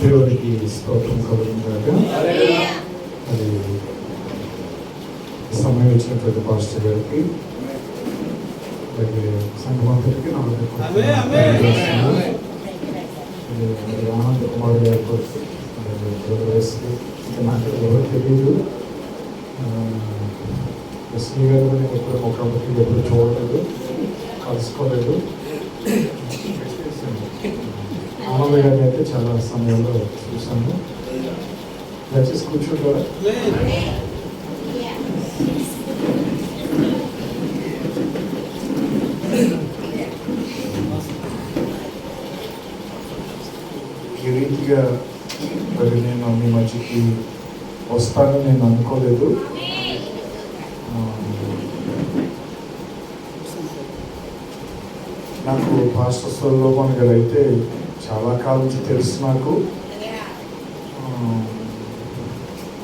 దేవుడికి స్తోత్రం కలుగుతుందాక. అది సమయం ఇచ్చినటువంటి పాస్టర్ గారికి అలాగే సంఘమంతటికి ఆనంద్ కుమార్ గారి కొరకు నాకు ఎవరు తెలియదు. ఎస్పీ గారు నేను ఎప్పుడు ముఖాముఖి ఎప్పుడు చూడలేదు, కలుసుకోలేదు. ఆనంద గారిని అయితే చాలా సమయంలో చూశాను. దయచేసి కూర్చుంటారా? ఈ రీతిగా మరి నేను మీ మధ్యకి వస్తానని నేను అనుకోలేదు. నాకు పాస్టర్ సొలొమోన్ గారు అయితే చాలా కాలం నుంచి తెలుసు. నాకు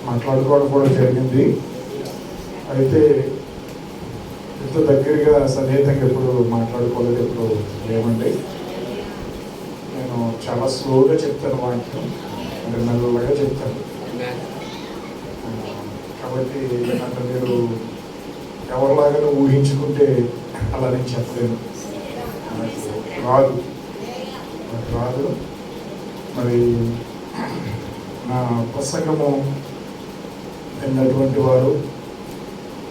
మాట్లాడుకోవడం కూడా జరిగింది. అయితే ఎంతో దగ్గరగా సన్నిహితంగా ఎప్పుడు మాట్లాడుకోలేదు, ఎప్పుడు లేమండి. నేను చాలా స్లోగా చెప్తాను, వాక్యం అంటే మెల్లగా చెప్తాను. కాబట్టి నన్ను మీరు ఎవరిలాగా ఊహించుకుంటే అలా నేను చెప్పలేను, రాదు. మరి నా ప్రసంగము విన్నటువంటి వారు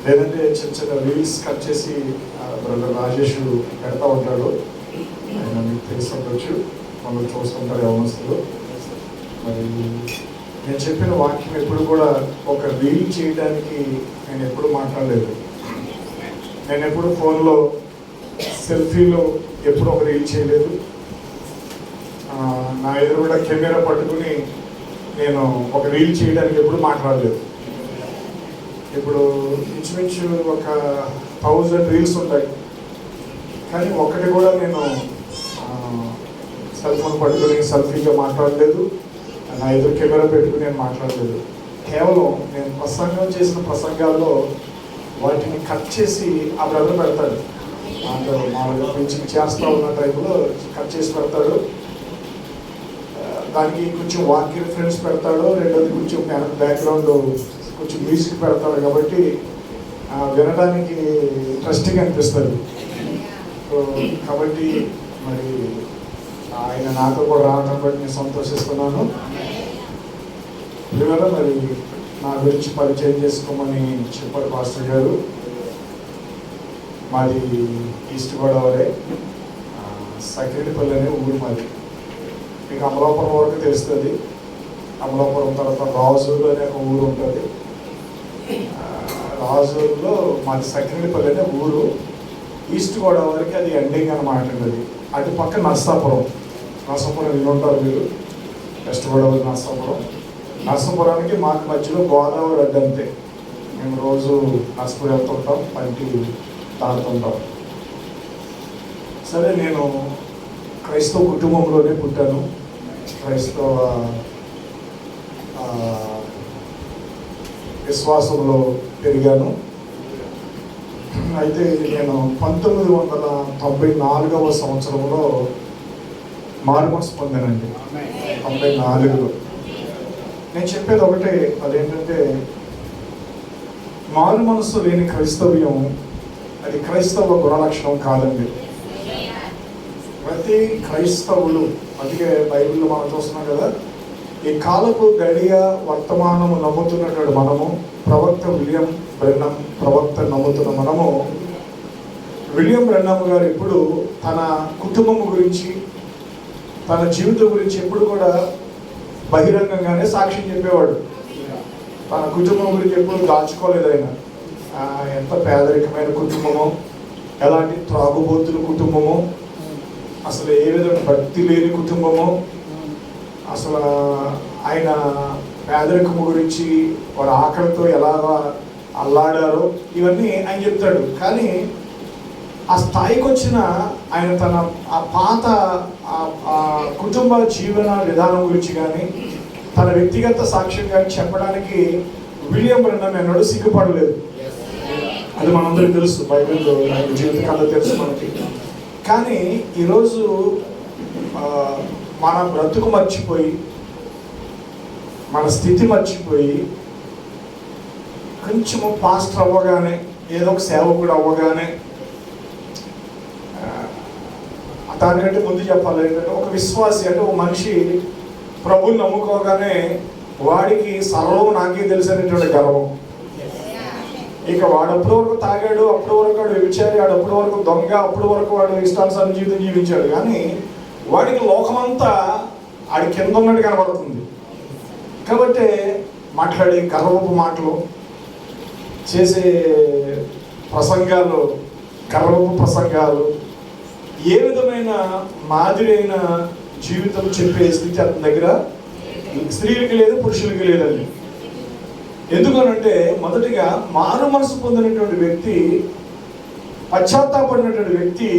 లేదంటే చిన్న చిన్న రీల్స్ కట్ చేసి బ్రదర్ రాజేష్ పెడతా ఉంటాడు, ఆయన మీకు తెలిసి ఉండొచ్చు, మనం చూస్తుంటారు యవనస్తులు. మరి నేను చెప్పిన వాక్యం ఎప్పుడు కూడా ఒక రీల్ చేయడానికి నేను ఎప్పుడు మాట్లాడలేదు. నేను ఎప్పుడు ఫోన్లో సెల్ఫీలో ఎప్పుడు ఒక రీల్ చేయలేదు. నా ఎదురు కూడా కెమెరా పట్టుకుని నేను ఒక రీల్ చేయడానికి ఎప్పుడు మాట్లాడలేదు. ఇప్పుడు ఇంచుమించు ఒక 1000 రీల్స్ ఉంటాయి, కానీ ఒక్కటి కూడా నేను సెల్ ఫోన్ పట్టుకుని సెల్ఫీగా మాట్లాడలేదు, నా ఎదురు కెమెరా పెట్టుకుని నేను మాట్లాడలేదు. కేవలం నేను ప్రసంగం చేసిన ప్రసంగాల్లో వాటిని కట్ చేసి ఆ బ్రదర్ పెడతాడు. అంటే మామూలుగా పెంచి చేస్తూ ఉన్న టైంలో కట్ చేసి పెడతాడు. దానికి కొంచెం వాక్య రిఫరెన్స్ పెడతాడు, రెండోది కొంచెం బ్యాక్గ్రౌండ్ కొంచెం మ్యూజిక్ పెడతాడు. కాబట్టి వినడానికి ఇంట్రెస్టింగ్ అనిపిస్తుంది. కాబట్టి మరి ఆయన నాతో కూడా రావడం బట్టి నేను సంతోషిస్తున్నాను. ఇవాళ మరి నా గురించి పరిచయం చేసుకోమని చెప్పారు పాస్టర్ గారు. మాది ఈస్ట్ గోదావరి, సకిరేటిపల్లి అనే ఊరు మాది. మీకు అమలాపురం వరకు తెలుస్తుంది. అమలాపురం తర్వాత రాజూరు అనే ఒక ఊరు ఉంటుంది. రాజూరులో మాది సకిరేటిపల్లి అనే ఊరు. ఈస్ట్ గోదావరికి అది ఎండింగ్ అన్నమాట. అది అటు పక్క నర్సాపురం వినుంటారు మీరు. వెస్ట్ గోదావరి నర్సాపురానికి మాకు మధ్యలో గోదావరి అడ్డంతే. మేము రోజు నర్సాపురం వెళ్తుంటాం, పంటి తాడుతుంటాం. సరే, నేను క్రైస్తవ కుటుంబంలోనే పుట్టాను, క్రైస్తవ విశ్వాసంలో పెరిగాను. అయితే నేను 1994వ సంవత్సరంలో మారుమనసు పొందానండి. 94లో. నేను చెప్పేది ఒకటే, అదేంటంటే మారు మనసు లేని క్రైస్తవ్యం అది క్రైస్తవ గుణలక్షణం కాదండి. ప్రతి క్రైస్తవులు, అందుకే బైబిల్లో మనం చూస్తున్నాం కదా, ఈ కాలపు గడియ వర్తమానము నమ్ముతున్నటువంటి మనము, ప్రవక్త విలియం బ్రెన్నమ్ ప్రవక్త నమ్ముతున్న మనము, విలియం బ్రెన్నమ్ గారు ఇప్పుడు తన కుటుంబము గురించి, తన జీవితం గురించి ఎప్పుడు కూడా బహిరంగంగానే సాక్ష్యం చెప్పేవాడు. తన కుటుంబం గురించి ఎప్పుడు దాచుకోలేదు ఆయన. ఎంత పేదరికమైన కుటుంబమో, ఎలాంటి త్రాగుబోతుల కుటుంబమో, అసలు ఏ విధంగా భక్తి లేని కుటుంబమో, అసలు ఆయన పేదరికము గురించి, వారి ఆకలితో ఎలా అల్లాడారో ఇవన్నీ ఆయన చెప్తాడు. కానీ ఆ స్థాయికి వచ్చిన ఆయన తన ఆ పాత కుటుంబ జీవన విధానం గురించి కానీ, తన వ్యక్తిగత సాక్ష్యం కానీ చెప్పడానికి విలియం బ్రెన్నమ్ అన్నాడు సిగ్గుపడలేదు. అది మనందరికీ తెలుసు, బైబిల్లో ఆయన జీవితకాలం తెలుసు మనకి. కానీ ఈరోజు మన బ్రతుకు మర్చిపోయి, మన స్థితి మర్చిపోయి, కొంచెము పాస్టర్ అవ్వగానే, ఏదో ఒక సేవకుడు అవ్వగానే, దానికంటే ముందు చెప్పాలి ఏంటంటే, ఒక విశ్వాసి అంటే ఒక మనిషి ప్రభువుని నమ్ముకోగానే వాడికి సర్వం నాకే తెలిసినటువంటి గర్వం. ఇక వాడు అప్పటి వరకు తాగాడు, అప్పటి వరకు వాడు వ్యభిచారి, వాడు అప్పటి వరకు దొంగ, అప్పటి వరకు వాడు ఇష్టానుసారం జీవితం జీవించాడు. కానీ వాడికి లోకమంతా ఆడి కింద ఉన్నట్టు కనబడుతుంది. కాబట్టి మాట్లాడే గర్వపు మాటలు, చేసే ప్రసంగాలు గర్వపు ప్రసంగాలు, ఏ విధమైన మాదిరి అయిన జీవితం చెప్పే స్థితి అతని దగ్గర స్త్రీలకి లేదు, పురుషులకి లేదండి. ఎందుకనంటే మొదటిగా మారు మనసు పొందినటువంటి వ్యక్తి, పశ్చాత్తాపడినటువంటి వ్యక్తి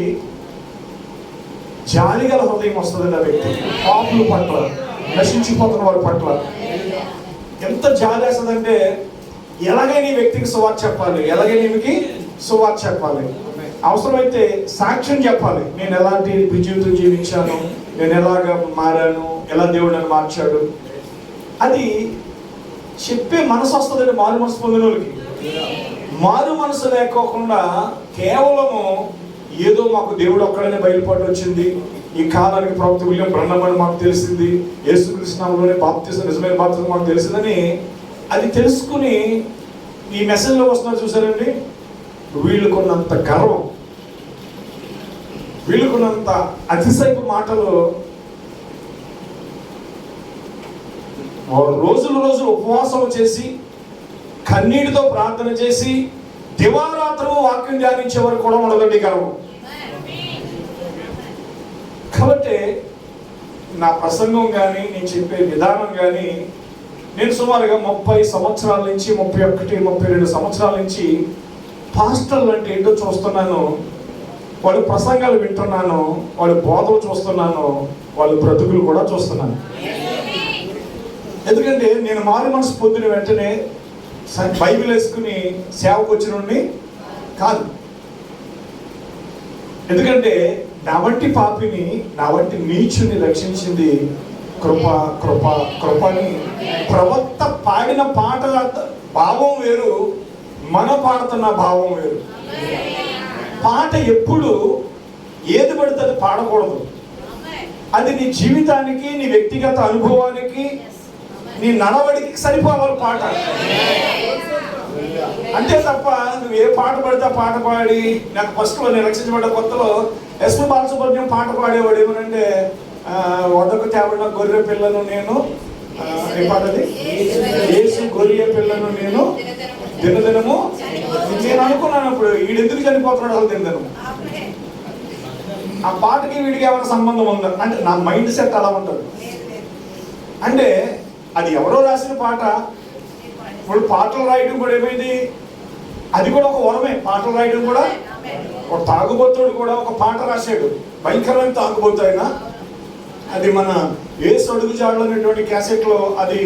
జాలిగల హృదయం వస్తుందండి. ఆ వ్యక్తి పాపుల పట్ల, నశించిపోతున్న వారి పట్ల ఎంత జాలి వేస్తుందంటే, ఎలాగైనా ఈ వ్యక్తికి సువార్త చెప్పాలి, ఎలాగైనా ఈమెకి సువార్త చెప్పాలి, అవసరమైతే సాక్ష్యం చెప్పాలి. నేను ఎలాంటి జీవితం జీవించాను, నేను ఎలాగ మారాను, ఎలా దేవుడు నన్ను మార్చాడు, అది చెప్పే మనసు వస్తుందండి మారు మనసు పొందిన వాళ్ళకి. మారు మనసు లేకోకుండా కేవలము ఏదో మాకు దేవుడు ఒక్కడనే బయలుపాటు వచ్చింది, ఈ కాలానికి ప్రవక్త విలియం బ్రెన్నమ్ అని మాకు తెలిసింది, యేసుక్రీస్తు నామములోనే బాప్తిసం, నిజమైన బాప్తిసం మాకు తెలిసిందని అది తెలుసుకుని ఈ మెసేజ్లో వస్తున్నారు చూసారండి. వీళ్ళకున్నంత గర్వం, వీళ్ళకున్నంత అతిశయపు మాటలు, రోజులు ఉపవాసం చేసి కన్నీటితో ప్రార్థన చేసి దివారాత్రము వాక్యం ధ్యానించే వరకు కూడా ఉండదండి గర్వం. కాబట్టి నా ప్రసంగం కానీ, నేను చెప్పే విధానం కానీ, నేను సుమారుగా 30 సంవత్సరాల నుంచి 31, 32 సంవత్సరాల నుంచి పాస్టర్లు అంటే ఏంటో చూస్తున్నాను, వాళ్ళ ప్రసంగాలు వింటున్నాను, వాళ్ళ బోధలు చూస్తున్నాను, వాళ్ళ బ్రతుకులు కూడా చూస్తున్నాను. ఎందుకంటే నేను మారు మనసు పొందిన వెంటనే బైబిల్ వేసుకుని సేవకు వచ్చినండి కాదు. ఎందుకంటే నా వంటి పాపిని, నా వంటి నీచుని రక్షించింది కృప కృప కృపని. ప్రవక్త పాడిన పాట భావం వేరు, మనం పాడుతున్న భావం వేరు. పాట ఎప్పుడు ఏది పడితే అది పాడకూడదు. అది నీ జీవితానికి, నీ వ్యక్తిగత అనుభవానికి, నీ నడవడికి సరిపోవాలి పాట. అంతే తప్ప నువ్వు ఏ పాట పడితే పాట పాడి, నాకు ఫస్ట్లో నేను రక్షించబడ్డ కొత్తలో ఎస్పి బాలసుబ్రహ్మణ్యం పాట పాడేవాడు. ఏమనంటే వదకు తేబడిన గొర్రె పిల్లను నేను, ఏ పాటది, యేసు గొర్రె పిల్లను నేను దినదినము. నేను అనుకున్నాను అప్పుడు, వీడెందుకు చనిపోతున్నాడు అసలు దినదినము. ఆ పాటకి వీడికి ఏమైనా సంబంధం ఉందా అంటే నా మైండ్ సెట్ అలా ఉంటుంది. అంటే అది ఎవరో రాసిన పాట. ఇప్పుడు పాటలు రాయడం కూడా ఏమైంది, అది కూడా ఒక వరమే. పాటలు రాయడం కూడా, ఒక తాగుబోతుడు కూడా ఒక పాట రాశాడు, భయంకరమైన తాగుబోతు అయినా. అది మన యేసు అడుగుజాడలు అనేటువంటి క్యాసెట్లో అది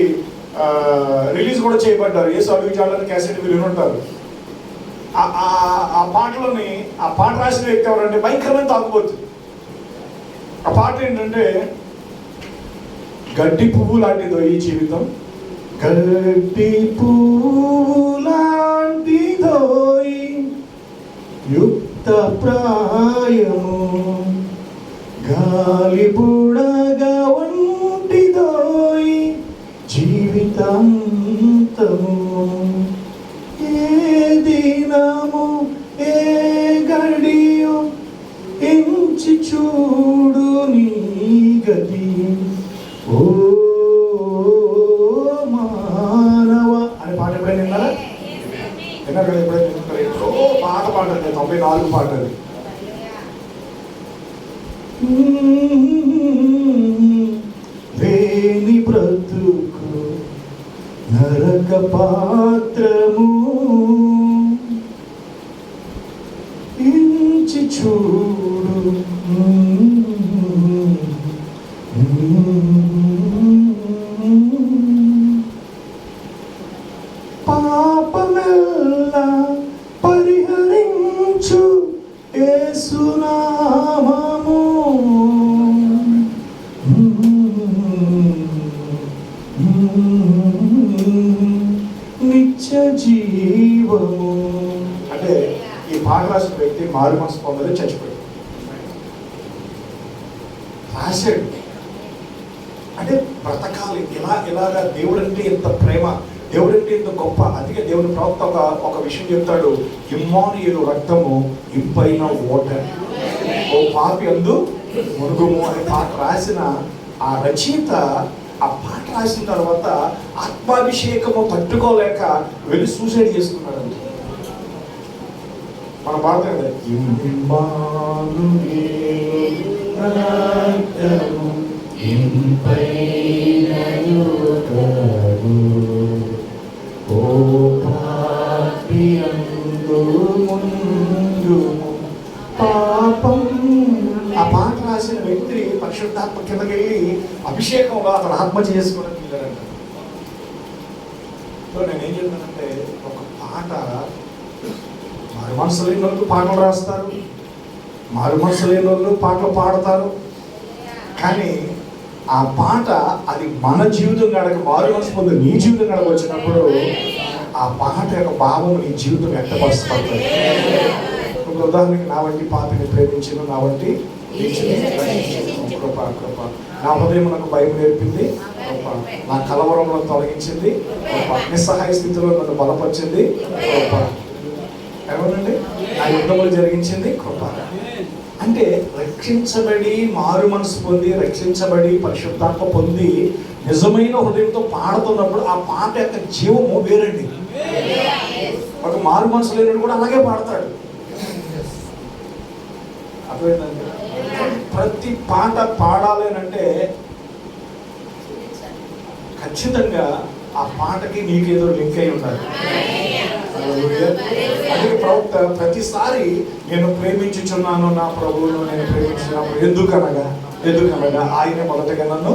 రిలీజ్ కూడా చేయబడ్డారు. యేసు అడుగుజాడలు అనే క్యాసెట్ మీరు వినుంటారు. ఆ పాటలోని ఆ పాట రాసిన వ్యక్తి ఎవరంటే భయంకరమైన తాగుబోతు. ఆ పాట ఏంటంటే, గడ్డి పువ్వు లాంటిదో ఈ జీవితం, గడ్డి పువ్వు లాంటిదోయి యుక్త ప్రాయము, గాలి బుడగా వంటిదోయి జీవితాంతము, ఏ దినము ఏ గడియో ఎంచి చూడు నీ గతి, ఓ మానవ అనే పాట ఎప్పుడైనా విన్నారా? విన్నారు కదా? ఎప్పుడైనా వింటారు? ఎప్పుడో పాత పాట అండి, 94 పాట అది. వేని బ్రతుకు నరక పాత్రము, ఇంచి చూడు జీవము. అంటే ఈ పాట రాసిన వ్యక్తి మారు మనసు పొందలేదు, చచ్చిపోయాడు. రాశాడు అంటే బ్రతకాలి, ఇలాగా దేవుడు అంటే ఎంత ప్రేమ, దేవుడు అంటే ఎంత గొప్ప. అందుకే దేవుని ప్రవక్త ఒక విషయం చెప్తాడు, ఇమ్మానుయేలు రక్తము ఇంపైన ఓటర్, ఓ పాపి అందు మునుగుము అనే పాట రాసిన ఆ రచయిత ఆ పాట రాసిన తర్వాత ఆత్మాభిషేకము తట్టుకోలేక వెళ్ళి సూసైడ్ చేసుకున్నాడు. మనం పాడతాం కదా, పాపం. ఆ పాట రాసిన వ్యక్తి పరిశుద్ధాత్మ కిందకి వెళ్ళి అభిషేకంలో అతను ఆత్మహత్య చేసుకోవడానికి వెళ్ళారంట. సో నేనేం చెప్తానంటే, ఒక పాట మారు మనసు లేని వాళ్ళు పాటలు రాస్తారు, మారు మనసు లేని వాళ్ళు పాటలు పాడతారు. కానీ ఆ పాట అది మన జీవితం గడక మారు మనసు పొంది నీ జీవితం గడక వచ్చినప్పుడు ఆ పాట యొక్క భావం నీ జీవితం వ్యక్తపరుస్తుంది. ఒక ఉదాహరణకి, నా వంటి పాపిని ప్రేమించిన, నా వంటి కృప, నా హృదయం నాకు భయం నేర్పింది, నా కలవరంలో తొలగించింది, నిస్సహాయ స్థితిలో నన్ను బలపరిచింది, ఏమనండి నా యుద్ధములు జరిగించింది కృప. అంటే రక్షించబడి మారు మనసు పొంది, రక్షించబడి పరిశుద్ధాత్మ పొంది నిజమైన హృదయంతో పాడుతున్నప్పుడు ఆ పాట యొక్క జీవము వేరండి. ఒక మారు మనసు లేనివాడు కూడా అలాగే పాడతాడు. అర్థమైందండి? ప్రతి పాట పాడాలి అంటే ఖచ్చితంగా ఆ పాటకి నీకేదో లింక్ అయి ఉండాలి. అందుకే ప్రవక్త ప్రతిసారి నేను ప్రేమించుచున్నాను నా ప్రభువును, నేను ప్రేమించున్నాను ఎందుకనగా ఆయన మొదటగా నన్ను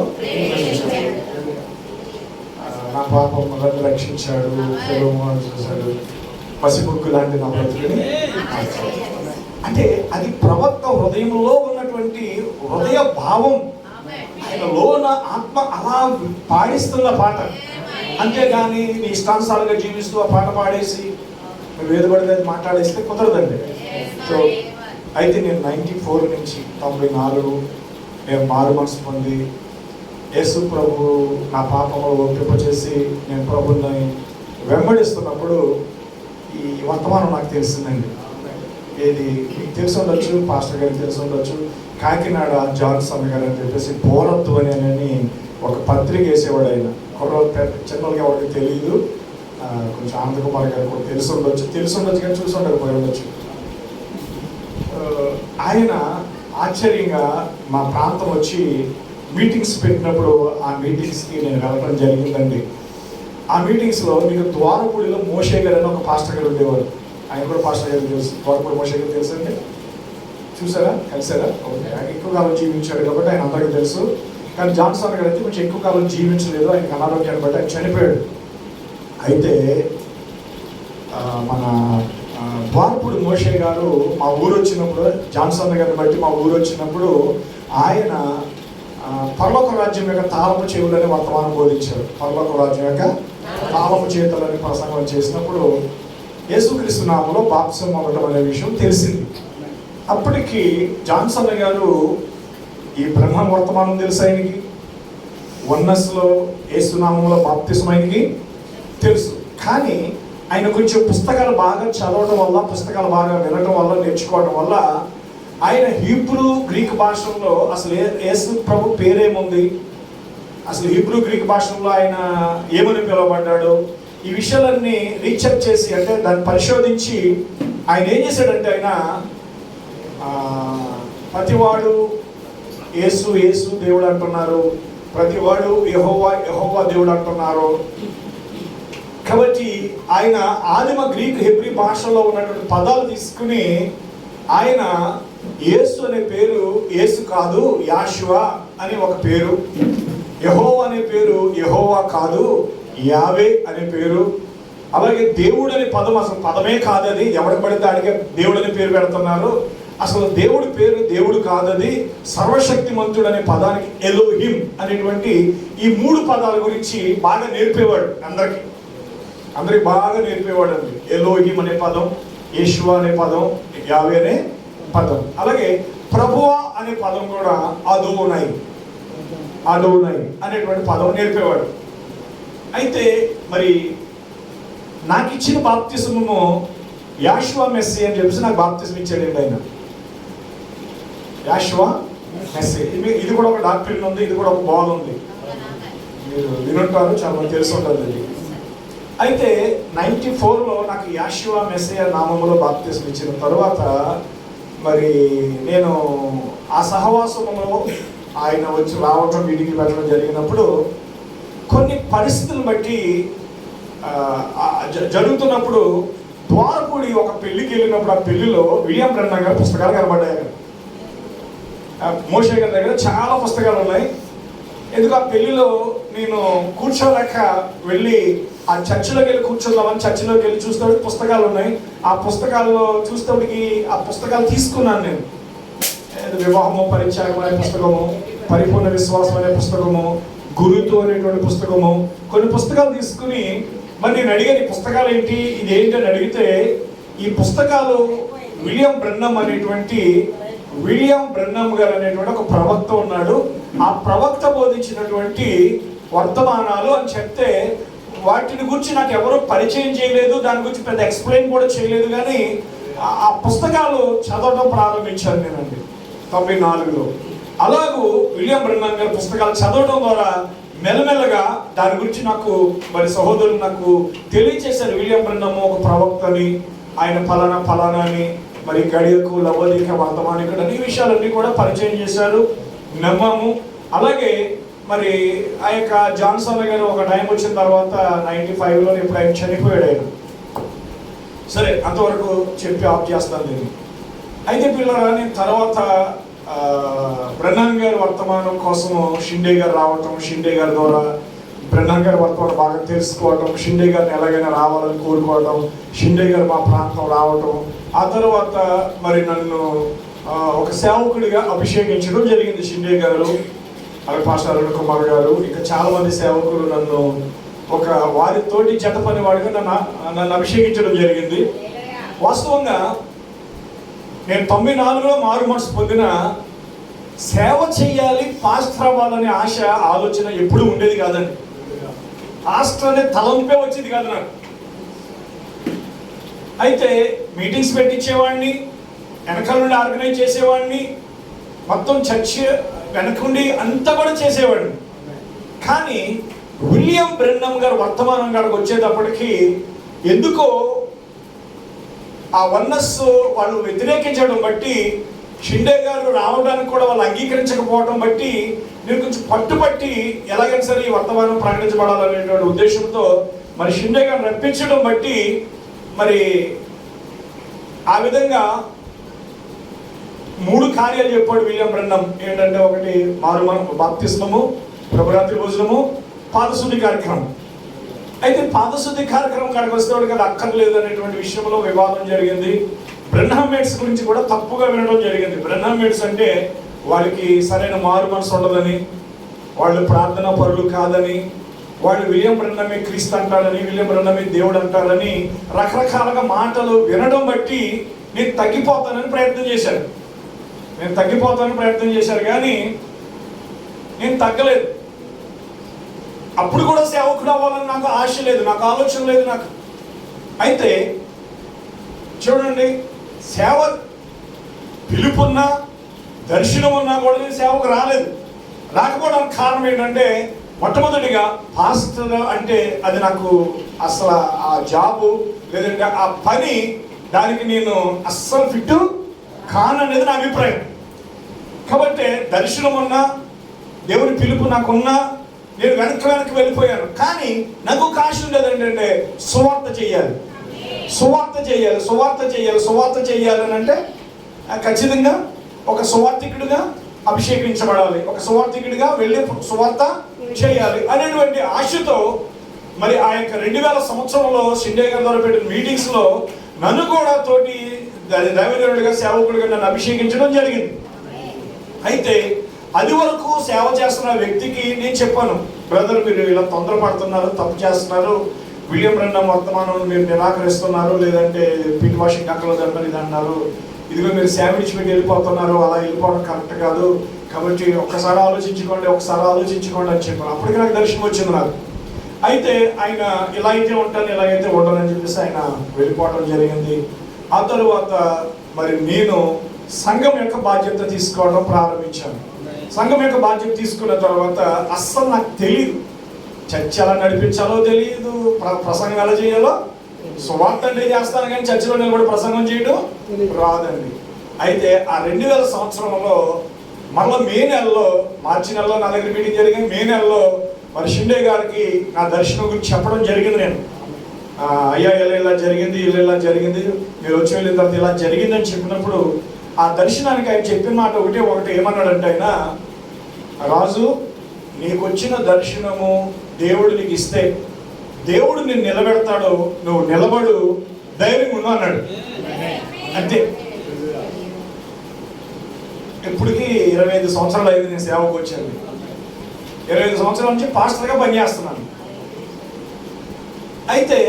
నా పాపం నన్ను రక్షించాడు, చూశాడు, పసిబుక్కు లాంటి నా బ్రతుకుని. అంటే అది ప్రవక్త హృదయంలో ఉన్నటువంటి హృదయ భావం, ఆయనలో ఉన్న ఆత్మ అలా పాడిస్తున్న పాట. అంతేగాని నీ ఇష్టానుసారంగా జీవిస్తూ ఆ పాట పాడేసి నువ్వు ఏది పడితే అది మాట్లాడేస్తే కుదరదండి. సో అయితే నేను 94 నుంచి 94 నేను మారు మనసు పొంది యేసు ప్రభు నా పాపములు ఒప్పింపచేసి నేను ప్రభుని వెంబడిస్తున్నప్పుడు ఈ వర్తమానం నాకు తెలిసిందండి. ఏది మీకు తెలిసి ఉండొచ్చు, పాస్టర్ గారికి తెలిసి ఉండొచ్చు, కాకినాడ జాన్సన్ గారు అని చెప్పేసి బోరత్తు అని ఒక పత్రిక వేసేవాడు. ఆయన కుర్రోలు చిన్నగా ఎవరికి తెలియదు, కొంచెం ఆనందకుమార్ గారు కూడా తెలిసి ఉండొచ్చు కానీ చూసి ఉండకపోయి ఉండొచ్చు. ఆయన ఆశ్చర్యంగా మా ప్రాంతం వచ్చి మీటింగ్స్ పెట్టినప్పుడు ఆ మీటింగ్స్కి నేను వెళ్ళడం జరిగిందండి. ఆ మీటింగ్స్లో మీకు ద్వారపూడిలో మోషే గారు అని ఒక పాస్టర్ గారు ఉండేవారు. ఆయన కూడా పాస్టర్ గారు తెలుసు, ద్వారపూడి మోషే గారు తెలుసు అండి. చూసారా, కలిసారా? ఓకే. ఆయన ఎక్కువ కాలం జీవించాడు కాబట్టి ఆయన అందరికీ తెలుసు. కానీ జాన్సన్ గారు అయితే కొంచెం ఎక్కువ కాలం జీవించలేదు, ఆయనకు అనారోగ్యాన్ని బట్టి ఆయన చనిపోయాడు. అయితే మన ద్వారపూడి మోషే గారు మా ఊరు వచ్చినప్పుడు, జాన్సన్ గారిని బట్టి మా ఊరు వచ్చినప్పుడు ఆయన పరలోక రాజ్యం యొక్క తాళపు చెవులని వర్తమానం బోధించారు. పరలోక రాజ్యం యొక్క తాళపు చేతులని ప్రసంగం చేసినప్పుడు యేసుక్రీస్తు నామములో బాప్తిసం అవ్వడం అనే విషయం తెలిసింది. అప్పటికి జాన్సన్ గారు ఈ బ్రహ్మ వర్తమానం తెలుసు ఆయనకి, వన్నస్లో యేసునామంలో బాప్తిసం ఆయనకి తెలుసు. కానీ ఆయన కొంచెం పుస్తకాలు బాగా చదవడం వల్ల, పుస్తకాలు బాగా వినడం వల్ల, నేర్చుకోవడం వల్ల ఆయన హీబ్రూ గ్రీక్ భాషల్లో అసలు యేసు ప్రభు పేరేముంది, అసలు హీబ్రూ గ్రీక్ భాషల్లో ఆయన ఏమని పిలువబడ్డాడు, ఈ విషయాలన్నీ రీసెర్చ్ చేసి, అంటే దాన్ని పరిశోధించి ఆయన ఏం చేశాడంటే, ఆయన ప్రతివాడు యేసు యేసు దేవుడు అంటున్నారు, ప్రతివాడు యెహోవా దేవుడు అంటున్నారు. కాబట్టి ఆయన ఆదిమ గ్రీక్ హెబ్రీ భాషలో ఉన్నటువంటి పదాలు తీసుకుని ఆయన యేసు అనే పేరు యేసు కాదు యాషువా అని ఒక పేరు, యెహోవా అనే పేరు యెహోవా కాదు యావే అనే పేరు, అలాగే దేవుడు అనే పదం అసలు పదమే కాదది, ఎవరికి పడితే అడిగే దేవుడు అనే పేరు పెడుతున్నారు, అసలు దేవుడి పేరు దేవుడు కాదది, సర్వశక్తిమంతుడు అనే పదానికి ఎలోహిం అనేటువంటి ఈ 3 పదాల గురించి బాగా నేర్పేవాడు అందరికి. అందరికి బాగా నేర్పేవాడు అండి. ఎలోహిం అనే పదం, యేషువా అనే పదం, యావే అనే పదం, అలాగే ప్రభువా అనే పదం కూడా అదోనై అనేటువంటి పదం నేర్పేవాడు. అయితే మరి నాకు ఇచ్చిన బాప్తిస్మము యాషువా మెస్సీ అని చెప్పేసి నాకు బాప్తిస్మ ఇచ్చాడండి ఆయన. యాషువా మెస్సీ, ఇది కూడా ఒక డాక్టరీన్ ఉంది, ఇది కూడా ఒక బోధ ఉంది, మీరు వినుంటారు, చాలా మంది తెలిసి ఉంటుంది అది. అయితే 94లో నాకు యాషువా మెస్సియా నామములో బాప్తిస్మ ఇచ్చిన తర్వాత మరి నేను ఆ సహవాసంలో ఆయన వచ్చి రావటం, మీటింగ్లు పెట్టడం జరిగినప్పుడు కొన్ని పరిస్థితులను బట్టి జరుగుతున్నప్పుడు ద్వారపూడి ఒక పెళ్లికి వెళ్ళినప్పుడు ఆ పెళ్లిలో విలియం బ్రెన్నమ్ గారి పుస్తకాలు కనబడ్డాయి. మోషే గారి దగ్గర చాలా పుస్తకాలు ఉన్నాయి. ఎందుకు ఆ పెళ్లిలో నేను కూర్చోలేక వెళ్ళి ఆ చర్చిలోకి వెళ్ళి కూర్చుందామని చర్చిలోకి వెళ్ళి చూస్తే పుస్తకాలు ఉన్నాయి. ఆ పుస్తకాల్లో చూసేటప్పటికి ఆ పుస్తకాలు తీసుకున్నాను నేను. వివాహము పరిత్యాగం అనే పుస్తకము, పరిపూర్ణ విశ్వాసం అనే పుస్తకము, గురుతు అనేటువంటి పుస్తకము, కొన్ని పుస్తకాలు తీసుకుని మరి నేను అడిగాను ఈ పుస్తకాలు ఏంటి, ఇది ఏంటి అని అడిగితే ఈ పుస్తకాలు విలియం బ్రెన్నమ్ గారు అనేటువంటి ఒక ప్రవక్త ఉన్నాడు, ఆ ప్రవక్త బోధించినటువంటి వర్తమానాలు అని చెప్తే వాటిని గురించి నాకు ఎవరో పరిచయం చేయలేదు, దాని గురించి పెద్ద ఎక్స్ప్లెయిన్ కూడా చేయలేదు. కానీ ఆ పుస్తకాలు చదవడం ప్రారంభించాను నేనండి 94లో. అలాగూ విలియం బ్రెన్నమ్ గారి పుస్తకాలు చదవడం ద్వారా మెల్లమెల్లగా దాని గురించి నాకు మరి సహోదరులు నాకు తెలియచేశారు. విలియం బ్రెన్నమ్ ఒక ప్రవక్తని, ఆయన ఫలానా అని, మరి గడియకు, లవోదిక, వర్తమానికుడు అనే విషయాలన్నీ కూడా పరిచయం చేశారు, నమ్మాము. అలాగే మరి ఆ యొక్క జాన్సన్ గారు ఒక టైం వచ్చిన తర్వాత 95లో ఇప్పుడు ఆయన చనిపోయాడు ఆయన. సరే, అంతవరకు చెప్పి ఆఫ్ చేస్తాను నేను. అయితే పిల్లరా, నేను తర్వాత బ్రెన్నమ్ గారి వర్తమానం కోసము షిండే గారు రావటం, షిండే గారి ద్వారా బ్రెన్నమ్ గారి వర్తమానం బాగా తెలుసుకోవటం, షిండే గారిని ఎలాగైనా రావాలని కోరుకోవటం, షిండే గారు మా ప్రాంతం రావటం, ఆ తర్వాత మరి నన్ను ఒక సేవకుడిగా అభిషేకించడం జరిగింది షిండే గారు, అలాగే పాస్టర్ అరుణ్ కుమార్ గారు, ఇంకా చాలా మంది సేవకులు నన్ను ఒక వారితోటి జత పనివాడిగా నన్ను అభిషేకించడం జరిగింది. వాస్తవంగా నేను 94లో మారు మనసు పొందిన, సేవ చేయాలి, పాస్టర్ అవ్వాలనే ఆశ, ఆలోచన ఎప్పుడూ ఉండేది కాదండి. పాస్టర్ అనే తలంపే వచ్చేది కాదు నాకు. అయితే మీటింగ్స్ పెట్టించేవాడిని, వెనకాల నుండి ఆర్గనైజ్ చేసేవాడిని, మొత్తం చర్చ్ వెనకుండి అంతా కూడా చేసేవాడిని. కానీ విలియం బ్రెన్నమ్ గారు వర్తమానం గారికి వచ్చేటప్పటికి ఎందుకో ఆ వన్నెస్ వాళ్ళు వ్యతిరేకించడం బట్టి, షిండే గారు రావడానికి కూడా వాళ్ళు అంగీకరించకపోవడం బట్టి నేను కొంచెం పట్టుబట్టి ఎలాగైనా సరే ఈ వర్తమానం ప్రకటించబడాలనేటువంటి ఉద్దేశంతో మరి షిండే గారు రప్పించడం బట్టి మరి ఆ విధంగా 3 కార్యాలు చెప్పాడు విలియం బ్రెన్నమ్. ఏంటంటే, ఒకటి బాప్తిస్మము, ప్రభురాత్రి భోజనము, పాదశుద్ధి కార్యక్రమం. అయితే పాదశుద్ధి కార్యక్రమం కాడికి వస్తేవాడు కదా అక్కర్లేదు అనేటువంటి విషయంలో వివాదం జరిగింది. బ్రెన్నమేట్స్ గురించి కూడా తప్పుగా వినడం జరిగింది. బ్రెన్నమేట్స్ అంటే వాళ్ళకి సరైన మారు మనసు ఉండదని, వాళ్ళు ప్రార్థనా పరులు కాదని, వాళ్ళు విలియం బ్రెన్నమే క్రీస్తు అంటారని, విలియం బ్రెన్నమే దేవుడు అంటారని రకరకాలుగా మాటలు వినడం బట్టి నేను తగ్గిపోతానని ప్రయత్నం చేశారు కానీ నేను తగ్గలేదు. అప్పుడు కూడా సేవకుడు అవ్వాలని నాకు ఆశ లేదు, నాకు ఆలోచన లేదు నాకు. అయితే చూడండి, సేవ పిలుపున్నా దర్శనం ఉన్నా కూడా నేను సేవకు రాకపోవడానికి కారణం ఏంటంటే, మొట్టమొదటిగా పాస్టర్ అంటే అది నాకు అసలు ఆ జాబు లేదంటే ఆ పని, దానికి నేను అస్సలు ఫిట్ కాననేది నా అభిప్రాయం. కాబట్టి దర్శనం ఉన్నా, దేవుని పిలుపు నాకున్నా, నేను వెనక్కి వెళ్ళిపోయాను. కానీ నాకు ఒక ఆశ ఉండేది ఏంటంటే, సువార్త చేయాలి అని అంటే ఖచ్చితంగా ఒక సువార్థికుడిగా అభిషేకించబడాలి, ఒక సువార్థికుడిగా వెళ్ళి సువార్త చేయాలి అనేటువంటి ఆశతో మరి ఆ యొక్క 2000 సంవత్సరంలో షిండే గారి ద్వారా పెట్టిన మీటింగ్స్లో నన్ను కూడా తోటి దైవజనుడిగా, సేవకుడిగా నన్ను అభిషేకించడం జరిగింది. అయితే అది వరకు సేవ చేస్తున్న వ్యక్తికి నేను చెప్పాను, బ్రదర్ మీరు ఇలా తొందరపడుతున్నారు, తప్పు చేస్తున్నారు, విలియం బ్రెన్హమ్ వర్తమానం మీరు నిరాకరిస్తున్నారు, లేదంటే పిట్ వాషింగ్ అక్కలో అంటారు, ఇది అన్నారు, ఇదిగో మీరు శాండ్విచ్ పెట్టి వెళ్ళిపోతున్నారు, అలా వెళ్ళిపోవడం కరెక్ట్ కాదు, కాబట్టి ఒకసారి ఆలోచించుకోండి అని చెప్పాను. అప్పటికి నాకు దర్శనం వచ్చింది నాకు. అయితే ఆయన ఇలా అయితే ఉంటాను, ఇలా అయితే ఉండను అని చెప్పేసి ఆయన వెళ్ళిపోవడం జరిగింది. ఆ తరువాత మరి నేను సంఘం యొక్క బాధ్యత తీసుకోవడం ప్రారంభించాను. సంఘం యొక్క బాధ్యత తీసుకున్న తర్వాత అస్సలు నాకు తెలియదు, చర్చ ఎలా నడిపించాలో తెలియదు, ప్రసంగం ఎలా చేయాలో. సువార్త అంటే చేస్తాను కానీ చర్చిలో నిలబడి ప్రసంగం చేయడం రాదండి. అయితే ఆ 2000 సంవత్సరంలో మళ్ళీ మే నెలలో, మార్చి నెలలో నా దగ్గర మీటింగ్ జరిగింది. మే నెలలో మరి షిండే గారికి నా దర్శనం గురించి చెప్పడం జరిగింది. నేను అయ్యా ఇలా జరిగింది, ఇలా జరిగింది, మీరు వచ్చి వెళ్ళిన తర్వాత ఇలా జరిగిందని చెప్పినప్పుడు ఆ దర్శనానికి ఆయన చెప్పిన మాట ఒకటి ఏమన్నాడంటే, ఆయన రాజు నీకు వచ్చిన దర్శనము దేవుడు నీకు ఇస్తే దేవుడు నిన్ను నిలబెడతాడు, నువ్వు నిలబడు, ధైర్యంగా ఉండు అన్నాడు. అంతే. ఇప్పటికి 25 సంవత్సరాలు అయింది నేను సేవకు వచ్చాను. 25 సంవత్సరాల నుంచి పాస్టర్గా పనిచేస్తున్నాను. అయితే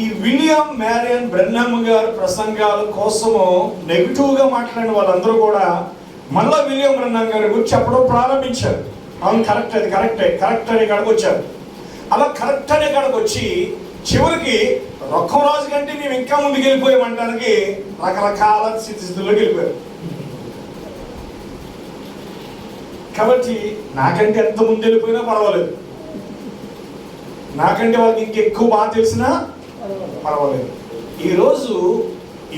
ఈ విలియం మ్యారియన్ బ్రెన్హమ్ గారి ప్రసంగాల కోసము నెగిటివ్గా మాట్లాడిన వాళ్ళందరూ కూడా మళ్ళా విలియం బ్రెన్హమ్ గారి గురించి చెప్పడం ప్రారంభించారు. అవును, కరెక్ట్, అది కరెక్ట్ అనే కాడికి వచ్చారు. అలా కరెక్ట్ అనే కాడికి వచ్చి చివరికి రొక్కం రాజు కంటే మేము ఇంకా ముందుకు వెళ్ళిపోయామంటానికి రకరకాల స్థితిలోకి వెళ్ళిపోయారు. కాబట్టి నాకంటే ఎంత ముందు వెళ్ళిపోయినా పర్వాలేదు, నాకంటే వాళ్ళకి ఇంకెక్కువ బాగా తెలిసినా పర్వాలేదు. ఈరోజు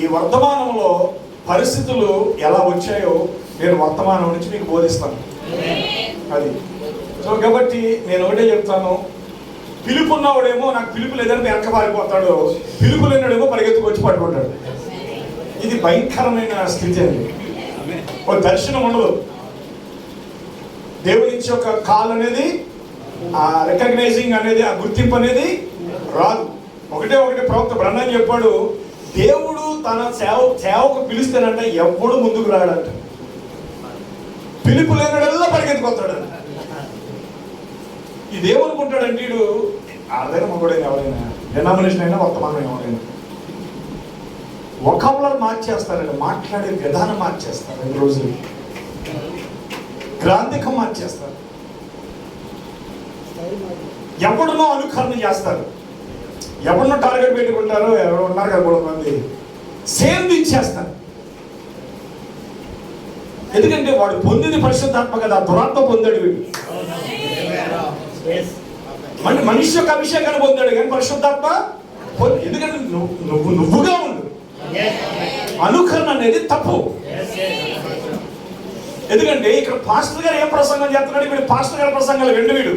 ఈ వర్తమానంలో పరిస్థితులు ఎలా వచ్చాయో నేను వర్తమానం నుంచి మీకు బోధిస్తాను. అది సో కాబట్టి నేను ఒకటే చెప్తాను, పిలుపు ఉన్నవాడేమో నాకు పిలుపు లేదని వెనక పారిపోతాడు, పిలుపు లేనివాడేమో పరిగెత్తుకు వచ్చి పట్టుకుంటాడు. ఇది భయంకరమైన స్థితి అండి. ఒక దర్శనం ఉండదు, దేవుడి నుంచి ఒక కాల్ అనేది, ఆ రికగ్నైజింగ్ అనేది, ఆ గుర్తింపు అనేది రాదు. ఒకటే ప్రవక్త బ్రహ్మం చెప్పాడు, దేవుడు తన సేవకు పిలుస్తేనంటే ఎవ్వడు ముందుకు రాడంట, పిలుపు లేనడల్లా పరిగెత్తుకొస్తాడు. ఇదేమనుకుంటాడంటే వీడు ఆడదైనా మగడైనా ఎవరైనా డినామినేషన్ అయినా వర్తమానం ఎవరైనా వొకాబులర్ మార్చేస్తారండి, మాట్లాడే విధానం మార్చేస్తారు, 2 రోజులు గ్రాంధికం మార్చేస్తారు, ఎవడునో అనుకరణ చేస్తారు, ఎవరినో టార్గెట్ పెట్టుకుంటారు, ఎవరు ఉన్నారు కదా 3 మంది సేమ్ ఇచ్చేస్తారు. ఎందుకంటే వాడు పొందింది పరిశుద్ధాత్మ కదా, దురాత్మ పొందాడు వీడు. మనిషి యొక్క అభిషేకాన్ని పొందాడు కానీ పరిశుద్ధాత్మ ఎందుకంటే నువ్వుగా ఉండు. అనుకరణ అనేది తప్పు. ఎందుకంటే ఇక్కడ పాస్టర్ గారు ఏం ప్రసంగం చేస్తున్నాడు, వీడు పాస్టర్ గారి ప్రసంగాలు వీడు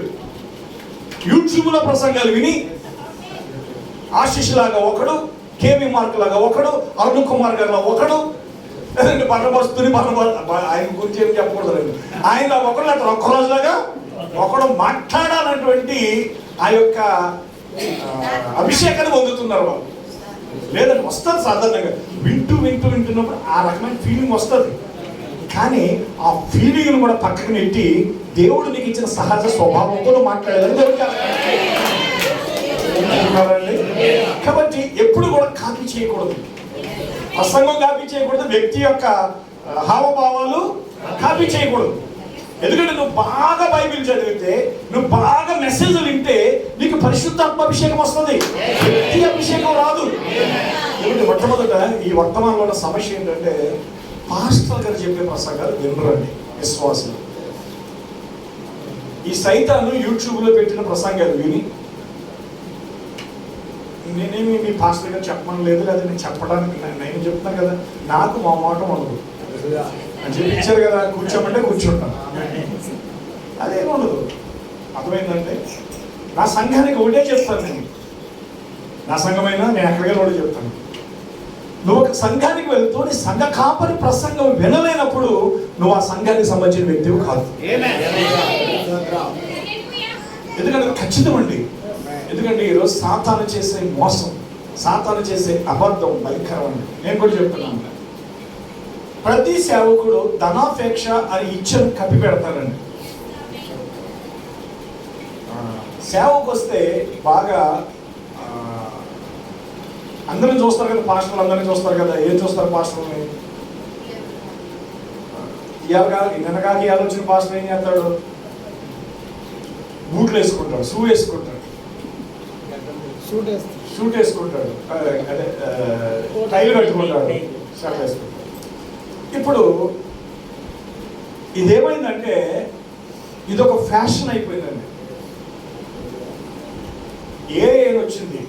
యూట్యూబ్లో ప్రసంగాలు విని ఆశిష్ లాగా ఒకడు, కేవీ మార్క్ లాగా ఒకడు, అరుణ్ కుమార్ గారిలో ఒకడు, లేదంటే బర్ణబస్తుని ఆయన గురించి ఏం చెప్పకూడదు, ఆయన ఒకడు అట్లా ఒక్కరోజులాగా ఒకడు మాట్లాడాలన్నటువంటి ఆ యొక్క అభిషేకాన్ని పొందుతున్నారు వాళ్ళు. లేదంటే వస్తుంది సాధారణంగా, వింటున్నప్పుడు ఆ రకమైన ఫీలింగ్ వస్తుంది. కానీ ఆ ఫీలింగ్ను కూడా పక్కకు నెట్టి దేవుడు నీకు ఇచ్చిన సహజ స్వభావంతో మాట్లాడేదని దేవుడు చేస్తున్నారండి. కాబట్టి ఎప్పుడు కూడా కాపీ చేయకూడదు, ప్రసంగం కాపీ చేయకూడదు, వ్యక్తి యొక్క హావభావాలు కాపీ చేయకూడదు. ఎందుకంటే నువ్వు బాగా బైబిల్ చదివితే, నువ్వు బాగా మెసేజ్లు వింటే నీకు పరిశుద్ధాత్మ అభిషేకం వస్తుంది, వ్యక్తి అభిషేకం రాదు. ఎందుకంటే మొట్టమొదట ఈ వర్తమానంలో ఉన్న సమస్య ఏంటంటే పాస్టర్ గారు చెప్పే ప్రసంగాలు వినరండి విశ్వాసులు. ఈ సైతాను యూట్యూబ్లో పెట్టిన ప్రసంగాలు విని నేనేమి మీ పాస్టర్ గారు చెప్పమని లేదు, లేదా నేను చెప్పడానికి నేను చెప్తున్నాను కదా, నాకు మా మాట ఉండదు అని చెప్పి ఇచ్చారు కదా, కూర్చోమంటే కూర్చుంటాను, అదేమి ఉండదు. అర్థమైందంటే నా సంఘానికి ఒకటే చెప్తాను, నేను నా సంఘమైనా నేను ఎక్కడికి ఒకటి చెప్తాను. నువ్వు ఒక సంఘానికి వెళ్తూ నీ సంఘ కాపరి ప్రసంగం వినలేనప్పుడు నువ్వు ఆ సంఘానికి సంబంధించిన వ్యక్తివి కాదు. ఎందుకంటే ఖచ్చితం అండి. ఎందుకంటే ఈరోజు సాతాను చేసే మోసం, సాతాను చేసే అబద్ధం భయంకరం అండి. నేను కూడా చెప్తున్నాను, ప్రతి సేవకుడు ధనాపేక్ష అని ఇచ్చని కప్పి పెడతారండి. సేవకు వస్తే బాగా అందరిని చూస్తారు కదా, పాస్టర్లు అందరినీ చూస్తారు కదా. ఏం చూస్తారు పాస్టర్ని? నిన్నగాకి ఆలోచన పాస్టర్ ఏం చేస్తాడు? బూట్లు వేసుకుంటాడు, షూ వేసుకుంటాడు, షూట్ వేసుకుంటాడు, అదే టైల్ కట్టుకుంటాడు, షర్ట్ వేసుకుంటాడు. ఇప్పుడు ఇదేమైందంటే ఇదొక ఫ్యాషన్ అయిపోయిందండి. ఏఐ వచ్చింది,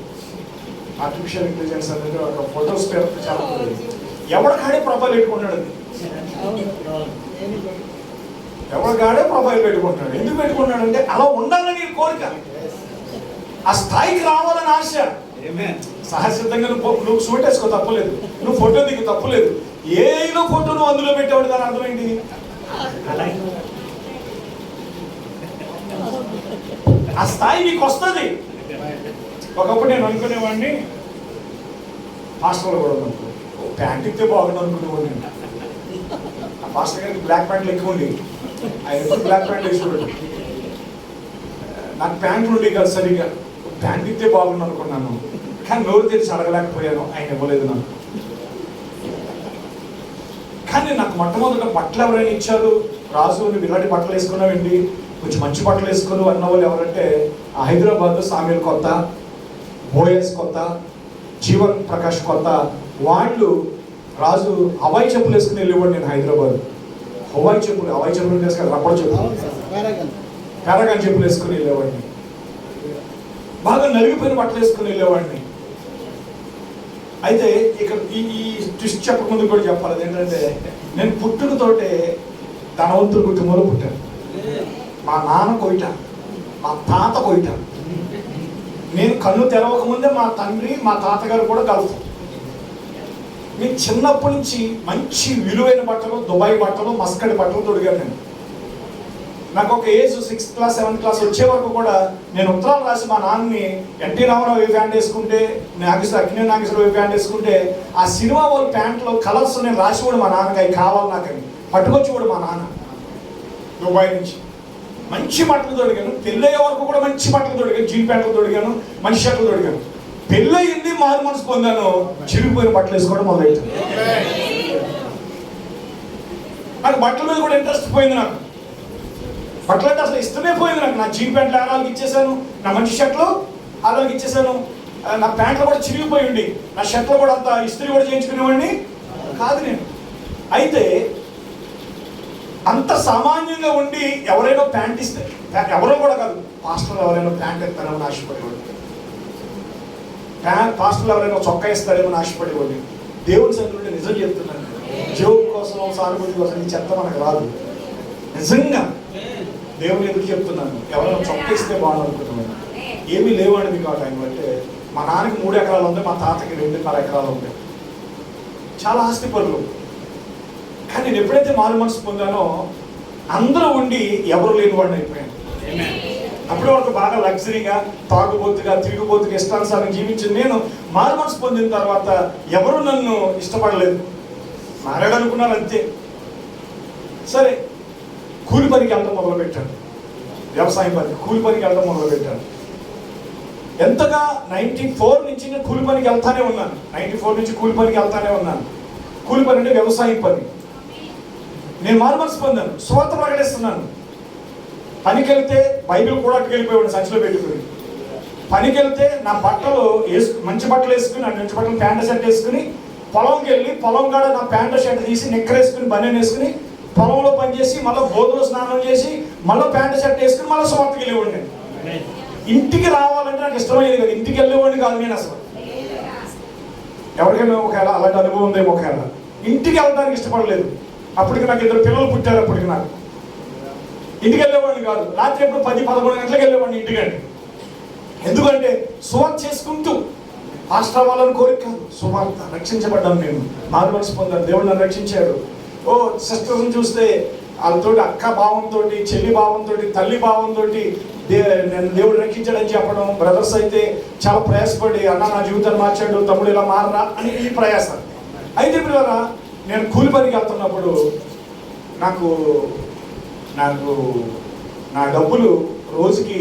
ఆర్టిఫిషియల్ ఇంటెలిజెన్స్ అనేది. ఒక ఫొటోస్ చాలా ఎవరికాడే ప్రొఫైల్ పెట్టుకుంటాడు, అది ఎవరికాడే ప్రొఫైల్ పెట్టుకుంటాడు. ఎందుకు పెట్టుకుంటాడంటే అలా ఉండాలని కోరిక, ఆ స్థాయికి రావాలని ఆశ. సహజసిద్ధంగా నువ్వు షూట్ వేసుకో తప్పలేదు, నువ్వు ఫోటో దిగు తప్పలేదు. ఏఐలో ఫోటో నువ్వు అందులో పెట్టావు, దాని అర్థమైంది. ఆ స్థాయి నీకు వస్తుంది. ఒకప్పుడు నేను అనుకునేవాడిని, పాస్టర్లు కూడా అనుకో ప్యాంట్ ఇస్తే బాగుంది అనుకునేవాడిని. ఆ పాస్టర్ గారికి బ్లాక్ ప్యాంట్లు ఎక్కువ ఉంది, ఆయన ఎప్పుడు బ్లాక్ ప్యాంట్ వేసుకోండి. నాకు ప్యాంట్లు ఉండే కదా సరిగా, ప్యాంట్ ఇస్తే బాగుంది అనుకున్నాను. కానీ నోరు తెరిచి అడగలేకపోయాను, ఆయన ఇవ్వలేదు నాకు. కానీ నాకు మొట్టమొదట బట్టలు ఎవరైనా ఇచ్చారు, రాజు నువ్వు ఇలాంటి బట్టలు వేసుకున్నావండి, కొంచెం మంచి బట్టలు వేసుకుని అన్న వాళ్ళు ఎవరంటే హైదరాబాద్ సామ్యుల్ కొత్త, బోయస్ కొత్త, జీవన్ ప్రకాష్ కొత్త. వాళ్ళు రాజు హవాయి చెప్పులు వేసుకుని వెళ్ళేవాడు. నేను హైదరాబాద్ హవాయి చెప్పులు వేసుకుని, రబ్బర్ చెప్పులు, పారాగాన్ చెప్పులు వేసుకుని వెళ్ళేవాడిని. బాగా నలిగిపోయిన బట్టలు వేసుకుని వెళ్ళేవాడిని. అయితే ఇక్కడ ఈ ట్విస్ట్ చెప్పకముందు కూడా చెప్పాలి. అదేంటంటే నేను పుట్టుకతోటే ధనవంతుల కుటుంబంలో పుట్టాను. మా నాన్న కొయిట, మా తాత కొయిట. నేను కన్ను తెరవకముందే మా తండ్రి మా తాతగారు కూడా గల్ఫ్. నేను చిన్నప్పటి నుంచి మంచి విలువైన బట్టలు, దుబాయ్ బట్టలు, మస్కడి బట్టలు తొడిగాను. నేను నాకు ఒక age 6th class 7th class వచ్చే వరకు కూడా నేను ఉత్తరాలు రాసి మా నాన్నని ఎన్టీ రామారావు ఏ ప్యాంట్ వేసుకుంటే, అక్కినే నాగేశ్వరరావు ఏ ప్యాంట్ వేసుకుంటే ఆ సినిమా వాళ్ళ ప్యాంట్లో కలర్స్ నేను రాసి కూడా మా నాన్నకి అవి కావాలి నాకని పట్టుకొచ్చి కూడా మా నాన్న దుబాయ్ నుంచి మంచి బట్టలు తొడిగాను. పెళ్ళయ్యే వరకు కూడా మంచి బట్టలు తొడిగాను, జీన్ ప్యాంట్లు తొడిగాను, మంచి షర్ట్లు తొడిగాను. పెళ్ళయింది, మారు మనసు పొందాను, చిరిగిపోయిన బట్టలు వేసుకోవడం మొదలెట్టాను. నాకు బట్టల మీద కూడా ఇంట్రెస్ట్ పోయింది. నాకు బట్టలు అంటే అసలు ఇష్టమే పోయింది. నాకు నా జీన్ ప్యాంట్లు ఆడాలకి ఇచ్చేసాను, నా మంచి షర్ట్లు ఆడాలకి ఇచ్చేసాను. నా ప్యాంట్లు కూడా చిరిగిపోయి ఉండి, నా షర్ట్లు కూడా అంత ఇస్త్రీ కూడా చేయించుకునేవాడిని కాదు నేను. అయితే అంత సామాన్యంగా ఉండి ఎవరైనా ప్యాంట్ ఇస్తే, ఎవరో కూడా కాదు, పాస్టర్లు ఎవరైనా ప్యాంట్ ఇస్తారేమో ఆశపడేవాడు, పాస్టర్లు ఎవరైనా చొక్కా ఇస్తారేమో ఆశపడేవాడిని. దేవుని సంగతి నిజం చెప్తున్నాను, జోక్ కోసం సానుభూతి కోసం ఈ చెత్త మనకు రాదు. నిజంగా దేవుని ఎదురు చెప్తున్నాను, ఎవరైనా చొక్కా ఇస్తే బాగుందనుకుంటున్నాను. ఏమీ లేవండి మీకు ఆ టైం. అంటే మా నాన్నకి 3 ఎకరాలు ఉంది, మా తాతకి 2.5 ఎకరాలు ఉంది, చాలా ఆస్తి పనులు. కానీ నేను ఎప్పుడైతే మారు మనసు పొందానో అందరూ ఉండి ఎవరు లేని వాడిని అయిపోయాను. అప్పటి వరకు బాగా లగ్జరీగా, తాగుబోతుగా, తిరుగుబోతుగా, ఇష్టానుసారం జీవించింది నేను. మారు మనసు పొందిన తర్వాత ఎవరు నన్ను ఇష్టపడలేదు, మారాడనుకున్నారు అంతే. సరే, కూలి పనికి వెళ్ళడం మొదలుపెట్టాను. వ్యవసాయం పనికి, కూలి పనికి వెళ్ళడం మొదలుపెట్టాను. ఎంతగా 94 నుంచి నేను కూలి పనికి వెళ్తానే ఉన్నాను. 94 నుంచి కూలి పనికి వెళ్తానే ఉన్నాను. కూలి పని అంటే వ్యవసాయం పని. నేను మారు మనసు పొందాను, సువార్త ప్రకటిస్తున్నాను. పనికి వెళ్తే బైబిల్ కూడా అట్టుకెళ్ళిపోయాడు సంచిలో పెట్టుకుని. పనికి వెళ్తే నా బట్టలు మంచి బట్టలు వేసుకుని, నా మంచి బట్టలు ప్యాంట్ షర్ట్ వేసుకుని పొలంకి వెళ్ళి, పొలం కాడ నా ప్యాంట్ షర్ట్ తీసి నిక్కర్ వేసుకుని, బనీన్ వేసుకుని పొలంలో పనిచేసి, మళ్ళీ గోధులో స్నానం చేసి, మళ్ళీ ప్యాంట్ షర్ట్ వేసుకుని మళ్ళీ సువార్తకి వెళ్ళేవాడిని. ఇంటికి రావాలంటే నాకు ఇష్టమయ్యేది కదా, ఇంటికి వెళ్ళేవాడిని కాదు నేను అసలు. ఎవరికైనా ఒకవేళ అలాంటి అనుభవం ఉందేమో, ఒకవేళ ఇంటికి వెళ్ళడానికి ఇష్టపడలేదు. అప్పటికి నాకు 2 పిల్లలు పుట్టారు. అప్పటికి నాకు ఇంటికి వెళ్ళేవాడిని కాదు. రాత్రి ఎప్పుడు 10-11 గంటలకు వెళ్ళేవాడిని ఇంటికంటే. ఎందుకంటే సువార్త చేసుకుంటూ పాస్టర్ అవ్వాలని కోరిక కాదు, సువార్త. రక్షించబడ్డాను, నేను మారు మనసు పొందాను, దేవుడు నన్ను రక్షించాడు. ఓ సిస్టర్స్ని చూస్తే వాళ్ళతో అక్క భావంతో, చెల్లి భావంతో, తల్లి భావంతో నేను దేవుడు రక్షించాడని చెప్పడం. బ్రదర్స్ అయితే చాలా ప్రయాసపడి, అన్న నా జీవితాన్ని మార్చాడు, తమ్ముడు ఇలా మారరా అని ఈ ప్రయాసం. అయితే పిల్లరా, నేను కూలి పనికి వెళ్తున్నప్పుడు నాకు నా డబ్బులు రోజుకి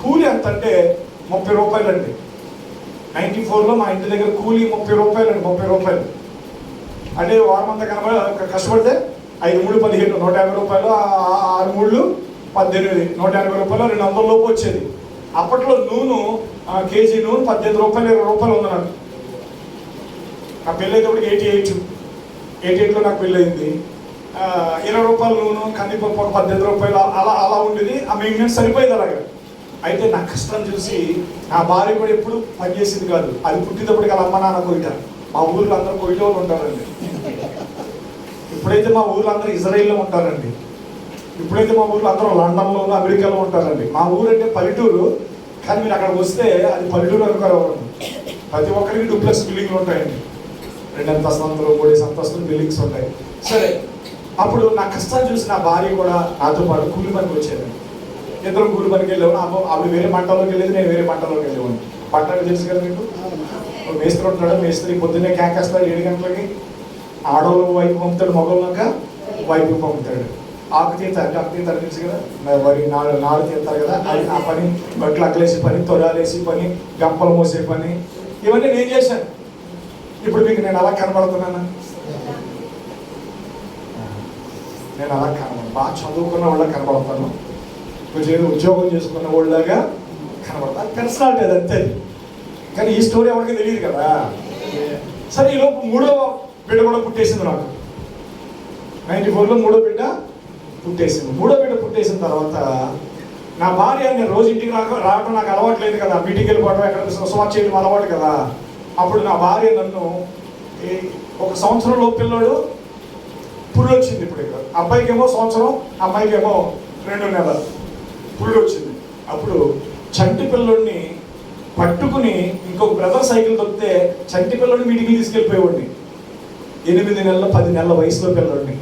కూలి ఎంత అంటే 30 రూపాయలు అండి. 94లో మా ఇంటి దగ్గర కూలీ 30 రూపాయలు అండి, 30 రూపాయలు. అంటే వారం అంతా కష్టపడితే 5 3 15, 150 రూపాయలు, 6 3 18, 180 రూపాయలు, 200 లోపు వచ్చేది. అప్పట్లో నూనె కేజీ నూనె 18 రూపాయలు 20 రూపాయలు ఉంది నాకు. నా పెళ్ళి అయినప్పటికి 88లో నాకు పెళ్ళి అయింది. 20 రూపాయలు నూనె, కందిపప్పు ఒక 18 రూపాయలు అలా ఉండేది. ఆ మెయింటెనెన్స్ సరిపోయేది అలాగే. అయితే నా కష్టం చూసి నా భార్య కూడా ఎప్పుడు పనిచేసింది కాదు. అది పుట్టినప్పటికి వాళ్ళ అమ్మ నాన్న కొయిట. మా ఊర్లో అందరూ కొయిట వాళ్ళు ఉంటారండి. ఇప్పుడైతే మా ఊర్లో అందరూ ఇజ్రాయిల్లో ఉంటారండి. ఇప్పుడైతే మా ఊర్లో అందరూ లండన్లోనూ అమెరికాలో ఉంటారండి. మా ఊరు అంటే పల్లెటూరు, కానీ మీరు అక్కడికి వస్తే అది పల్లెటూరు అనుకోరండి. ప్రతి ఒక్కరికి డూప్లెక్స్ బిల్డింగ్లు ఉంటాయండి. 2 అంతస్తులు 3 అంతస్తులు బిల్డింగ్స్ ఉంటాయి. సరే, అప్పుడు నా కష్టాలు చూసి నా భార్య కూడా నాతో పాటు కూలి పనికి వచ్చేదండి. ఇద్దరు కూలి పనికి వెళ్ళేవాడు. ఆవిడ వేరే పంటలోకి వెళ్ళేది, నేను వేరే పంటలోకి వెళ్ళేవాడిని. పంటలు తెలుసు కదా మీకు, మేస్త్రి ఉంటాడు. మేస్త్రి పొద్దున్నే కేకేస్తాడు 7 గంటలకి. ఆడవాళ్ళు వైపు పంపుతాడు, మగవాళ్ళక వైపు పంపుతాడు. ఆకు తీస్తారు తెలుసు కదా, వరి నాడు తీస్తారు కదా, అది ఆ పని, బట్టలు అక్కలేసే పని, తొరాలేసే పని, గంపలు మోసే పని, ఇవన్నీ నేను చేశాను. ఇప్పుడు మీకు నేను అలా కనబడుతున్నాను? నేను అలా కనబడను. బాగా చదువుకున్న వాళ్ళ కనబడతాను, కొంచెం ఉద్యోగం చేసుకున్న వాళ్ళలాగా కనబడతాను. పర్సనాలిటీ అది అంతే. కానీ ఈ స్టోరీ ఎవరికి తెలియదు కదా. సరే, ఈ లోపు 3వ బిడ్డ కూడా పుట్టేసింది నాకు. 94లో 3వ బిడ్డ పుట్టేసింది. 3వ బిడ్డ పుట్టేసిన తర్వాత నా భార్య, నేను రోజు ఇంటికి రావడం నాకు అలవాటు లేదు కదా, మీటింగ్కి వెళ్ళిపోవడం, ఎక్కడ సువార్త చేయడం అలవాటు కదా. అప్పుడు నా భార్య నన్ను 1 సంవత్సరంలో పిల్లోడు పురుడు వచ్చింది. ఇప్పుడు ఇక్కడ అబ్బాయికి ఏమో 1 సంవత్సరం, అమ్మాయికి ఏమో 2 నెలలు పురుడు వచ్చింది. అప్పుడు చంటి పిల్లోడిని పట్టుకుని ఇంకొక బ్రదర్ సైకిల్ దొరికితే చంటి పిల్లోడిని మీటింగ్కి తీసుకెళ్ళిపోయేవాడిని. 8 నెలల 10 నెలల వయసులో పిల్లోడిని,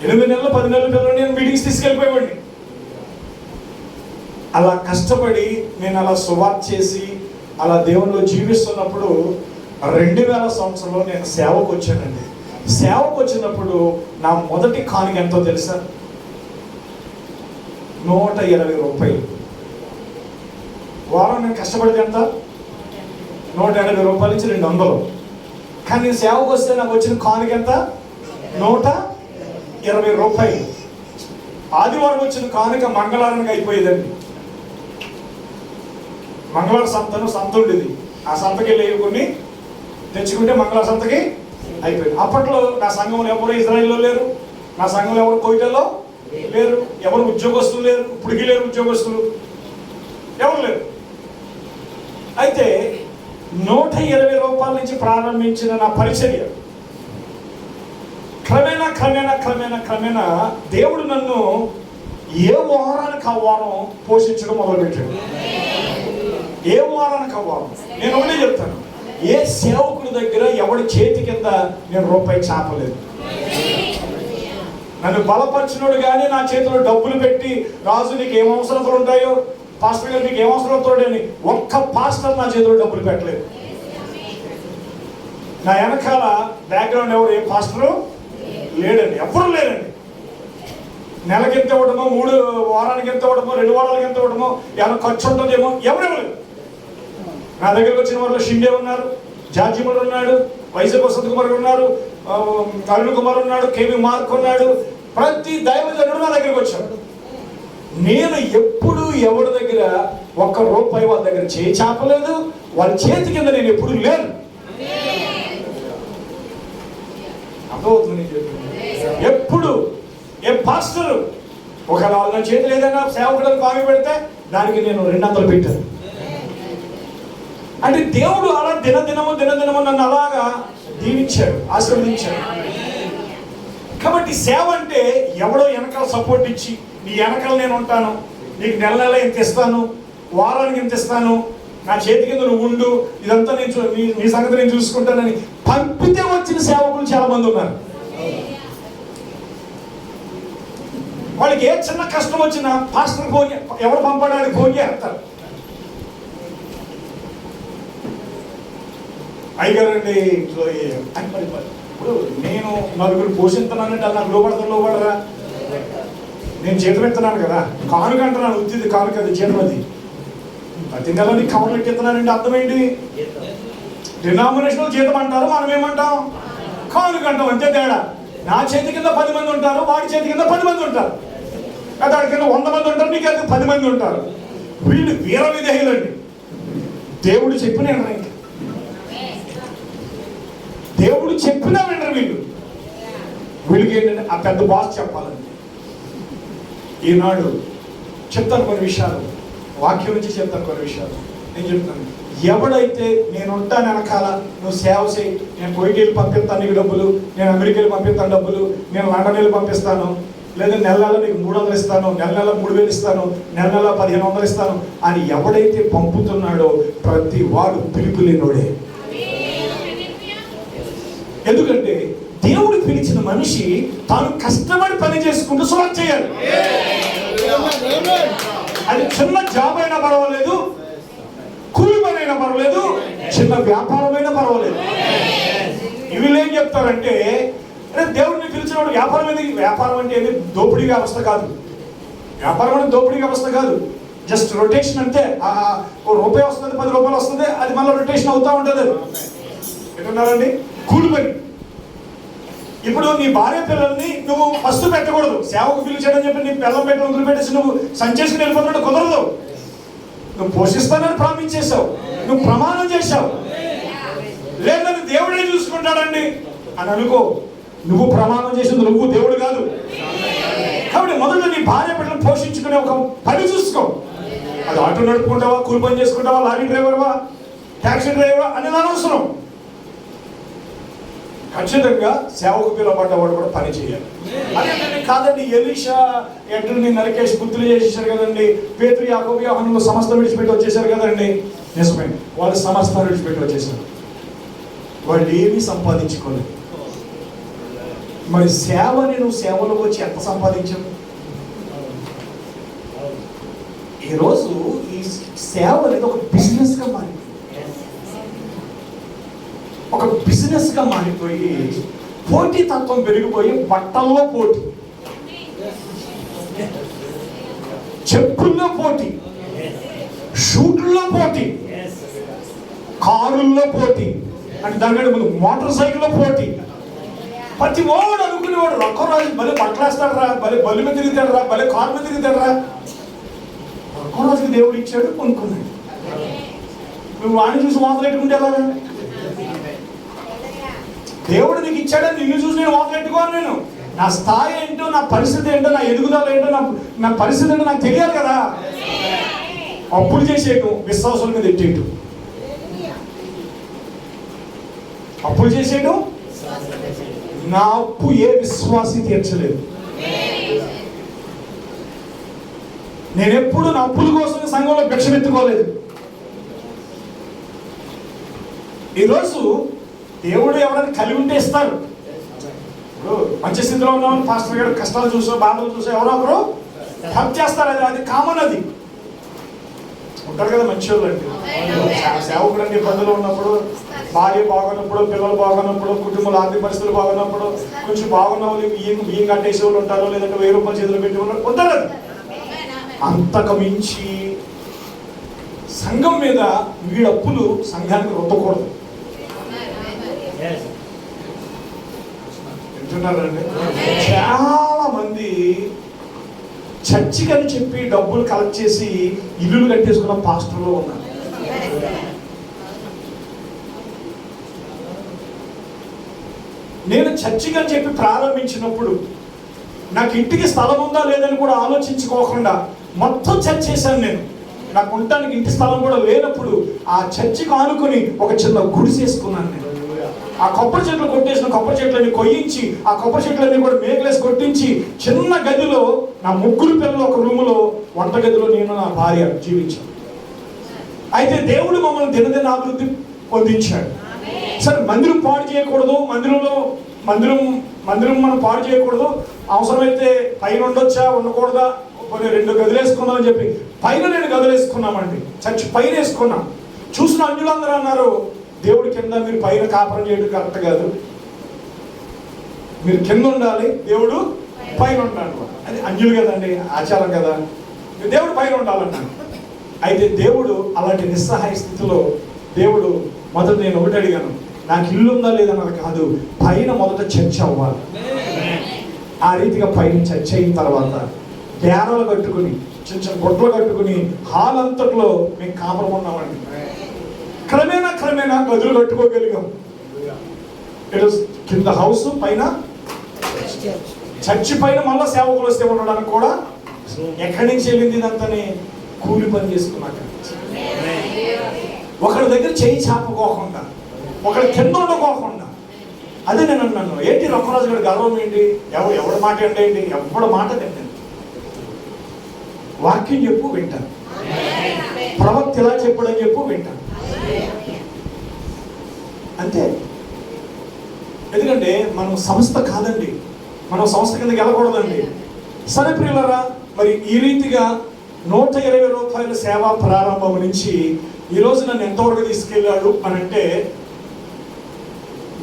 8 నెలల 10 నెలల పిల్లోడిని నేను మీటింగ్స్ తీసుకెళ్ళిపోయేవాడిని. అలా కష్టపడి నేను అలా సువార్త చేసి అలా దేవునిలో జీవిస్తున్నప్పుడు 2000 సంవత్సరంలో నేను సేవకు వచ్చానండి. సేవకు వచ్చినప్పుడు నా మొదటి కానుక ఎంతో తెలుసా? 120 రూపాయలు. వారం నేను కష్టపడితే ఎంత? 180 రూపాయల నుంచి 200. కానీ నేను సేవకు వస్తే నాకు వచ్చిన కానుక ఎంత? 120 రూపాయలు. ఆదివారం వచ్చిన కానుక మంగళవారానికి అయిపోయేదండి. మంగళవారం సంత ఉండేది. ఆ సంతకి వెళ్ళి కొన్ని తెచ్చుకుంటే మంగళవారం సంతకి అయిపోయింది. అప్పట్లో నా సంఘంలో ఎవరు ఇజ్రాయిల్లో లేరు, నా సంఘంలో ఎవరు కోయిటలో లేరు, ఎవరు ఉద్యోగస్తులు లేరు, ఇప్పటికీ లేరు ఉద్యోగస్తులు, ఎవరు లేరు. అయితే 120 రూపాయల నుంచి ప్రారంభించిన నా పరిచర్య క్రమేణా దేవుడు నన్ను ఏ వారానికి ఆ వారం పోషించడం మొదలుపెట్టాడు. ఏ వారానికి ఆ వారం. నేను ఒకటే చెప్తాను, ఏ సేవకుడి దగ్గర ఎవడి చేతి కింద నేను రూపాయి చాపలేదు. నన్ను బలపరిచినోడు కానీ నా చేతిలో డబ్బులు పెట్టి, రాజు నీకు ఏం అవసరతలు ఉంటాయో, పాస్టర్ గారు నీకు ఏం అవసరతో అని ఒక్క పాస్టర్ నా చేతిలో డబ్బులు పెట్టలేదు. నా వెనకాల బ్యాక్గ్రౌండ్ ఎవరు ఏ పాస్టరు లేడండి, ఎవరు లేరండి. నెలకి ఎంత ఇవ్వడమో, 3 వారానికి ఎంత ఇవ్వడమో, 2 వారాలకి ఎంత ఇవ్వడమో, ఏమైనా ఖర్చు ఉంటుందేమో, ఎవరెవరు. నా దగ్గరకు వచ్చిన వాళ్ళు షిండే ఉన్నారు, జార్జిమల్ ఉన్నాడు, వైజాగ్ వసంత్ కుమార్ ఉన్నారు, అరుణ్ కుమార్ ఉన్నాడు, కేవి మార్క్ ఉన్నాడు. ప్రతి దైవజనుడు నా దగ్గరకు వచ్చాడు. నేను ఎప్పుడు ఎవరి దగ్గర ₹1 వాళ్ళ దగ్గర చేయి చాపలేదు, వాళ్ళ చేతి కింద నేను ఎప్పుడు లేను. అర్థమవుతుంది? ఎప్పుడు ఏ పాస్టర్ ఒకవేళ వాళ్ళ చేతులు ఏదైనా సేవకులను కామి పెడితే దానికి నేను 200 పెట్టాను. అంటే దేవుడు అలా దినదినము నన్ను అలాగా దీవించాడు, ఆశీర్వదించాడు. కాబట్టి సేవ అంటే ఎవడో వెనకాల సపోర్ట్ ఇచ్చి, నీ వెనకాల నేను ఉంటాను, నీకు నెల ఎంత ఇస్తాను, వారానికి ఎంత ఇస్తాను, నా చేతి కింద నువ్వు ఉండు, ఇదంతా నేను నీ సంగతి నేను చూసుకుంటానని పంపితే వచ్చిన సేవకులు చాలా మంది ఉన్నారు. వాళ్ళకి ఏ చిన్న కష్టం వచ్చినా పాస్టర్ ఫోన్, ఎవరు పంపడానికి ఫోన్ చేస్తారు. అయ్యారండి ఇంట్లో అని మరి ఇప్పుడు నేను నలుగురు పోషిస్తున్నానంటే అది నాకు లోపడరా? నేను జీతం ఎత్తున్నాను కదా, కానుక అంటున్నాను, ఉద్యోగి కానుక, అది జీతం. అది ప్రతి నెల నీకు కవర్లు ఎక్కిస్తున్నానండి, అర్థం ఏంటి? డినామినేషనల్ జీతం అంటారు, మనం ఏమంటాం? కానుక అంటాం, అంతే తేడా. నా చేతి కింద 10 మంది ఉంటారు, వాడి చేతి కింద 10 మంది ఉంటారు. దాని కింద 100 మంది ఉంటారు, నీకు అయితే 10 మంది ఉంటారు. వీళ్ళు వీర విధేయులండి. దేవుడు చెప్పిన వినరు, దేవుడు చెప్పినా వినరు వీళ్ళకి ఏంటంటే ఆ పెద్ద బాస్ చెప్పాలండి. ఈనాడు చెప్తాను కొన్ని విషయాలు, వాక్యం నుంచి చెప్తాను కొన్ని విషయాలు. నేను చెప్తాను, ఎవడైతే నేను ఉంటాను వెనకాల, నువ్వు సేవ చేయి, నేను కోయిటీలు పంపిస్తాను నీకు డబ్బులు, నేను అమెరికాలు పంపిస్తాను డబ్బులు, నేను లండన్ వెళ్ళి పంపిస్తాను, లేదా నెల నెల నీకు 300 ఇస్తాను, నెల నెల 3000 ఇస్తాను, నెల నెల 1500 ఇస్తాను అని ఎవడైతే పంపుతున్నాడో ప్రతి వాడు పిలుపు లేనోడే. ఎందుకంటే దేవుడు పిలిచిన మనిషి తాను కష్టపడి పని చేసుకుంటూ సువార్త చేయాలి. అది చిన్న జాబ్ అయినా పర్వాలేదు, కూలి పని అయినా పర్వాలేదు, చిన్న వ్యాపారం అయినా పర్వాలేదు. వీళ్ళు ఏం చెప్తారంటే, దేవుడిని పిలిచినప్పుడు వ్యాపారం ఎందుకు? వ్యాపారం అంటే ఏది దోపిడీ వ్యవస్థ కాదు. వ్యాపారం అంటే దోపిడీ వ్యవస్థ కాదు, జస్ట్ రొటేషన్ అంతే. ₹1 వస్తుంది, ₹10 వస్తుంది, అది మళ్ళీ రొటేషన్ అవుతూ ఉంటుంది. అది ఎట్టున్నారండి? కూలి పని. ఇప్పుడు నీ భార్య పిల్లల్ని నువ్వు ఫస్ట్ పెట్టకూడదు. సేవకు పిలిచాడని చెప్పి నీ పిల్లలు పెట్టి వదిలిపెట్టేసి నువ్వు సంచేసుకుని వెళ్ళిపోతున్నట్టు కుదరదు. నువ్వు పోషిస్తానని ప్రామిస్ చేసావు, నువ్వు ప్రమాణం చేశావు. లేదని దేవుడే చూసుకుంటాడండి అని అనుకో. నువ్వు ప్రమాణం చేసింది నువ్వు, దేవుడు కాదు. కాబట్టి మొదట నీ భార్య బిడ్డలను పోషించుకునే ఒక పని చూసుకో. అది ఆటో నడుపుకుంటావా, కూలి పని చేసుకుంటావా, లారీ డ్రైవర్వా, ట్యాక్సీ డ్రైవర్ అనేది అనవసరం. ఖచ్చితంగా సేవకు పిలవబడ్డవాడు కూడా పని చేయాలి. అదేంటండి? కాదండి, ఎలీషా ఎడ్లని నరికేసి గుర్తులు చేసేసారు కదండి, పేతురు యాకోబు యోహానులు సమస్త విడిచిపెట్టి వచ్చేసారు కదండి. నిజమే, వాళ్ళు సమస్త విడిచిపెట్టి వచ్చేసారు, వాళ్ళు ఏమీ సంపాదించుకోలేదు. మరి సేవని నువ్వు సేవలో వచ్చి ఎంత సంపాదించావు? ఈరోజు ఈ సేవ అనేది ఒక బిజినెస్గా మారింది. ఒక బిజినెస్గా మారిపోయి పోటీ తత్వం పెరిగిపోయి బట్టల్లో పోటీ, చెప్పుల్లో పోటీ, షూట్లో పోటీ, కారుల్లో పోటీ, అంటే దానికంటే ముందు మోటార్ సైకిల్లో పోటీ. ప్రతి వాడు అనుకునేవాడు రొక్కరాజు భలే బట్టలేస్తాడు రా, భలే బలి మీద తిరుగుతాడు రా, భలే కారు మీద తిరుగుతాడు రా. రొక్కరాజుకి దేవుడు ఇచ్చాడు, కొనుక్కున్నాడు. నువ్వు వాడిని చూసి మొదలెట్టుకుంటే ఎలాగా? దేవుడు నీకు ఇచ్చాడని నిన్ను చూసి నేను మొదలెట్టుకోను. నేను నా స్థాయి ఏంటో, నా పరిస్థితి ఏంటో, నా ఎదుగుదల ఏంటో, నా పరిస్థితి ఏంటో నాకు తెలియాలి కదా. అప్పులు చేసేయటం, విశ్వాసుల మీద ఎట్టేయటం, అప్పులు చేసేయటం. నా అప్పు ఏ విశ్వాసి తీర్చలేదు. నేను ఎప్పుడు నా అప్పుల కోసం సంఘంలో భిక్షమెత్తుకోలేదు. ఈరోజు దేవుడు ఎవరైనా కలిగి ఉంటే ఇస్తారు. ఇప్పుడు మంచి స్థితిలో ఉన్నామని పాస్టర్ గారు కష్టాలు చూసో బాధలు చూసో ఎవరో ఒకరు హెల్ప్ చేస్తారు. అది కామన్. అది ఉంటారు కదా మంచి వాళ్ళు అండి. సేవకుడు అండి ఇబ్బందులు ఉన్నప్పుడు, భార్య బాగున్నప్పుడు, పిల్లలు బాగున్నప్పుడు, కుటుంబాల ఆర్థిక పరిస్థితులు బాగున్నప్పుడు, కొంచెం బాగున్న వాళ్ళు బియ్యం కట్టేసే వాళ్ళు ఉంటారు, లేదంటే ₹1000 చేతులు పెట్టి వాళ్ళు ఉంటారు. అంతకు మించి సంఘం మీద వీడి అప్పులు సంఘానికి రుద్దకూడదు. వింటున్నారండి? చాలా మంది చర్చికి అని చెప్పి డబ్బులు కలెక్ట్ చేసి ఇల్లులు కట్టేసుకున్న పాస్టర్లో ఉన్నారు. నేను చర్చికి అని చెప్పి ప్రారంభించినప్పుడు నాకు ఇంటికి స్థలం ఉందా లేదని కూడా ఆలోచించుకోకుండా మొత్తం చర్చ్ చేశాను. నేను నాకు ఉండటానికి ఇంటి స్థలం కూడా లేనప్పుడు ఆ చర్చికి ఆనుకుని ఒక చిన్న గుడిసేసుకున్నాను. నేను ఆ కొబ్బరి చెట్లు కొట్టేసిన కొబ్బరి చెట్లన్నీ కొయ్యించి, ఆ కొబ్బరి చెట్లన్నీ కూడా మేకలేసి కొట్టించి, చిన్న గదిలో నా 3 పిల్లలు ఒక రూములో, వంట గదిలో నేను నా భార్య జీవించాను. అయితే దేవుడు మమ్మల్ని దినదిన అభివృద్ధి పొందించాడు. సరే, మందిరం పాడు చేయకూడదు, మందిరం మనం పాడు చేయకూడదు, అవసరమైతే పైన ఉండొచ్చా ఉండకూడదా, కొన్ని 2 గదులు వేసుకుందామని చెప్పి పైన 2 గదులు వేసుకున్నామండి. చర్చి పైన వేసుకున్నాం. చూసిన అన్యులందరూ అన్నారు, దేవుడి కింద మీరు పైన కాపురం చేయడం కరెక్ట్ కాదు, మీరు కింద ఉండాలి, దేవుడు పైన ఉండాలి. అది అన్యులు కదండి, ఆచారం కదా, దేవుడు పైన ఉండాలన్నాను. అయితే దేవుడు అలాంటి నిస్సహాయ స్థితిలో దేవుడు మొదట నేను ఒకటి అడిగాను, నాకు ఇల్లు ఉందా లేదన్నది కాదు, పైన మొదట చర్చ అవ్వాలి. ఆ రీతిగా పైన చర్చ అయిన తర్వాత బేరాలు కట్టుకుని చిన్న చిన్న గుడ్లు కట్టుకుని హాల్ అంతట్లో మేము కాపురం ఉన్నామండి. క్రమేణా గదులు కట్టుకోగలిగాం. కింద హౌస్, పైన చర్చి, పైన మళ్ళీ సేవకులు వస్తే ఉండడానికి కూడా ఎక్కడి నుంచి వెళ్ళింది ఇదంతానే కూలి పని చేసుకున్నాక. ఒకరి దగ్గర చేయి చాపుకోకుండా, ఒకరి కింద ఉండకోకుండా. అదే నేను అన్నాను, ఏంటి రొక్కరాజు గారి గర్వం ఏంటి, ఎవడి మాట ఏంటి, ఎవడి మాట తింటాను. వాక్యం చెప్పు వింటాను, ప్రవక్త ఇలా చెప్పడని చెప్పు వింటాను, అంతే. ఎందుకంటే మనం సంస్థ కాదండి, మనం సంస్థ కిందకి వెళ్ళకూడదండి. సరే ప్రియులరా, మరి ఈ రీతిగా 120 రూపాయల సేవా ప్రారంభం నుంచి ఈరోజు నన్ను ఎంతవరకు తీసుకెళ్ళాడు అని అంటే,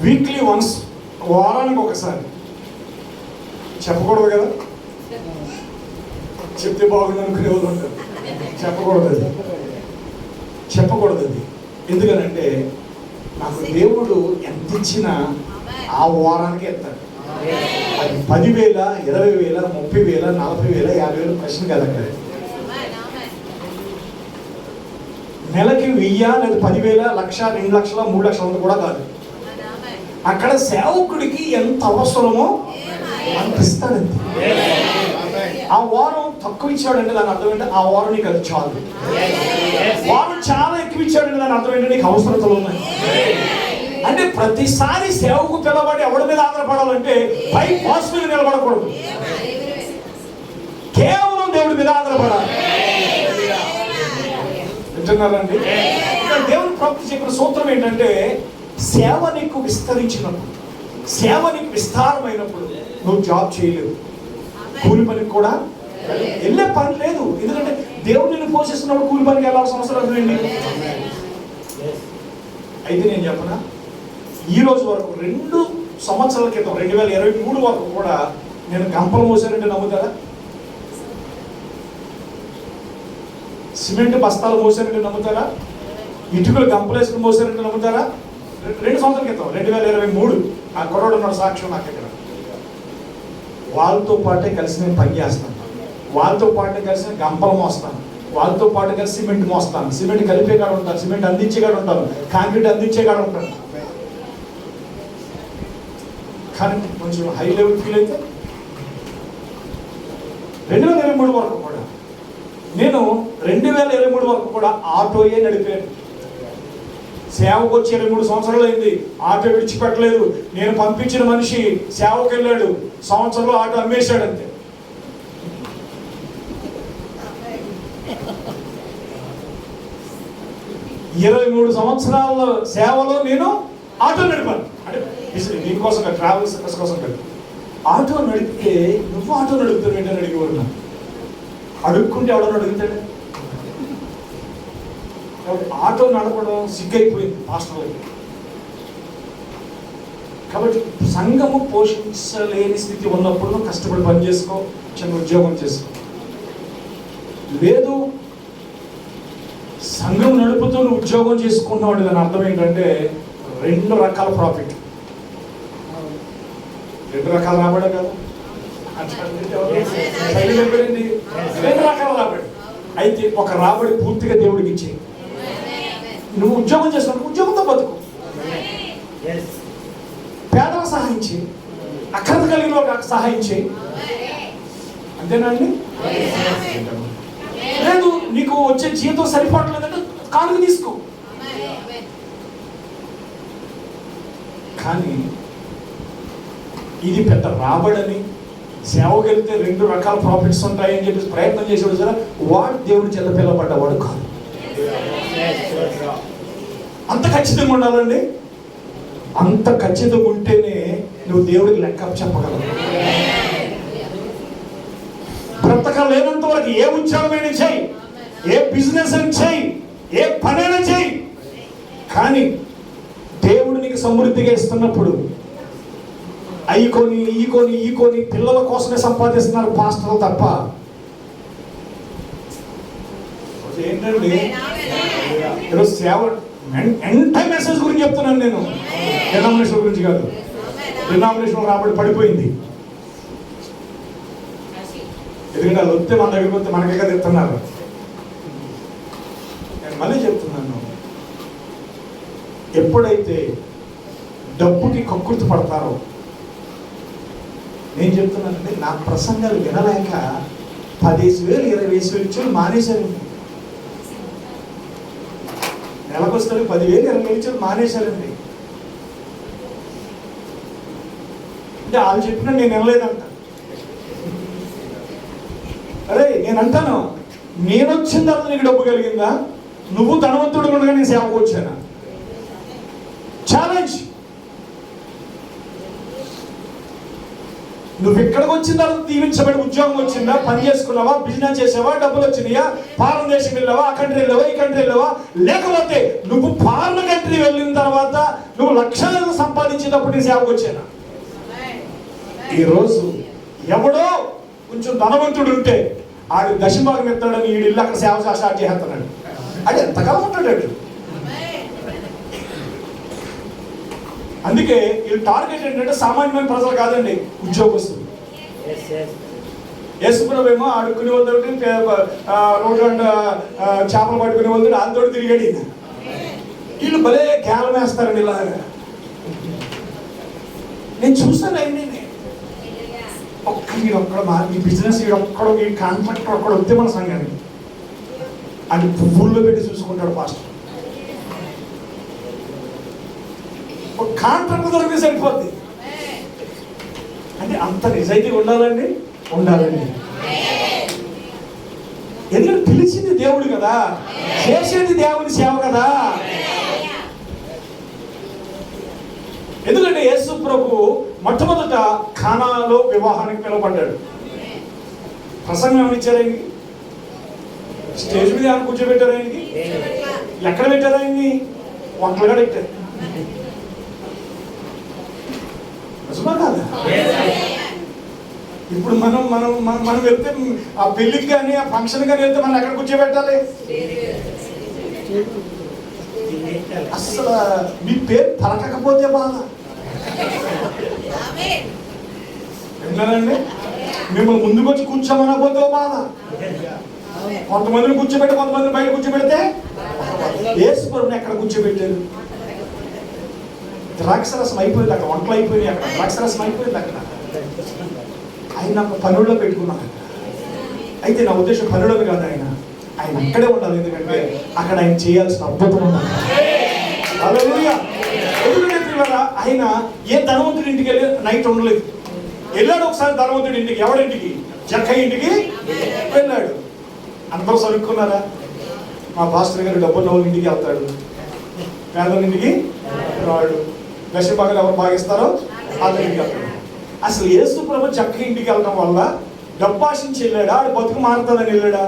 వీక్లీ వన్స్, వారానికి ఒకసారి. చెప్పకూడదు కదా, చెప్తే బాగుంది అనుకునే వాళ్ళు ఉంటారు. చెప్పకూడదు అది. ఎందుకనంటే నాకు దేవుడు ఎంత ఇచ్చినా ఆ వారానికి ఎత్తాడు. అది 10,000, 20,000, 30,000, 40,000, 50,000 ప్రశ్న కదండి. నెలకి 1000 లేదా 10,000, 1,00,000, 2,00,000, 3,00,000 కూడా కాదు. అక్కడ సేవకుడికి ఎంత అవసరమో అంత ఇస్తాడండి. ఆ వారం తక్కువ ఇచ్చాడంటే దాని అర్థం ఏంటంటే ఆ వారం నీకు అది చాలు. వారం చాలా ఎక్కువ ఇచ్చాడంటే దాని అర్థం ఏంటంటే నీకు అవసరతలు ఉన్నాయి. అంటే ప్రతిసారి సేవకు పిలబడి ఎవడి మీద ఆధారపడాలంటే పై బాస్ మీద నిలబడకూడదు, కేవలం దేవుడి మీద ఆధారపడాలి. వింటున్నారండి? దేవుని ప్రవక్త చెప్పిన సూత్రం ఏంటంటే, సేవ నీకు విస్తరించినప్పుడు, సేవ నీకు విస్తారమైనప్పుడు నువ్వు జాబ్ చేయలేవు, కూలి పనికి కూడా వెళ్ళే పని లేదు. ఎందుకంటే దేవుడు నిన్ను పోషిస్తున్నప్పుడు కూలి పనికి వెళ్ళాల్సిన అవసరం లేదు. అయితే నేను చెప్పనా, ఈ రోజు వరకు 2 సంవత్సరాల క్రితం 2023 వరకు కూడా నేను గంపలు మోసానంటే నమ్ముతారా? సిమెంట్ బస్తాలు మోసానంటే నమ్ముతారా? ఇటుకలు గంపలు వేసుకుని మోసానంటే నమ్ముతారా? 2 సంవత్సరాల క్రితం 2023 ఆ కుర్రాడు ఉన్నాడు సాక్ష్యం నాకు ఇక్కడ. వాళ్ళతో పాటే కలిసి నేను పని చేస్తాను, వాళ్ళతో పాటే కలిసి నేను గంపలు మోస్తాను, వాళ్ళతో పాటు కలిసి సిమెంట్ మోస్తాను, సిమెంట్ కలిపే కాడ ఉంటాను, సిమెంట్ అందించే కాడ ఉంటాను, కాంక్రీట్ అందించే కాడ ఉంటాను. కానీ కొంచెం హై లెవెల్ ఫీల్ అయితే 2023 వరకు కూడా నేను 2023 వరకు కూడా ఆటోయే నడిపాను. సేవకు వచ్చి 23 సంవత్సరాలు అయింది, ఆటో విడిచిపెట్టలేదు. నేను పంపించిన మనిషి సేవకు వెళ్ళాడు, సంవత్సరంలో ఆటో అమ్మేశాడు అంతే. ఇరవై 23 సంవత్సరాల సేవలో నేను ఆటో నడిపాను. అంటే దీనికోసం ట్రావెల్ సర్వీస్ కోసం కాదు. ఆటో నడిపితే నువ్వు ఆటో నడుపుతావు ఏంటని అడిగేవాడు. నాకు అడుక్కుంటే ఎవడో అడుగుతాడు. ఆటో నడపడం సిగ్గైపోయింది పాస్టర్లకి. కాబట్టి సంఘము పోషించలేని స్థితి ఉన్నప్పుడు నువ్వు కష్టపడి పని చేసుకో, చిన్న ఉద్యోగం చేసుకో. లేదు సంఘం నడుపుతూ నువ్వు ఉద్యోగం చేసుకున్నావు, దాని అర్థం ఏంటంటే 2 రకాల ప్రాఫిట్, 2 రకాల రాబడే కదా. 2 రకాల రాబడి. అయితే ఒక రాబడి పూర్తిగా దేవుడికి ఇచ్చేయి. నువ్వు ఉద్యోగం చేస్తున్నావు, ఉద్యోగంతో బతుకు, పేదలకు సహాయం చేయి, అక్రత కలిగిన వాళ్ళకి సహాయం చేయి. అంతేనా అండి? లేదు నీకు వచ్చే జీతం సరిపడలేదంటే కానుక తీసుకో. కానీ ఇది పెద్ద రాబడని, సేవకి వెళ్తే 2 రకాల ప్రాఫిట్స్ ఉంటాయని చెప్పి ప్రయత్నం చేసేవాడు సరే, వాడు దేవుడు చేత పిల్లబడ్డవాడు కాదు. అంత ఖచ్చితంగా ఉండాలండి. అంత ఖచ్చితంగా ఉంటేనే నువ్వు దేవుడికి లెక్క చెప్పగలవు. బ్రతకం లేనంత వరకు ఏ ఉద్యోగమైనా చేయి, ఏ బిజినెస్ అని చేయి, ఏ పనైనా చేయి. కానీ దేవుడు నీకు సమృద్ధిగా ఇస్తున్నప్పుడు అయి కొని ఈ కొని పిల్లల కోసమే సంపాదిస్తున్నారు పాస్టర్లు తప్ప. ఏంటండి ఈరోజు సేవ ఎంటైర్ మెసేజ్ గురించి చెప్తున్నాను నేను, డినామినేషన్ గురించి కాదు. డినామినేషన్ రాబడి పడిపోయింది, ఎందుకంటే వాళ్ళు వస్తే మన దగ్గరికి వస్తే మనకే కదా చెప్తున్నారు. నేను మళ్ళీ చెప్తున్నాను, ఎప్పుడైతే డబ్బుకి కక్కుర్తి పడతారో, నేను చెప్తున్నానంటే నా ప్రసంగాలు వినలేక 10,000 20,000 ఇచ్చి మానేశారు. నెలకు వస్తారు 10,000 20,000 ఇచ్చి మానేశారండి. అంటే వాళ్ళు చెప్పినా నేను వినలేదంట. అరే నేను అంటాను, నేను వచ్చిన తర్వాత నీకు డబ్బు కలిగిందా? నువ్వు ధనవంతుడు ఉండగా నేను సేవకు వచ్చానా? ఛాలెంజ్. నువ్వు ఇక్కడికి వచ్చిన తర్వాత దీవించబడి ఉద్యోగం వచ్చిందా? పని చేసుకున్నావా? బిజినెస్ చేసావా? డబ్బులు వచ్చినాయా? ఫారెన్ దేశం వెళ్ళావా? ఆ కంట్రీ వెళ్ళావా? ఈ కంట్రీ వెళ్ళావా? లేకపోతే నువ్వు ఫారెన్ కంట్రీ వెళ్ళిన తర్వాత నువ్వు లక్షలను సంపాదించేటప్పుడు నీ సేవకు వచ్చానా? ఈరోజు ఎవడో కొంచెం ధనవంతుడు ఉంటే ఆడు దశభాగం ఎత్తాడని వీడు ఇల్లు అక్కడ సేవ స్టార్ట్ చేస్తున్నాడు. అది ఎంతకాలం ఉంటాడు? అందుకే వీళ్ళు టార్గెట్ ఏంటంటే సామాన్యమైన ప్రజలు కాదండి, ఉద్యోగస్తులు. యేసుప్రభు ఏమో అడుక్కునే వాళ్ళతో రోడ్డు చేపలు పట్టుకునే వాళ్ళతో వాళ్ళతో తిరిగాడు. వీళ్ళు భలే కేవలం వేస్తారండి ఇలాగా. నేను చూసాను అయింది. వీడొక్కడ ఈ బిజినెస్ వీడొక్కడో ఈ కాంట్రాక్టర్ ఒక్కడ వస్తే మన సంఘానికి అది పువ్వుల్లో పెట్టి చూసుకుంటాడు పాస్టర్. ఒక కాంట్రాక్టర్ దొరికితే సరిపోద్ది. అంటే అంత నిజాయితీగా ఉండాలండి. ఎందుకంటే పిలిచింది దేవుడు కదా, చేసేది దేవుని సేవ కదా. ఎందుకంటే యేసు ప్రభు మొట్టమొదట ఖానాలో వివాహానికి పిలువబడ్డాడు. ప్రసంగం ఏమనిచ్చారు ఆయనకి? స్టేజ్ మీద ఆయన కూర్చోబెట్టారు. ఆయనకి ఎక్కడ పెట్టారు? ఆయన్ని వంటలుగా పెట్టారు. నిజమా కాదా? ఇప్పుడు మనం మనం మనం వెళ్తే ఆ పెళ్లికి కానీ ఆ ఫంక్షన్ కానీ వెళ్తే మనం ఎక్కడ కూర్చోబెట్టాలి? అసలు మీ పేరు పలకకపోతే బాధ. విన్నారండి? మిమ్మల్ని ముందుకు వచ్చి కూర్చోమనకపోతే బాధ. కొంతమందిని కూర్చోబెట్టి కొంతమందిని బయట కూర్చోబెడితే యేసు ప్రభువుని ఎక్కడ కూర్చోబెట్టారు? ద్రాక్షరసం అయిపోయింది అక్కడ, వంటలు అయిపోయినాయి అక్కడ, ద్రాక్షరసం అయిపోయింది అక్కడ. ఆయన పనుల్లో పెట్టుకున్నాను. అయితే నా ఉద్దేశం పనులను కాదు, ఆయన అక్కడే ఉండాలి. ఎందుకంటే అక్కడ ఆయన చేయాల్సిన అద్భుతం ఉండాలి. ఎందుకంటే ఆయన ఏ ధనవంతుడి ఇంటికి వెళ్ళి నైట్ ఉండలేదు. వెళ్ళాడు ఒకసారి ధనవంతుడి ఇంటికి. ఎవరింటికి? జక్కయ్య ఇంటికి వెళ్ళాడు. అందరూ సరుక్కున్నారా? మా పాస్టర్ గారు డబ్బున్న వాళ్ళ ఇంటికి వెళ్తాడు, పేదల ఇంటికి రాడు. దశభాగాలు ఎవరు భాగిస్తారో అతనికి వెళ్తాడు. అసలు యేసు ప్రభు జక్కయ్య ఇంటికి వెళ్ళడం వల్ల డబ్బు ఆశించి వెళ్ళాడా? ఆడు బతుకు మారుతుందని వెళ్ళాడా?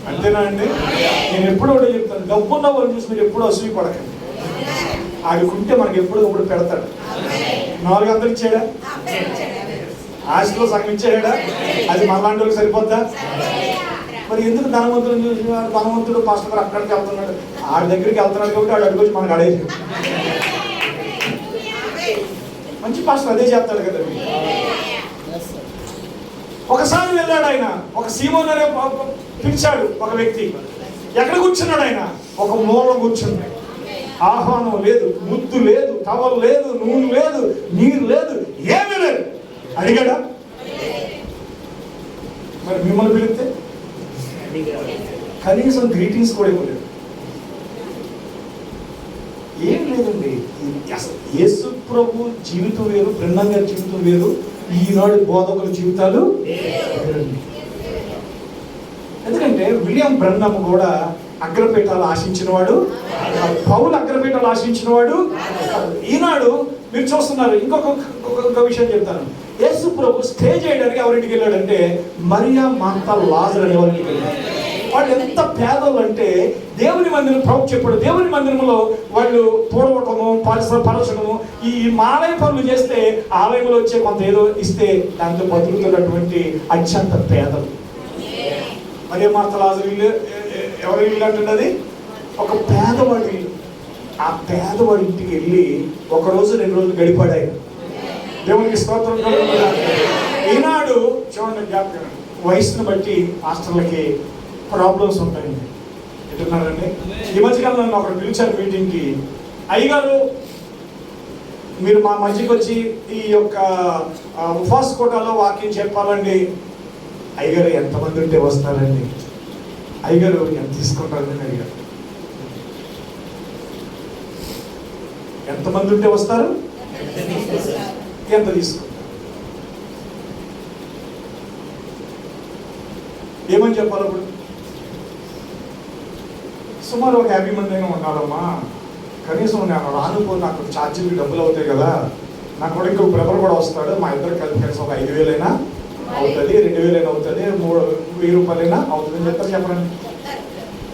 అంతేనా అండి? నేను ఎప్పుడు ఒకటి చెప్తాను, డబ్బున్న వాళ్ళు చూసి మీరు ఎప్పుడు అసూయ పడకండి. ఆడుకుంటే మనకి ఎప్పుడు ఒకడు పెడతాడు. 400 ఇచ్చాడా? ఆశలో సగం ఇచ్చాడా? అది మనలాంటి వాళ్ళకి సరిపోద్దా? మరి ఎందుకు ధనవంతుడు చూసి ధనవంతుడు పాస్టర్ గారు అక్కడికి వెళ్తున్నాడు, ఆడి దగ్గరికి వెళ్తున్నాడు కాబట్టి ఆడు అడుగు వచ్చి మనకు అడేది. మంచి పాస్టర్ అదే చేస్తాడు కదా. ఒకసారి వెళ్ళాడు ఆయన, ఒక సీమోన్ అనే పిలిచాడు ఒక వ్యక్తి. ఎక్కడ కూర్చున్నాడు ఆయన? ఒక మూల కూర్చున్నాడు. ఆహ్వానం లేదు, ముద్దు లేదు, టవల్ లేదు, నూనె లేదు, నీరు లేదు, ఏమీ లేదు. అడిగాడా? మరి మిమ్మల్ని పిలిస్తే కనీసం గ్రీటింగ్స్ కూడా ఇవ్వలేదు. ఏం లేదండి. అసలు యేసు ప్రభు జీవితం వేరు, బ్రహ్మం గారి జీవితం వేరు, ఈనాడు బోధకుల జీవితాలు. ఎందుకంటే విలియం బ్రహ్మం కూడా అగ్రపీఠాలు ఆశించిన వాడు, పౌలు అగ్రపీఠాలు ఆశించిన వాడు. ఈనాడు మీరు చూస్తున్నారు. ఇంకొక విషయం చెప్తాను. యేసు ప్రభు స్టే చేయడానికి ఎవరింటికి వెళ్ళాడంటే మరియా, మార్తా, లాజరు అనే వారికి వెళ్ళాడు. వాళ్ళు ఎంత పేదలు అంటే దేవుని మందిరం ప్రభు చెప్పాడు, దేవుని మందిరంలో వాళ్ళు తోడవటము, పరచడము, ఈ మాలయ పనులు చేస్తే ఆలయంలో వచ్చే కొంత ఏదో ఇస్తే దాంతో బతుకుతున్నటువంటి అత్యంత పేదలు. మరి మార్త లాజరు ఇల్లు ఎవరి ఇల్లు అంటున్నది? ఒక పేదవాడి ఇల్లు. ఆ పేదవాడి ఇంటికి వెళ్ళి 1 రోజు 2 రోజులు గడిపాడాయి. దేవునికి స్తోత్రం. ఈనాడు చూడండి, జ్ఞాపకం, వయసును బట్టి మాస్టర్లకి ప్రాబ్లమ్స్ ఉంటాయండి. ఎట్టున్నారండి? ఈ మధ్యకాలం నన్ను ఒకరు పిలిచారు మీటింగ్కి. అయ్యగారు, మీరు మా మధ్యకి వచ్చి ఈ యొక్క ఉపవాస కోటాలో వాక్యం చెప్పాలండి. అయ్యగారు, ఎంతమంది ఉంటే వస్తారండి? అయ్యగారు, ఎంత తీసుకుంటారండి? అయ్యగారు, ఎంతమంది ఉంటే వస్తారు? ఎంత తీసుకుంటారు? ఏమని చెప్పాలి అప్పుడు? సుమారు ఒక 50 మంది అయినా ఉండాలమ్మా. కనీసం నేను రానుకో, నాకు ఛార్జీకి డబ్బులు అవుతాయి కదా. నాకు కూడా ఇంకొక బ్రదర్ కూడా వస్తాడు. మా ఇద్దరు కలిసి కనీసం ఒక 5,000 అయినా అవుతుంది, 2,000 అయినా అవుతుంది, 3,000 రూపాయలైనా అవుతుంది అని చెప్తారు. చెప్పండి.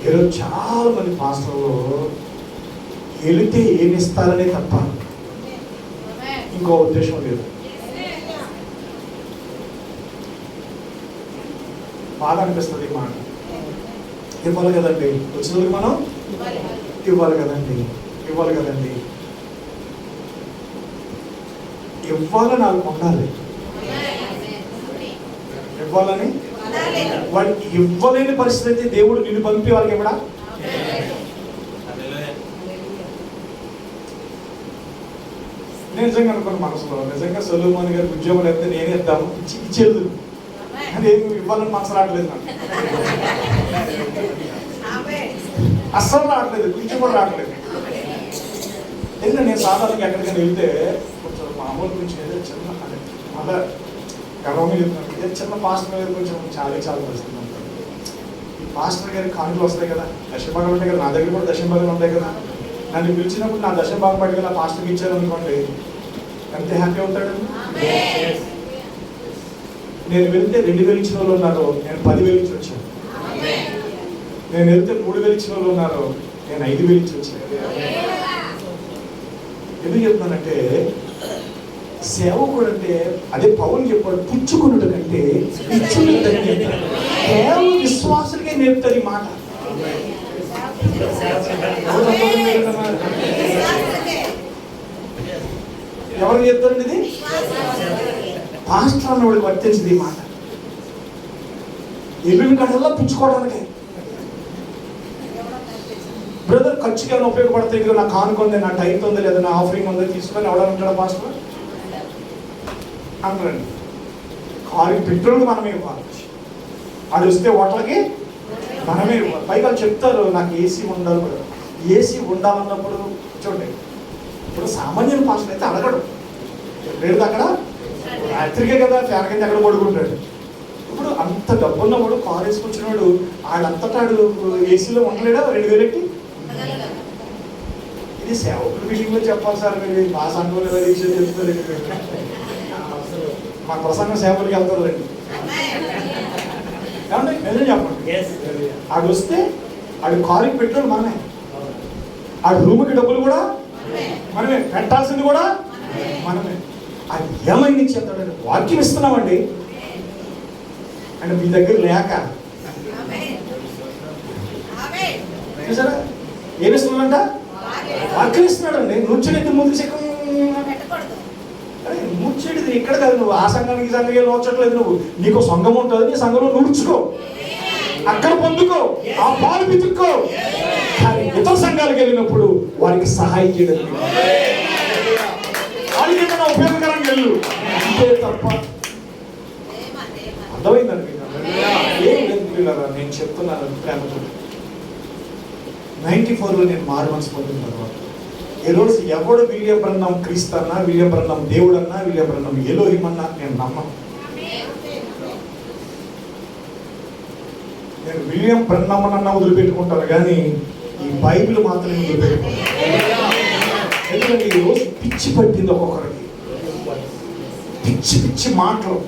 ఈరోజు చాలా మంది పాస్టర్లు వెళితే ఏమి ఇస్తారనే తప్ప ఇంకో ఉద్దేశం లేదు. బాధ అనిపిస్తుంది ఈ మాట. ఇవ్వాలి కదండి, వచ్చినందుకు మనం ఇవ్వాలి కదండి, ఇవ్వాలి కదండి. ఇవ్వాలని నాకు ఉండాలి. ఇవ్వాలని వాడికి ఇవ్వలేని పరిస్థితి దేవుడు నిన్ను పంపి వాళ్ళకి ఇవ్వడా? నేను నిజంగా అనుకున్న మనసులో, నిజంగా సొలొమోను గారికి ఉద్యోగం అయితే నేనే ఇద్దాము, ఇచ్చేది అని ఏమి ఇవ్వాలని మనసు రావట్లేదు నాకు. అస్సలు రావట్లేదు, కొంచెం కూడా రావట్లేదు. ఎందుకంటే నేను సాధారణంగా ఎక్కడికైనా వెళ్తే కొంచెం మామూలు గురించి ఏదో చిన్న మళ్ళా గర్వంగా చెప్తున్నాను, ఏదో చిన్న పాస్టర్ మీద కొంచెం చాలా పరిస్థితి ఉంటుంది. ఈ పాస్టర్ గారికి కానుకలు వస్తాయి కదా, దశభాగాలు ఉంటాయి కదా, నా దగ్గర కూడా దశభాగాలు ఉంటాయి కదా. నన్ను పిలిచినప్పుడు నా దశభాగం పట్టుకుని నా పాస్టర్కి ఇచ్చారు అనుకోండి, ఎంత హ్యాపీ అవుతాడు. నేను వెళ్తే 2,000 ఇచ్చిన వాళ్ళు ఉన్నారు, నేను 10,000 ఇచ్చి వచ్చాను. నేను వెళ్తే 3,000 ఇచ్చిన వాళ్ళు ఉన్నారు, నేను 5,000 ఇచ్చి వచ్చాను. ఎందుకు చెప్తున్నానంటే, సేవకుడు అంటే అదే పౌలు చెప్పాడు, పుచ్చుకున్నట్టు కంటే ఇచ్చుకుంటుందని చెప్తాడు. కేవలం విశ్వాసులకే నేర్పుతారు ఈ మాట. ఎవరు చెప్తారండి ఇది? పాస్టర్ అన్నవాడికి వర్తించింది ఈ మాట. ఎల్లుండి కడల్లా పుచ్చుకోవడానికి. బ్రదర్, ఖర్చుకి ఏమైనా ఉపయోగపడతాయి కదా, నా కానుకుంది, నా టైం ఉంది, లేదా నా ఆఫరింగ్ ఉంది, తీసుకొని ఎవడని ఉంటాడా పాస్టర్ అంటారండి. కారు పెట్రోల్ మనమే ఇవ్వాలి, అది వస్తే హోటల్కి మనమే ఇవ్వాలి. పైగా చెప్తారు నాకు ఏసీ ఉండాలి. ఏసీ ఉండాలన్నప్పుడు చూడండి, ఇప్పుడు సామాన్యుల పాస్టర్ అయితే అడగడు, లేదు అక్కడ రాత్రికే కదా ఫ్యాన్ కింద ఎక్కడ పడుకుంటాడు. ఇప్పుడు అంత డబ్బున్నవాడు, కారు వేసుకొచ్చినవాడు, ఆడంతటాడు ఏసీలో ఉండలేడా 2,000 ఎట్టి? ఇది సేవకుల విషయంలో చెప్పాలి సార్. మీరు మా సంఘంలో ఎలా విషయం చెప్తారు? మా ప్రసంగం సేవకులకి వెళ్తారులేండి. ఏమంటే నిజం చెప్పండి, ఆడు వస్తే ఆడు కారుకి పెట్రోల్ మనమే, ఆడు రూమ్కి డబ్బులు కూడా మనమే, పెట్టాల్సింది కూడా మనమే. అది ఏమైంది చెప్తాడు? వాక్యం ఇస్తున్నామండి అంటే మీ దగ్గర లేక చూసారా ఏమి ఇస్తున్నాడంట? వాక్యం ఇస్తున్నాడండి. నూర్చోడైతే ముందు చెక్క నూర్చేది ఇక్కడ కాదు. నువ్వు ఆ సంఘానికి ఈ సంఘానికి నూర్చట్లేదు. నువ్వు నీకు సంఘం ఉంటుంది, నీ సంఘంలో నూర్చుకో, అక్కడ పొందుకో, ఆ పాలు పితుక్కో. కానీ ఇతర సంఘాలకు వెళ్ళినప్పుడు వారికి సహాయం చేయడం, వాళ్ళకి ఏమైనా ఉపయోగకరంగా వెళ్ళు అంతే తప్ప. అర్థమైందండి? ఏం లేదు కదా, నేను చెప్తున్నాను ప్రేమతో. 94లో నేను మారు మనసు పొందిన తర్వాత ఈరోజు ఎవడు విలియం బ్రన్హాం క్రీస్తు అన్నా, విలియం బ్రన్హాం దేవుడు అన్నా, విలియం బ్రన్హాం ఎలోహిం అన్నా నేను నమ్మను. నేను విలియం బ్రన్హాం అన్నా వదిలిపెట్టుకుంటాను, కానీ ఈ బైబిల్ మాత్రమే వదిలిపెట్టుకుంటాను. ఎందుకంటే ఈరోజు పిచ్చి పట్టింది ఒక్కొక్కరికి. పిచ్చి పిచ్చి మాటలు,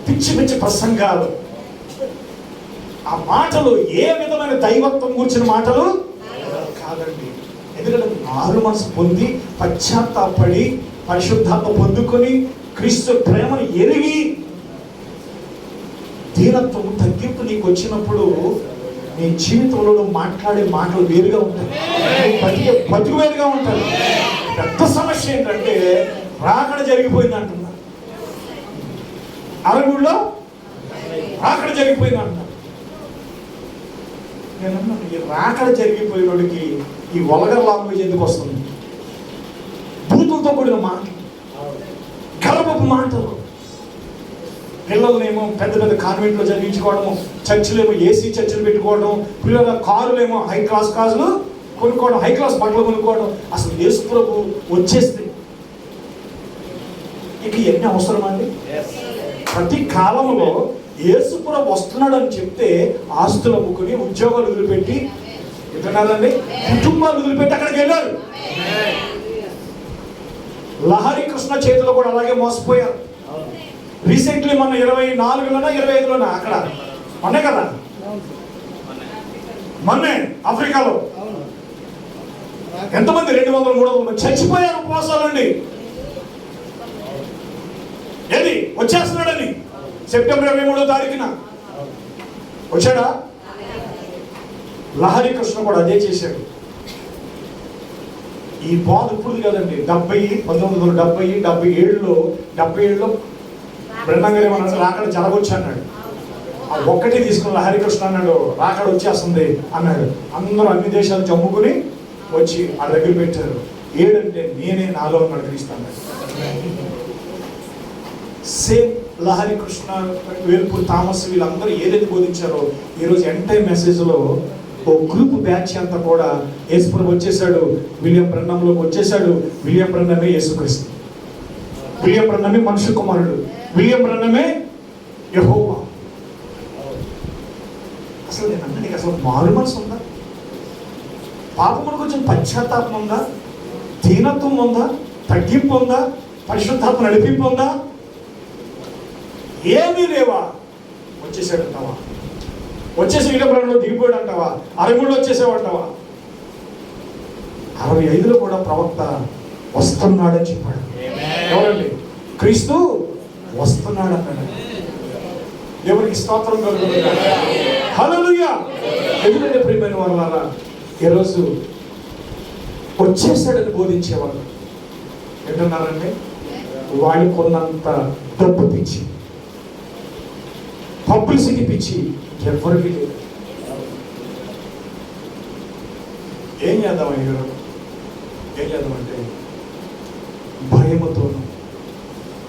పిచ్చి పిచ్చి ప్రసంగాలు. ఆ మాటలు ఏ విధమైన దైవత్వం కూర్చిన మాటలు కాదండి. ఎందుకంటే మారు మనసు పొంది, పశ్చాత్తాపడి, పరిశుద్ధాత్మ పొందుకొని, క్రీస్తు ప్రేమను ఎరిగి దీనత్వం, తగ్గింపు నీకు వచ్చినప్పుడు నీ జీవితంలో నువ్వు మాట్లాడే మాటలు వేరుగా ఉంటాయి, బతికే బతుకు వేరుగా ఉంటాయి. పెద్ద సమస్య ఏంటంటే రాకడ జరిగిపోయింది అంటున్నా, అరగుళ్ళో రాకడ జరిగిపోయింది అంటున్నా. నేను ఈ రాకడ జరిగిపోయిన వాడికి ఈ వల్గర్ లాంగ్వేజ్ ఎందుకు వస్తుంది? బూతులతో కూడిన మాటలు, కలపపు మాటలు. పిల్లలనేమో పెద్ద పెద్ద కాన్వెంట్లో చదివించుకోవడము, చర్చిలేమో ఏసీ చర్చిలు పెట్టుకోవడం, పిల్లల కారులేమో హై క్లాస్ కార్లు కొనుక్కోవడం, హై క్లాస్ బట్టలు కొనుక్కోవడం. అసలు యేసు ప్రభు వచ్చేస్తే ఇక ఇవన్నీ అవసరమా అండి? ప్రతి కాలంలో యేసు ప్రభు వస్తున్నాడు అని చెప్తే ఆస్తులు అమ్ముకుని, ఉద్యోగాలు వదిలిపెట్టి, వింటున్నారండి, కుటుంబాలు వదిలిపెట్టి అక్కడికి వెళ్ళారు. లహరి కృష్ణ చేతిలో కూడా అలాగే మోసపోయారు. రీసెంట్లీ మొన్న 24లోనా 25లోనా అక్కడ మొన్నే కదా, మొన్నే ఆఫ్రికాలో ఎంతమంది 200-300 మంది చచ్చిపోయారు ఉపవాసాలండి. ఏది వచ్చేస్తున్నాడని సెప్టెంబర్ 23వ తారీఖున వచ్చాడా? లహరి కృష్ణ కూడా అదే చేశాడు. ఈ బాధ ఇప్పుడు కదండి, 1977లో బ్రహ్మంగా ఏమన్నాడు, రాకడ జరగవచ్చు అన్నాడు. ఆ ఒక్కటి తీసుకుని హరికృష్ణ అన్నాడు, రాకడ వచ్చేస్తుంది అన్నాడు. అందరూ అన్ని దేశాలు జమ్ముకుని వచ్చి ఆ దగ్గర పెట్టారు. ఏడంటే నేనే నాలో ఉన్నాడు క్రీస్తు అన్నాడు. సేమ్ లహరి కృష్ణ, వేల్పూర్ థామస్ వీళ్ళందరూ ఏదైతే బోధించారో ఈరోజు ఎంటైర్ మెసేజ్లో ఓ గ్రూప్ బ్యాచ్ అంతా కూడా యేసుప్రభు వచ్చేసాడు, విలియం బ్రన్నమ్లోకి వచ్చేసాడు. విలియం బ్రన్నమే యేసుక్రీస్తు, విలియం బ్రన్నమే మనుష్య కుమారుడు, విలియం బ్రన్నమే యెహోవా. అసలు నేను అన్న నీకు అసలు మారు మనసు ఉందా? పాపమును కొంచెం పశ్చాత్తాపం ఉందా? దీనత్వం ఉందా? తగ్గింపు ఉందా? పరిశుద్ధాత్మ నడిపింపు ఉందా? ఏమీ లేవా? వచ్చేసాడు అంటావా? వచ్చేసి విలియం దిగిపోయాడు అంటావా? 63లో వచ్చేసేవాడంటావా? 65లో కూడా ప్రవక్త వస్తున్నాడని చెప్పాడు. ఎవరండి? క్రీస్తు వస్తున్నాడు అన్నాడు. దేవునికి స్తోత్రం కలుగునుగాక. హల్లెలూయా. ఎందుకంటే ప్రియమైన వారలారా, ఈరోజు వచ్చేసాడని బోధించేవాళ్ళు ఏంటన్నారంటే వాళ్ళు కొన్నంత డబ్బు పిచ్చి, పబ్లిసిటీ పిచ్చి ఎవరికి లేదు. ఏం చేద్దామని గారు, ఏం చేద్దామంటే భయముతోనూ,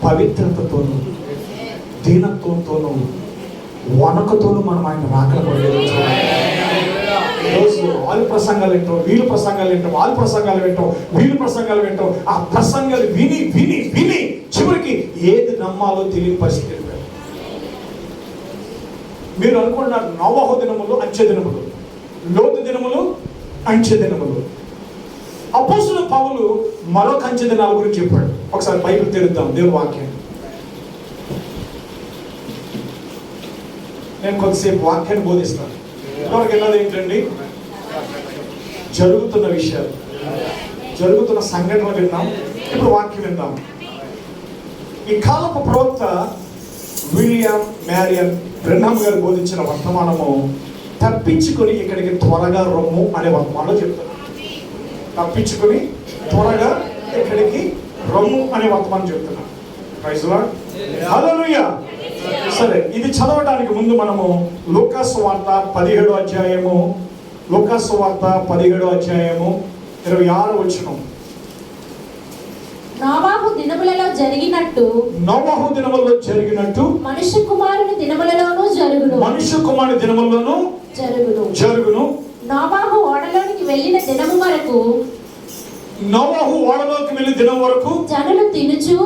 పవిత్రతతోనూ, దీనత్వంతోనూ, వణకతోనూ మనం ఆయన రాకడ పడలేదు. ఈరోజు వాళ్ళు ప్రసంగాలు వింటాం, వీళ్ళు ప్రసంగాలు వింటాం, వాళ్ళు ప్రసంగాలు వింటాం, వీళ్ళు ప్రసంగాలు వింటాం. ఆ ప్రసంగాలు విని విని విని చివరికి ఏది నమ్మాలో తెలియని పరిస్థితి వెళ్ళిపోయారు. మీరు అనుకుంటున్నారు నోవహు దినములు అంచె దినములు, లోతు దినములు అంచె దినములు. అపోస్తలుడైన పౌలు మరొక అంచె దినాల గురించి చెప్పాడు. ఒకసారి బైబిల్ తెరుద్దాం, దేవుని వాక్యాన్ని. నేను కొద్దిసేపు వాక్యాన్ని బోధిస్తాను. ఇప్పటివరకు వెళ్ళాలి ఏంటండి, జరుగుతున్న విషయాలు, జరుగుతున్న సంఘటనలు విన్నాం. ఇప్పుడు వాక్యం విందాం. ఈ కాలపు ప్రవక్త విలియం మ్యారియన్ బ్రెన్హామ్ గారు బోధించిన వర్తమానము తప్పించుకొని ఇక్కడికి త్వరగా రొమ్ము అనే వర్తమానంలో చెప్తున్నారు. తప్పించుకొని త్వరగా ఇక్కడికి రొమ్ము అనే వర్తమానం చెప్తున్నారు. Praise Lord. హల్లెలూయా. సరే, ఇది చదవడానికి ముందు మనము లూకాసు వార్త 17వ అధ్యాయము, లూకాసు వార్త 17వ అధ్యాయము 26వ వచనం. నోవహు దినములలో జరిగినట్టు, నోవహు దినములలో జరిగినట్టు మనుష్య కుమారుని దినములలోనూ జరుగును, మనుష్య కుమారుని దినములలోనూ జరుగును. నోవహు ఓడలోనికి వెళ్ళిన దినము వరకు, నోవహు ఓడలోకి వెళ్ళిన దినం వరకు జనులు తినుచు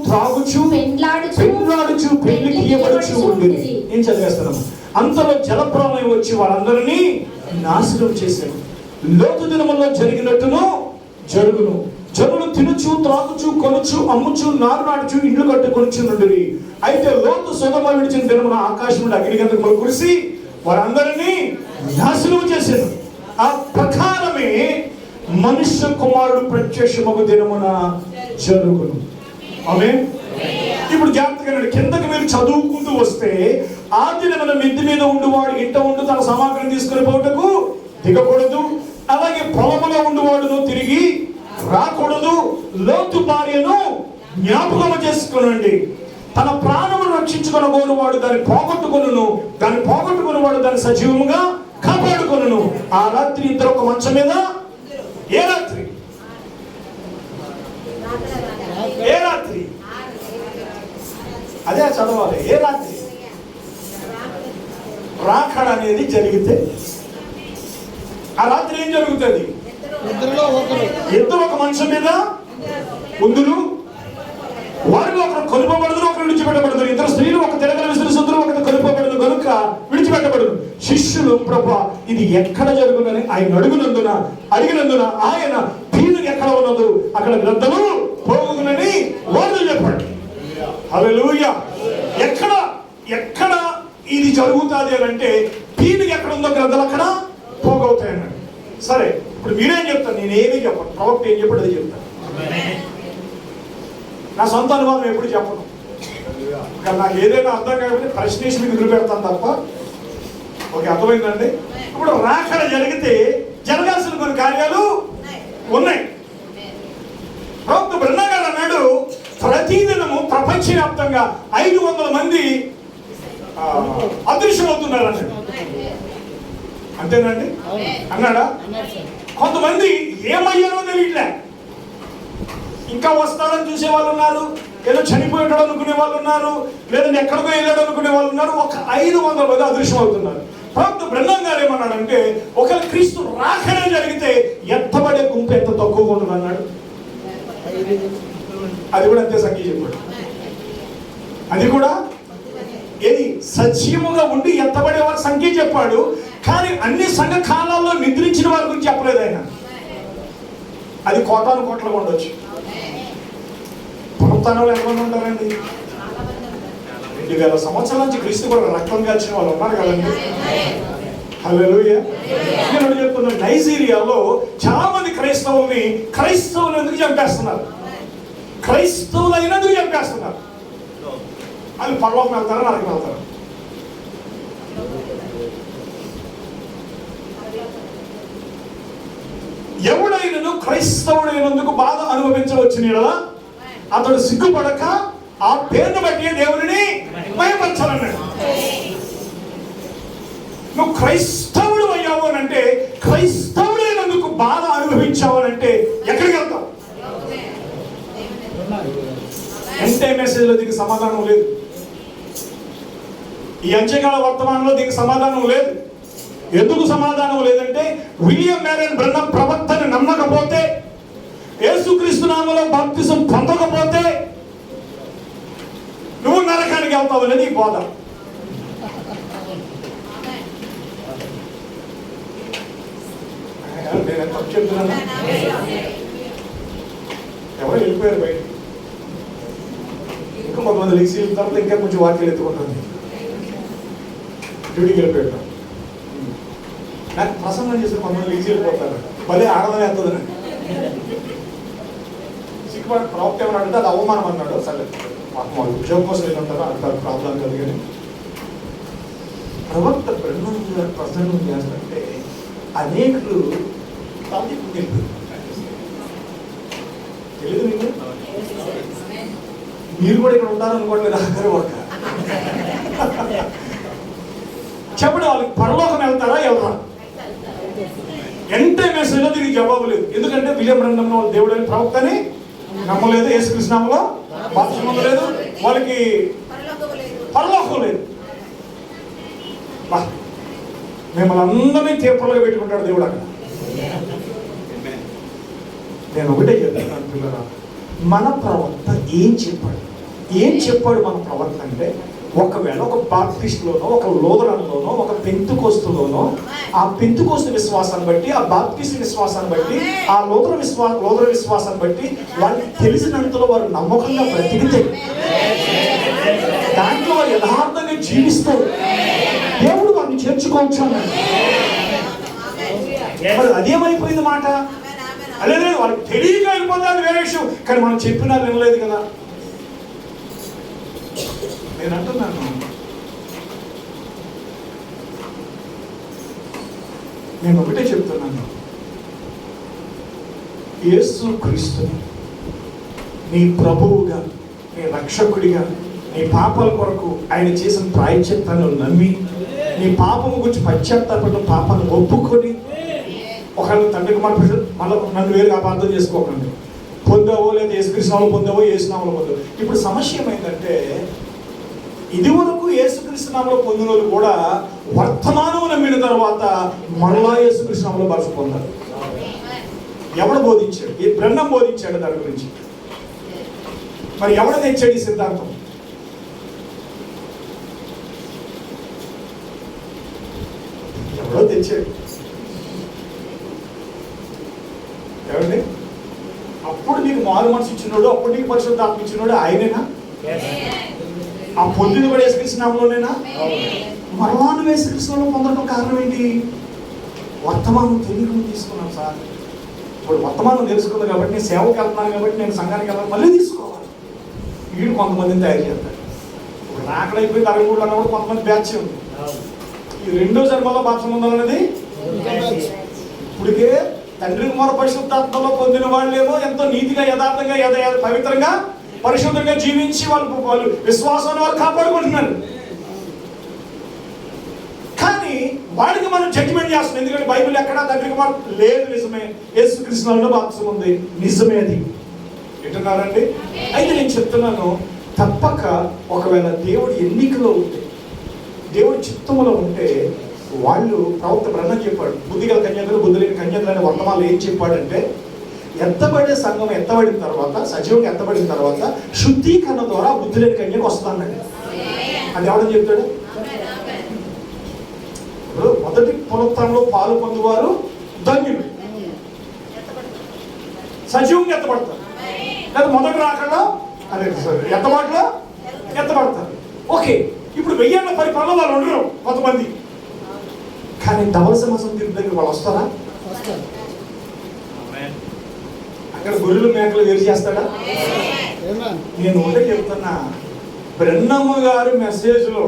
త్రాగుచు పెండ్లాడుచు పెళ్లికి ఇయ్యబడుచు ఉండేది. ఏం చదివేస్తున్నాము? అంతలో జలప్రలయం వచ్చి వారందరినీ నాశనం చేశారు. లోతు దినములో జరిగినట్టును జరుగును. జనులు తినుచు త్రాగుచు కొనుచు అమ్ముచు నారు నాటుచు ఇండ్లు కట్టుకొనుచు నుండిరి. అయితే లోతు సొదొమ విడిచిన దినమున ఆకాశం నుండి అగ్నిగంధకములు కురిసి వారందరినీ నాశనం చేశారు. ఆ ప్రకారమే మనుష్య కుమారుడు ప్రత్యక్షమగు దినమున జరుగును. ఆమేన్. ఇప్పుడు జాగ్రత్తగా కిందకి మీరు చదువుకుంటూ వస్తే ఆ దినమున మిద్ది మీద ఉండువాడు ఇంట ఉండు తన సామాగ్రిని తీసుకుని పోటకు దిగకూడదు, అలాగే పొలములో ఉండువాడును తిరిగి రాకూడదు. లోతు భార్యను జ్ఞాపకం చేసుకునండి. తన ప్రాణమును రక్షించుకొనగోరువాడు దాన్ని పోగొట్టుకొనును, దాన్ని పోగొట్టుకున్నవాడు దాన్ని సజీవముగా కాపాడుకొనును. ఆ రాత్రి ఇద్దరు ఒక మంచం మీద. ఏ రాత్రి? ఏ రాత్రి? అదే చదవాలి. ఏ రాత్రి? రాకడ అనేది జరిగితే ఆ రాత్రి ఏం జరుగుతుంది? ఇద్దరు ఒక మనిషి మీద ఉందురు, వారిలో ఒకరు కొలుపబడదు, ఒకరు విడిచిపెట్టబడదు. ఇద్దరు స్త్రీలు ఒక తిరగల విసిరిసుదురు, ఒకరు కొలుపబడదు కనుక విడిచిపెట్టబడదు. శిష్యులు ప్రభా ఇది ఎక్కడ జరుగునని ఆయన అడిగినందున ఆయన పీను ఎక్కడ ఉన్నదో అక్కడ గ్రంథము పోగునని వారు చెప్పండి. హల్లెలూయా. ఎక్కడ ఇది జరుగుతుంది అని అంటే పీను ఎక్కడ ఉందో గ్రంథాలు అక్కడ పోగవుతాయన్నాడు. సరే, ఇప్పుడు మీరేం చెప్తారు? నేనేమీ చెప్పను. ప్రవక్త ఏం చెప్పాడు అది చెప్తాను. నా సొంత అనుభవం ఎప్పుడు చెప్పను. కానీ నాకు ఏదైనా అర్థం కాకపోతే ప్రశ్నేసి మీకు నిలబెడతాను తప్ప. ఓకే, అర్థమైందండి? ఇప్పుడు రాకడ జరిగితే జరగాల్సిన కొన్ని కార్యాలు ఉన్నాయి. ప్రవక్త బ్రహ్మం గారు అన్నాడు, ప్రతిదినము ప్రపంచవ్యాప్తంగా 500 మంది అదృశ్యమవుతున్నారు అన్నాడు. అంతేనండి అన్నాడా? కొంతమంది ఏమయ్యారో తెలియట్లే, ఇంకా వస్తాడని చూసే వాళ్ళు ఉన్నారు, ఏదో చనిపోయాడు అనుకునే వాళ్ళు ఉన్నారు, లేదంటే ఎక్కడికో వెళ్ళాడు అనుకునే వాళ్ళు ఉన్నారు. ఒక 500 మంది అదృశ్యం అవుతున్నారు. ప్రవక్త బ్రహ్మం గారు ఏమన్నాడంటే, ఒకవేళ క్రీస్తు రాకడే జరిగితే ఎత్తబడే గుంపు ఎంత తక్కువగా ఉండదు అన్నాడు. అది కూడా అంతే సంఖ్య చెప్పాడు. అది కూడా ఏది సజీవముగా ఉండి ఎత్తబడే వారి సంఖ్య చెప్పాడు. కానీ అన్ని సంఘ కాలాల్లో నిద్రించిన వారి గురించి చెప్పలేదు ఆయన. అది కోటాను కోట్లుగా ఉండొచ్చు. పునరుత్థానంలో ఎంతమంది ఉంటారండి? 2000 సంవత్సరాల నుంచి క్రీస్తు కూడా రక్తం కాల్చిన వాళ్ళు ఉన్నారు కదండి. హల్లెలూయా. నేను చెప్తున్నా, నైజీరియాలో చాలా మంది క్రైస్తవులు ఎందుకు చంపేస్తున్నారు? క్రైస్తవులు అయినందుకు చంపేస్తున్నారు. అది పరలోకం వెళ్తారా, నరకం వెళ్తారా? ఎవడైనను క్రైస్తవుడైనందుకు బాధ అనుభవించవచ్చు నీడలా అతడు సిగ్గుపడక ఆ పేరును బట్టి దేవుడిని భయపరచాలన్నాడు. నువ్వు క్రైస్తవుడు అయ్యావు అని అంటే, క్రైస్తవుడైనందుకు బాధ అనుభవించావు అని అంటే ఎక్కడికి వెళ్తావు? ఎంటే మెసేజ్లో దీనికి సమాధానం లేదు. ఈ అంత్యకాల వర్తమానంలో దీనికి సమాధానం లేదు. ఎందుకు సమాధానం లేదంటే, విలియం మేరియన్ బ్రహ్మం ప్రవక్తని నమ్మకపోతే, యేసుక్రీస్తు నామములో బాప్తిసం పొందకపోతే నువ్వు నరకానికి వెళ్తావు అనేది ఈ బోధ. నేను తప్పు చెప్తున్నాను. ఎవరు వెళ్ళిపోయారు బయట. ఇంకా కొంతమంది లిక్స్ తర్వాత ఇంకా కొంచెం వాక్యాలు ఎత్తుకుంటుంది. డ్యూటీకి వెళ్ళిపోయాడు. నాకు ప్రసంగం చేసిన కొంతమంది లిక్స్ వెళ్ళిపోతారు. భలే ఆడదని వెళ్తుందని సిగ్గుపడి ప్రవక్త ఏమన్నా అంటే అది అవమానం అన్నాడు. సరే, మాకు వాళ్ళు ఉద్యోగం కోసం వెళ్ళుంటారు, అంటారు ప్రాబ్లం కలిగాని. ప్రవక్త బ్రహ్మం గారు ప్రసంగం చేస్తుంటే అనేకులు తెలియదు మీకు. మీరు కూడా ఇక్కడ ఉంటారనుకోండి. ఆఖరి ఒక చెప్పండి, వాళ్ళకి పరలోకం వెళ్తారా ఎవరా? ఎంటే మెసేజ్లో దీనికి జవాబు లేదు. ఎందుకంటే విలియం బ్రహ్మంలో దేవుడు అని ప్రవక్తని నమ్మలేదు, యేసుక్రీస్తు నామములో బాప్తిసం లేదు, వాళ్ళకి పరలోకం లేదు. మిమ్మల్ని అందరినీ తీర్పులుగా పెట్టుకుంటాడు దేవుడు అక్కడ. నేను ఒకటే చెప్తున్నాను పిల్లరా, మన ప్రవక్త ఏం చెప్పాడు మన ప్రవక్త అంటే, ఒకవేళ ఒక బాప్టిస్ట్లోనో, ఒక లోదరన్లోనో, ఒక పెంతుకోస్తులోనో, ఆ పెంతుకోస్తు విశ్వాసాన్ని బట్టి, ఆ బాప్టిస్ట్ విశ్వాసాన్ని బట్టి, ఆ లోదర విశ్వాసాన్ని బట్టి వాళ్ళకి తెలిసినంతలో వారు నమ్మకంగా బ్రతికితే, దాంట్లో వారు యథార్థంగా జీవిస్తారు, దేవుడు వారిని చేర్చుకోవచ్చు అన్నాడు. మరి అదేమైపోయింది మాట? అదే వాళ్ళకి తెలియక వెళ్ళిపోతాను వేరే విషయం, కానీ మనం చెప్పినా వినలేదు కదా. నేను అంటున్నాను, నేను ఒకటే చెప్తున్నాను, యేసు క్రీస్తుని నీ ప్రభువుగా, నీ రక్షకుడిగా, నీ పాపాల కొరకు ఆయన చేసిన ప్రాయశ్చిత్తాన్ని నమ్మి, నీ పాపము గురించి పశ్చాత్తాపడిన పాపాన్ని ఒప్పుకొని, ఒకవేళ తండ్రి కుమార్ మళ్ళీ నన్ను వేరుగా అపార్థం చేసుకోకండి, పొందావో లేదా యేసుక్రీస్తునామలో పొందావో యేసునామలో పొందావో. ఇప్పుడు సమస్య ఏమైందంటే, ఇది వరకు యేసుక్రీస్తునామలో పొందిన వాళ్ళు కూడా వర్తమానం నమ్మిన తర్వాత మళ్ళా యేసుక్రీస్తునామలో బలస పొందారు. ఎవడు బోధించాడు? ఈ బ్రహ్మం బోధించాడు దాని గురించి. మరి ఎవడు తెచ్చాడు ఈ సిద్ధాంతం? ఎవడో తెచ్చాడు. ఏమండి? అప్పుడు నీకు మారు మనసు ఇచ్చినోడు, అప్పుడు నీకు పరిశుద్ధాత్మ ఇచ్చినోడు ఆయనేనా? ఆ పొందిన కూడా యేసుక్రీస్తునామలోనేనా? మరలా నువ్వు యేసుక్రీస్తునామలో పొందడం కారణం ఏంటి? వర్తమానం తెలియకుండా తీసుకున్నాను సార్. ఇప్పుడు వర్తమానం తెలుసుకుంది కాబట్టి, నేను సేవకు వెళ్తున్నాను కాబట్టి, నేను సంఘానికి వెళ్ళాలి, మళ్ళీ తీసుకోవాలి. వీడు కొంతమందిని తయారు చేస్తాడు. ఇప్పుడు రాకడైపోయి తరగకూడదు అన్న కూడా కొంతమంది బ్యాచ్ ఉంది. ఈ రెండో జన్మలో బాప్సం ఉండాలనేది ఇప్పటికే తండ్రి కుమార పరిశుద్ధాత్మలో పొందిన వాళ్ళేమో ఎంతో నీతిగా, యథార్థంగా, పవిత్రంగా, పరిశుద్ధంగా జీవించి వాళ్ళు విశ్వాసాన్ని వాళ్ళు కాపాడుకుంటున్నారు. కానీ వాడికి మనం జడ్జిమెంట్ చేస్తున్నాం. ఎందుకంటే బైబిల్ ఎక్కడా తండ్రి కుమార్ లేదు, నిజమే. యేసుక్రీస్తులో బాప్సం ఉంది, నిజమే. అది వింటున్నారండి? అయితే నేను చెప్తున్నాను, తప్పక ఒకవేళ దేవుడి ఎన్నికలో ఉంటే, దేవుడి చిత్తములో ఉంటే, వాళ్ళు ప్రవక్త బ్రహ్మం చెప్పాడు, బుద్ధిగల కన్యకలు, బుద్ధి లేని కన్యకలు అనే వర్తమానాలు ఏం చెప్పాడంటే, ఎత్తబడే సంఘం ఎత్తబడిన తర్వాత, సజీవంగా ఎత్తబడిన తర్వాత శుద్ధీకరణ ద్వారా బుద్ధి లేని కన్యకు వస్తానండి. అది ఎవడని చెప్తాడు? ఇప్పుడు మొదటి పునరుత్థానంలో పాలు పొందువారు ధన్యులు, సజీవంగా ఎత్తబడతారు. లేదా మొదటి రాకల్లో అదే ఎత్తబాటులో ఎత్తబడతారు. ఓకే, ఇప్పుడు 1080 వాళ్ళు ఉండరు కొంతమంది. కానీ ధవల సింహాసనం తీర్పు దగ్గర వాళ్ళు వస్తారా? అక్కడ గొర్రెలు మేకలు వేరు చేస్తాడా? నేను ఒకటే చెప్తున్నా, బ్రహ్మమ్మ గారి మెసేజ్లో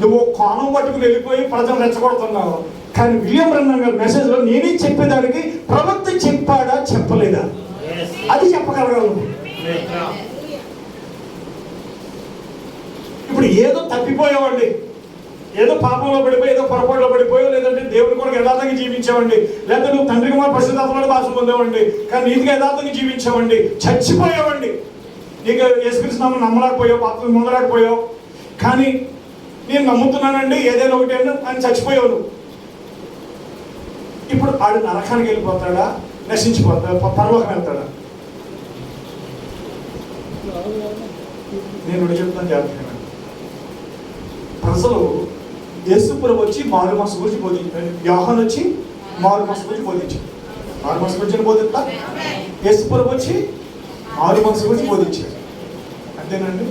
నువ్వు కోణం పట్టుకుని వెళ్ళిపోయి ప్రజలు రెచ్చగొడుతున్నావు. కానీ విలియం బ్రహ్మం గారి మెసేజ్లో నేనే చెప్పేదానికి ప్రవక్త చెప్పాడా చెప్పలేదా అది చెప్పగలగాలి. ఇప్పుడు ఏదో తప్పిపోయావండి, ఏదో పాపంలో పడిపోయి, ఏదో పొరపాటులో పడిపోయో, లేదంటే దేవుని కొరకు యథార్థంగా జీవించావండి, లేదా నువ్వు తండ్రి కుమార్ పరిశుద్ధాత్మలో బాప్సం పొందావండి, కానీ నీతిగా యథార్థంగా జీవించావండి, చచ్చిపోయావండి. నీకు యేసుక్రీస్తునామమును నమ్మలేకపోయావు, పాపం పొందలేకపోయావు, కానీ నేను నమ్ముతున్నానండి ఏదైనా ఒకటి అని చచ్చిపోయావు. ఇప్పుడు ఆడు నరకానికి వెళ్ళిపోతాడా, నశించిపోతాడా, పరలోకం వెళ్తాడా? నేను చెప్తాను జాగ్రత్తగా. ప్రజలు యేసుప్రభు వచ్చి మారు మనసు గురించి బోధించారు, యోహాను వచ్చి మారు మనసు గురించి బోధించారు. మారు మనసు గురించి బోధిస్తా, యేసుప్రభు వచ్చి మారు మనసు గురించి బోధించారు. అంతేనండి.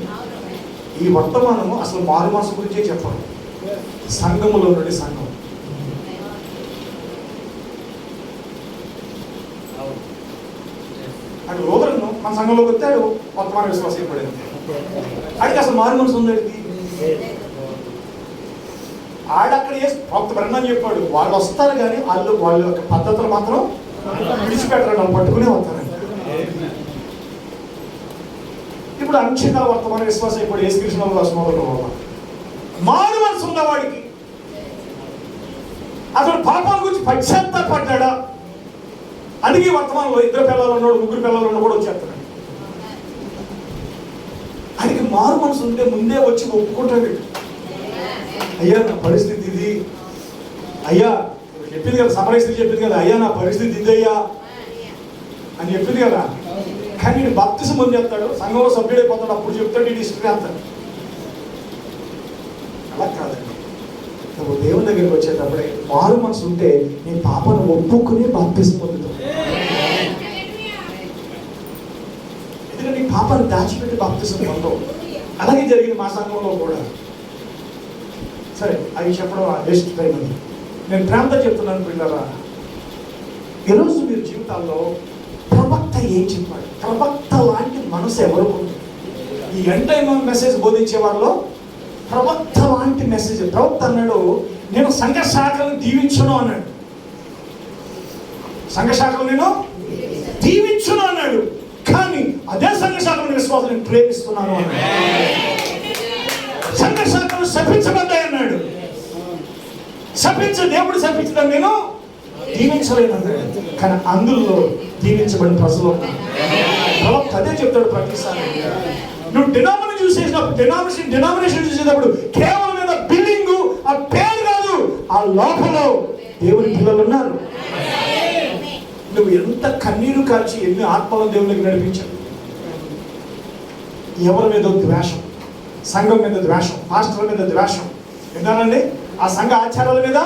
ఈ వర్తమానము అసలు మారు మనసు గురించే చెప్పాలి. సంఘములో నుండి సంఘం అటు రోదరను మన సంఘంలోకి వస్తే ఆడు వర్తమాన విశ్వాసం ఏర్పడింది. అడిగి అసలు మారు మనసు ఉంది. ఆడక్కడ భక్త బ్రహ్మం చెప్పాడు, వాళ్ళు వస్తారు కానీ వాళ్ళ యొక్క పద్ధతులు మాత్రం విడిచిపెట్టరు, వాళ్ళు పట్టుకునే వస్తారండి. ఇప్పుడు అంక్షకాల వర్తమాన విశ్వాసం ఇప్పుడు యేసుక్రీస్తునామములో వల్ల మారు మనసు ఉన్నవాడికి అసలు పాపాల గురించి పశ్చాత్తాపడ్డా అడిగి వర్తమానంలో 2 పిల్లలు ఉన్నాడు, 3 పిల్లలు ఉన్న కూడా వచ్చేస్తాడు. అడిగి మారు మనసు ఉంటే ముందే వచ్చి ఒప్పుకుంటాడు. అయ్యా నా పరిస్థితి ఇది, అయ్యా చెప్పింది కదా, సమరస్త్రీ చెప్పింది కదా, అయ్యా నా పరిస్థితి ఇది అయ్యా అని చెప్పింది కదా. కానీ నేను బాప్తిసం పొందేస్తాడు, సంఘంలో సభ్యుడైపోతాడు, అప్పుడు చెప్తాడు ఈ హిస్టరీ అంతా. అలా కాదండి. నువ్వు దేవుని దగ్గరికి వచ్చేటప్పుడే మారు మనసు ఉంటే నీ పాపను ఒప్పుకుని బాప్తిసం పొందుతావు. ఎందుకంటే నీ పాపను దాచిపెట్టి బాప్తిసం పొందవు. అలాగే జరిగింది మా సంఘంలో కూడా. సరే, అవి చెప్పడం వేస్ట్ టైం అది. నేను ప్రేమతో చెప్తున్నాను పిల్లరా, ఈరోజు మీరు జీవితాల్లో ప్రవక్త ఏం చెప్పాడు, ప్రవక్త లాంటి మనసు ఎవరు ఉంది? ఈ ఎండ్ టైమ్ మెసేజ్ బోధించే వాళ్ళలో ప్రవక్త లాంటి మెసేజ్. ప్రవక్త అన్నాడు, నేను సంఘ శాఖలను దీవించును అన్నాడు. సంఘ శాఖలు నేను దీవించును అన్నాడు. కానీ అదే సంఘ శాఖలను విశ్వాసం నేను ప్రేమిస్తున్నాను అన్నాడు. సంఘ శాఖలు శపించబడ్డాయి అన్నాడు. దేవుడు శపించడం నేను దీవించలేను అన్నాడు. కానీ అందులో దీవించబడిన ప్రజలు ఉన్నారు. ప్రవక్త అదే చెప్తాడు ప్రతిసారి. నువ్వు డినామినేషన్ చూసేటప్పుడు కేవలం మీద బిల్డింగ్, ఆ పేరు కాదు, ఆ లోపల దేవుని పిల్లలు ఉన్నారు. నువ్వు ఎంత కన్నీరు కాల్చి ఎన్ని ఆత్మలను దేవునికి నడిపించావు. ఎవరి మీద ద్వేషం, సంఘం మీద ద్వేషం, పాస్టర్ల మీద ద్వేషం, విన్నానండి, ఆ సంఘ ఆచారాల మీద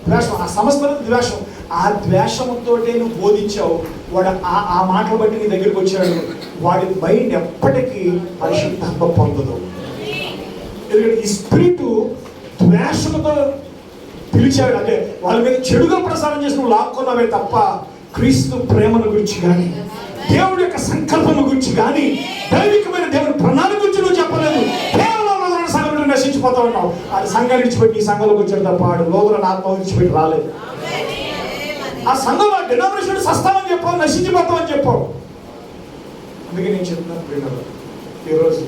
ద్వేషం, ఆ సంస్థల మీద ద్వేషం. ఆ ద్వేషంతో నువ్వు బోధించావు. వాడు ఆ మాటలు బట్టి నీ దగ్గరికి వచ్చాడు. వాడి మైండ్ ఎప్పటికీ పరిశుద్ధాత్మ పొందదు. ఎందుకంటే ఈ స్పిరిట్ ద్వేషంతో పిలిచాడు. అంటే వాళ్ళ మీద చెడుగా ప్రసారం చేసి నువ్వు లాక్కున్నావే తప్ప క్రీస్తు ప్రేమను గురించి కానీ, దేవుడి యొక్క సంకల్పం గురించి కానీ, దైవికమైన దేవుని ప్రణాళిక గురించి నువ్వు చెప్పలేదు. కేవలం సంఘంలో నశించిపోతా ఉన్నావు. అది సంఘాన్ని విడిచిపెట్టి ఈ సంఘంలోకి వచ్చాడు తప్ప వాడు లోతులను ఆత్మ విడిచిపెట్టి రాలేదు. ఆ సంఘంలో డినామినేషన్ సస్తామని చెప్పావు, నశించిపోతామని చెప్పావు. అందుకే నేను చెప్తున్నాను ప్రియులారా, ఈరోజు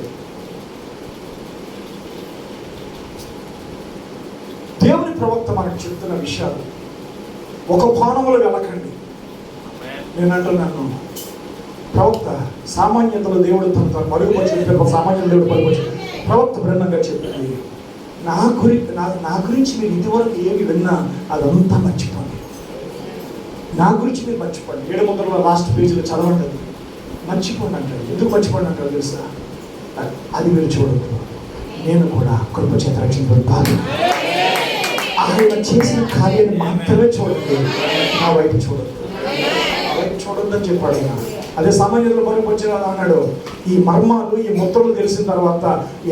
దేవుని ప్రవక్త మనకు చెప్తున్న విషయాలు ఒక కోణంలో వెళ్ళకండి. నేను అంటున్నాను, ప్రవక్త సామాన్యతలో దేవుడు తన మరుగుపరిచిన సామాన్య దేవుడు పరుగుపరిచి ప్రవక్త బ్రహ్మంగా చెప్పింది, నా గురించి మీరు ఇదివరకు ఏమి విన్నా అదంతా మర్చిపోండి. నా గురించి మీరు మర్చిపోండి. 7 లాస్ట్ పేజీలో చదవండి. మర్చిపోండి అంటారు. ఎందుకు మర్చిపోండి అంటారు తెలుసా? అది మీరు చూడద్దు, నేను కూడా కృప చేత రక్షించబడి కాదు. ఆయన చేసిన కార్యాన్ని మాత్రమే చూడండి, నా వైపు చూడద్దు. నా వైపు చూడొద్దని చెప్పాడు ఆయన. అదే సామాన్యులు మరుపు వచ్చిన అన్నాడు. ఈ మర్మాలు, ఈ ముద్రలు తెలిసిన తర్వాత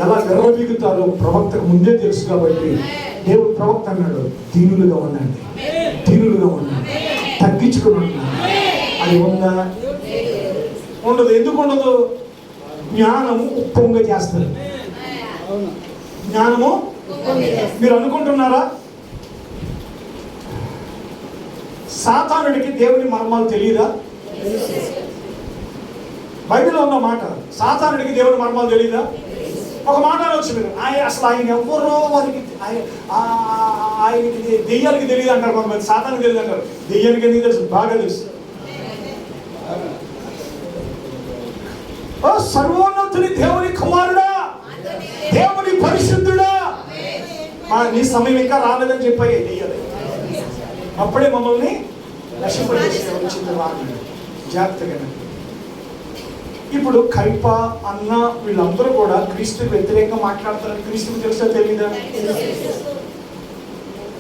ఎలా విర్రవీగుతారో ప్రవక్తకు ముందే తెలుసు. కాబట్టి దేవుడు ప్రవక్త అన్నాడు, దీనులుగా ఉండండి, దీనులుగా ఉండండి, తగ్గించుకుని ఉండండి. అది ఉందా? ఉండదు. ఎందుకు ఉండదు? జ్ఞానము ఉప్పొంగ చేస్తుంది. జ్ఞానము మీరు అనుకుంటున్నారా? సాతానుడికి దేవుని మర్మాలు తెలియదా? బైబిల్లో ఉన్న మాట, సాతానుడికి దేవుని మర్మాలు తెలియదా? ఒక మాట అనొచ్చు మీరు, అసలు ఆయన ఎవరో వారికి ఆయనకి దెయ్యానికి తెలియదు అంటారు. కొంతమంది సాతానికి తెలియదు అంటారు. దెయ్యానికి ఎందుకు తెలుసు? బాగా తెలుసు. సర్వోన్నతుని దేవుని కుమారుడా, దేవుని పరిశుద్ధుడా, నీ సమయం ఇంకా రాలేదని చెప్పాయి దెయ్యాలు. అప్పుడే మమ్మల్ని నశింపజేసే వచ్చింది వారిని. జాగ్రత్తగా. ఇప్పుడు కైప అన్న వీళ్ళందరూ కూడా క్రీస్తుకు వ్యతిరేకంగా మాట్లాడతారని క్రీస్తుకు తెలుసా తెలీదా?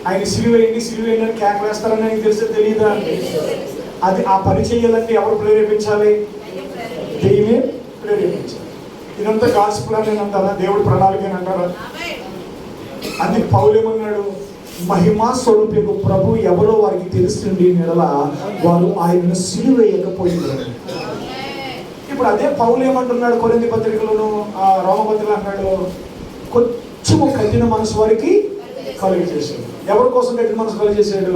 ఆయన సిలువేయండి సిలువేయండి అని కేక వేస్తారని ఆయనకు తెలుసా తెలీదా? అది ఆ పని చేయాలంటే ఎవరు ప్రేరేపించాలి? దెయ్యమే ప్రేరేపించాలి. ఇదంతా గాడ్స్ ప్లాన్ అని అంటారా? దేవుడి ప్రణాళిక అని అంటారా? అది పౌలేమన్నాడు, మహిమా స్వరూపకు ప్రభు ఎవరో వారికి తెలుస్తుంది నెల వారు ఆయనను సిలువేయకపోయింది. ఇప్పుడు అదే పౌలు ఏమంటున్నాడు కొరింథీ పత్రికలోను, రోమపత్రికలో అన్నాడు, కొంచెము కఠిన మనసు వారికి కలుగు చేశాడు. ఎవరి కోసం కఠిన మనసు కలుగు చేశాడు?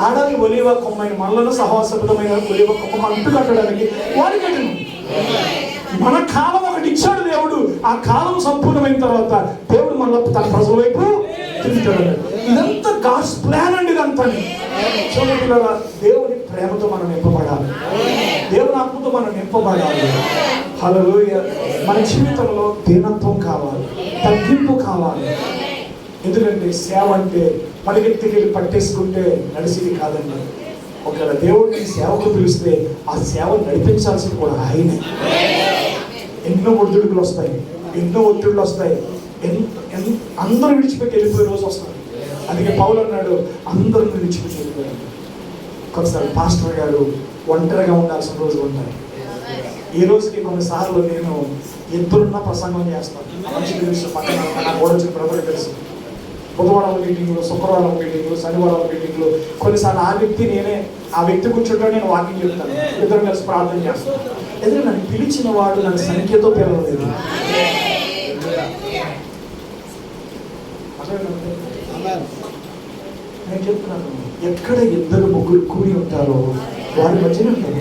ఆడాలి ఒలివ కొమ్మైన మనలను సహవాసమైన ఒలివ కొమ్మ అంటు కట్టడానికి వారి కఠినం. మన కాలం ఒకటి ఇచ్చాడు దేవుడు. ఆ కాలం సంపూర్ణమైన తర్వాత దేవుడు మన తన ప్రజల వైపు తిరుగుతాడు. ఇదంతా గాడ్స్ ప్లాన్ అండి. ఇదంతా చూడగలరా? దేవుని ప్రేమతో మనం నింపబడాలి, దేవుని ఆత్మతో మనం నింపబడాలి. హల్లెలూయా. మన జీవితంలో దీనత్వం కావాలి, తగ్గింపు కావాలి. ఎందుకంటే సేవ అంటే పరిగెత్తికి పట్టేసుకుంటే నడిచేది కాదండి. ఒకవేళ దేవుడిని సేవకు పిలిస్తే ఆ సేవ నడిపించాల్సింది కూడా ఆయనే. ఎన్నో ఒత్తిడులు వస్తాయి, ఎన్నో ఒత్తిడులు వస్తాయి. అందరూ విడిచిపెట్టి వెళ్ళిపోయే రోజు వస్తుంది. అందుకే పౌలు అన్నాడు, అందరూ విడిచిపెట్టి వెళ్ళిపోయాడు. కొన్నిసార్లు పాస్టర్ గారు ఒంటరిగా ఉండాల్సిన రోజులు ఉంటాయి. ఈ రోజుకి కొన్నిసార్లు నేను ఇద్దరున్న ప్రసంగం చేస్తాను. మంచి తెలుసు, పక్కన నా గోడొచ్చిన బ్రదర్ తెలుసు. బుధవారం మీటింగ్లు, శుక్రవారం మీటింగ్లు, శనివారం మీటింగ్లు. కొన్నిసార్లు ఆ వ్యక్తి కూర్చుంటే నేను వాకింగ్ చెప్తాను, ఇద్దరు కలిసి ప్రార్థన చేస్తాను. ఎందుకంటే నన్ను పిలిచిన వాడు నన్ను సంఖ్యతో పిలవలేదు, నేను చెప్తున్నాను, ఎక్కడ ఇద్దరు ముగ్గురు కూడి ఉంటారో వారి మధ్యనే ఉంటారు.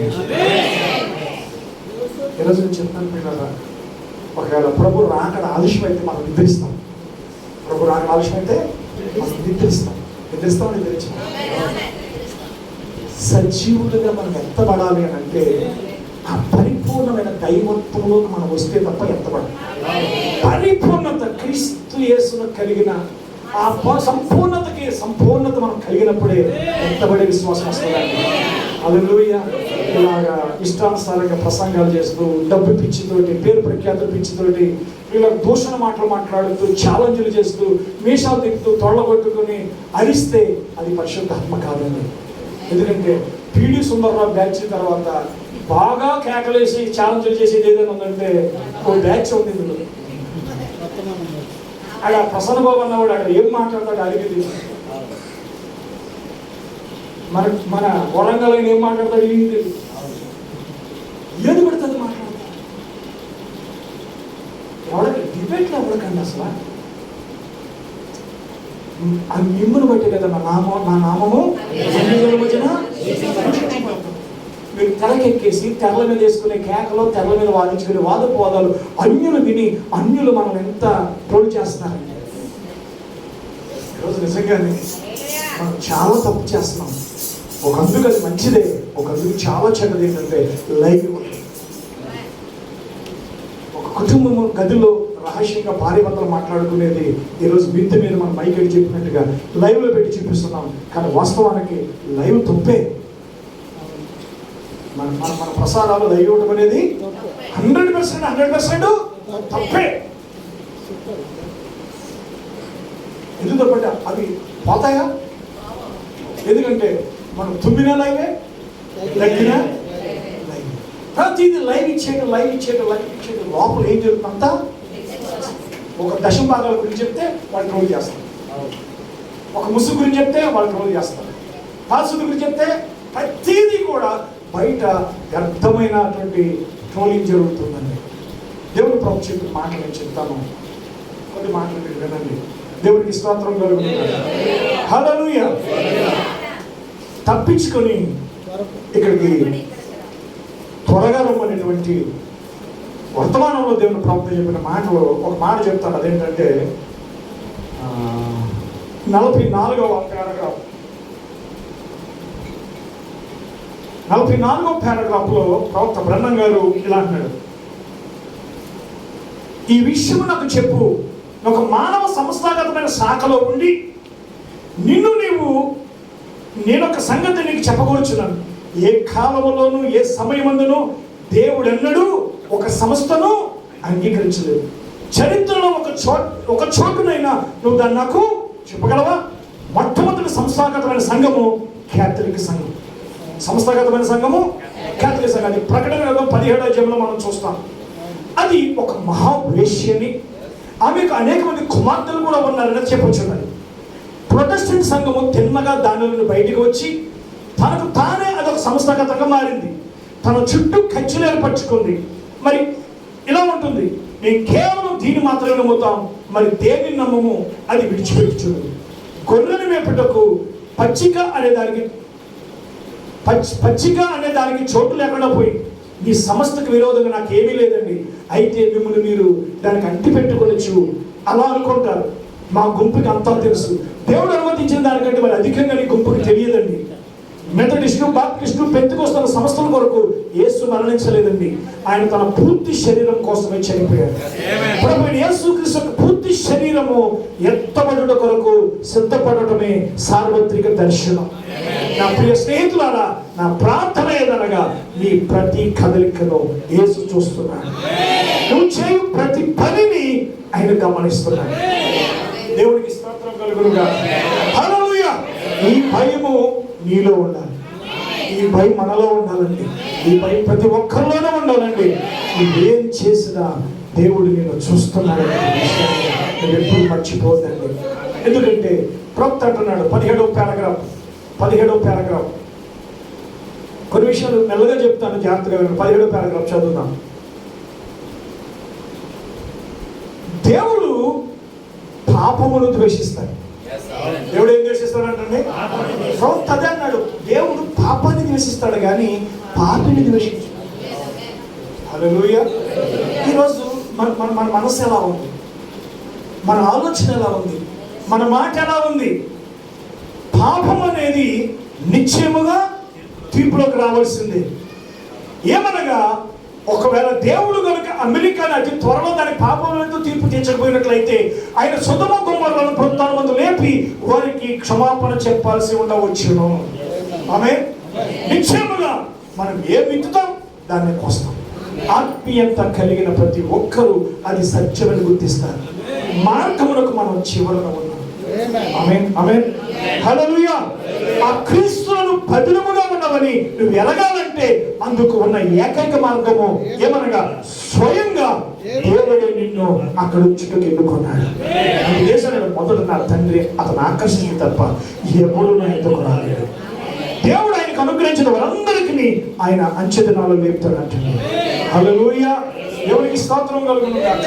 ఈరోజు నేను చెప్తాను పిల్లరా, ఒకవేళ ప్రభు రాకడ ఆలస్యం అయితే మనం నిద్రిస్తాం. ప్రభు రాకడ ఆలస్యం అయితే మనం నిద్రిస్తాం. సజీవులుగా మనం ఎత్తబడాలి అని అంటే ఆ పరిపూర్ణమైన దైవత్వంలోకి మనం వస్తే తప్ప ఎత్తబడాలి. పరిపూర్ణత క్రీస్తు యేసును కలిగిన ఆ సంపూర్ణత మనం కలిగినప్పుడే ఎత్తబడే విశ్వాసం వస్తుందండి. హల్లెలూయా. ఇలాగా ఇష్టానుసారంగా ప్రసంగాలు చేస్తూ, డబ్బు పిచ్చితోటి, పేరు ప్రఖ్యాతుల పిచ్చితోటి, వీళ్ళ దూషణ మాటలు మాట్లాడుతూ, ఛాలెంజ్లు చేస్తూ, మీషాలు తిప్పుతూ, తొళ్ళగొట్టుకుని అరిస్తే అది పరిశుద్ధాత్మ కాదండి. ఎందుకంటే పీడి సుందర్రావు బ్యాచ్ తర్వాత బాగా కేకలేసి ఛాలెంజ్లు చేసేది ఏదైనా ఉందంటే ఒక బ్యాచ్ ఉంది. ఇందులో అక్కడ ప్రసన్న బాబు అన్నవాడు అక్కడ ఏం మాట్లాడతాడు అడిగేది. మన వరంగల్ ఏం మాట్లాడతాడు ఇది ఏది పడుతుంది మాట్లాడతాడు. ఎవరికి డిబేట్లో ఎవరికండి అసలు ఆ మిమ్మును బట్టి కదా నా నామము మధ్యన మీరు తెరకెక్కేసి తెరల మీద వేసుకునే కేకలో, తెరల మీద వాదించుకునే వాదపోదాలు అన్యులు విని అన్యులు మనం ఎంత ట్రోల్ చేస్తున్నారండి. ఈరోజు నిజంగానే మనం చాలా తప్పు చేస్తున్నాం. ఒక అందుకు అది మంచిదే, ఒక అందుకు చాలా చెడ్డది ఏంటంటే లైవ్. ఒక కుటుంబం గదిలో రహస్యంగా భార్యాభర్తలు మాట్లాడుకునేది ఈరోజు వింత మీద మనం మైకెళ్ళి చెప్పినట్టుగా లైవ్లో పెట్టి చూపిస్తున్నాం. కానీ వాస్తవానికి లైవ్ తప్పే. మన ప్రసారాలు లైవ్ ఇవ్వడం అనేది 100% తప్పే. ఎందుకు తప్పంటే అవి పోతాయా? ఎందుకంటే మనం తుమ్మినా లైవే, దగ్గినా లైవ్. ప్రతిదీ లైవ్ ఇచ్చేయడం లోపల ఏం జరుగుతుందంతా ఒక దశమ భాగాల గురించి చెప్తే వాళ్ళు ట్రోల్ చేస్తారు, ఒక ముసుగు గురించి చెప్తే వాళ్ళు ట్రోల్ చేస్తారు, పాల్సుల గురించి చెప్తే ప్రతిదీ కూడా బయట వ్యర్థమైనటువంటి ట్రోలింగ్ జరుగుతుందండి. దేవుడు ప్రభు చెప్పిన మాటలు నేను చెప్తాను, కొన్ని మాటలు మీరు వినండి. దేవుడికి స్తోత్రం కలుగుతుంది. హల్లెలూయా. తప్పించుకొని ఇక్కడికి త్వరగా రమ్మనేటువంటి వర్తమానంలో దేవుని ప్రభుత్వం చెప్పిన మాటలు ఒక మాట చెప్తాను. అదేంటంటే 44వ పారాగ్రాఫ్లో ప్రవక్త బ్రహ్మం గారు ఇలా అంటున్నాడు, ఈ విషయం నాకు చెప్పు, ఒక మానవ సంస్థాగతమైన శాఖలో ఉండి నేనొక సంగతి నీకు చెప్పకూర్చున్నాను. ఏ కాలంలోనూ ఏ సమయమందునూ దేవుడు ఎన్నడూ ఒక సంస్థను అంగీకరించలేదు. చరిత్రలో ఒక చోటునైనా నువ్వు దాన్ని నాకు చెప్పగలవా? మొట్టమొదటి సంస్థాగతమైన సంఘము క్యాథలిక్ సంఘం. సంస్థాగతమైన సంఘము క్యాథలిక్ సంఘం. అది ప్రకటన గ్రంథం 17వ అధ్యాయంలో మనం చూస్తాం. అది ఒక మహావేశ్యని, ఆమెకు అనేక మంది కుమార్తెలు కూడా ఉన్నారని చెప్పొచ్చున్నది. ప్రొటెస్టెంట్ సంఘము తిన్నగా దాని నుండి బయటకు వచ్చి తనకు తానే అదొక సంస్థాగతంగా మారింది. తన చుట్టూ ఖర్చులు ఏర్పరచుకుంది. మరి ఇలా ఉంటుంది, మేము కేవలం దీన్ని మాత్రమే నమ్ముతాం, మరి దేనిని నమ్మము అది విడిచిపెట్టుచున్నది. గొర్రెని మేపుటకు పచ్చిక అనే దానికి చోటు లేకుండా పోయి ఈ సంస్థకు విరోధంగా నాకు ఏమీ లేదండి, అయితే మిమ్మల్ని మీరు దానికి అంటి పెట్టుకోవచ్చు అలా అనుకుంటారు. మా గుంపుకి అంతా తెలుసు. దేవుడు అనుమతించిన దానికంటే మరి అధికంగా నీ గుంపుకి తెలియదండి. మెథడిస్టు, బాప్టిస్టు, పెంతెకోస్తు సంస్థల కొరకు యేసు మరణించలేదండి. ఆయన తన పూర్తి శరీరం కోసమే చనిపోయాడు. ప్రభువైన యేసుక్రీస్తు పూర్తి శరీరము ఎత్తబడుట కొరకు సిద్ధపడటమే సార్వత్రిక దర్శనం. నా ప్రియ స్నేహితులారా, నా ప్రార్థన ఏదనగా నీ ప్రతి కదలికను యేసు చూస్తున్నాడు. నువ్వు చేయు ప్రతి పనిని ఆయన గమనిస్తున్నాడు. దేవుడికి స్తోత్రం కలుగునుగా. హల్లెలూయా. ఈ భయము నీలో ఉండాలి, ఈ భయం మనలో ఉండాలండి, ఈ భయం ప్రతి ఒక్కరిలోనే ఉండాలండి. నువ్వేం చేసినా దేవుడు నేను చూస్తున్నాడని నువ్వు ఎప్పుడు మర్చిపోదండి. ఎందుకంటే ప్రవక్త అంటున్నాడు 17వ పారాగ్రాఫ్. కొన్ని విషయాలు మెల్లగా చెప్తాను, జాగ్రత్తగా 17వ పారాగ్రాఫ్ చదువుతాం. దేవుడు పాపమును ద్వేషిస్తాడు. దేవుడు ఏం ద్వేషిస్తాడంటే ప్రవక్త అదే అన్నాడు, దేవుడు పాపాన్ని ద్వేషిస్తాడు కానీ పాపిని ద్వేషించాడు. హల్లెలూయా. ఈరోజు మన మనసు ఎలా ఉంది, మన ఆలోచన ఎలా ఉంది, మన మాట ఎలా ఉంది? పాపం అనేది నిశ్చయముగా తీర్పులోకి రావాల్సిందే. ఏమనగా ఒకవేళ దేవుడు కనుక అమెరికాని అతి త్వరలో దాని పాపములతో తీర్పు తీర్చకపోయినట్లయితే ఆయన సొదొమ గొమొర్రాను పునరుత్థానమందు లేపి వారికి క్షమాపణ చెప్పాల్సి ఉండవచ్చును. ఆమేన్. నిశ్చయముగా మనం ఏ విత్తుతాం దాన్ని కోస్తాం. ఆత్మీయత కలిగిన ప్రతి ఒక్కరూ అది సత్యమని గుర్తిస్తారు. మార్గమునకు మనం చివరన ఉన్నాం. ఆమేన్, ఆమేన్, హల్లెలూయా. ఆ క్రీస్తును బదిలముగా ఉన్నవని నువ్వు ఎరగాలంటే అందుకు ఉన్న ఏకైక మార్గము ఏమనగా స్వయంగా దేవుడు నిన్ను అక్కడ చుట్టూ ఎన్నుకున్నాడు. దేశాన్ని మొదట నా తండ్రి అతను ఆకర్షించి తప్ప ఎప్పుడు నా ఎందుకు రాలేడు. దేవుడు ఆయనకు అనుగ్రహించిన వారందరికీ ఆయన అంచెదినాలు లేపుతాడు అంటుంది. హల్లెలూయా. దేవునికి స్తోత్రం కలుగును గాక.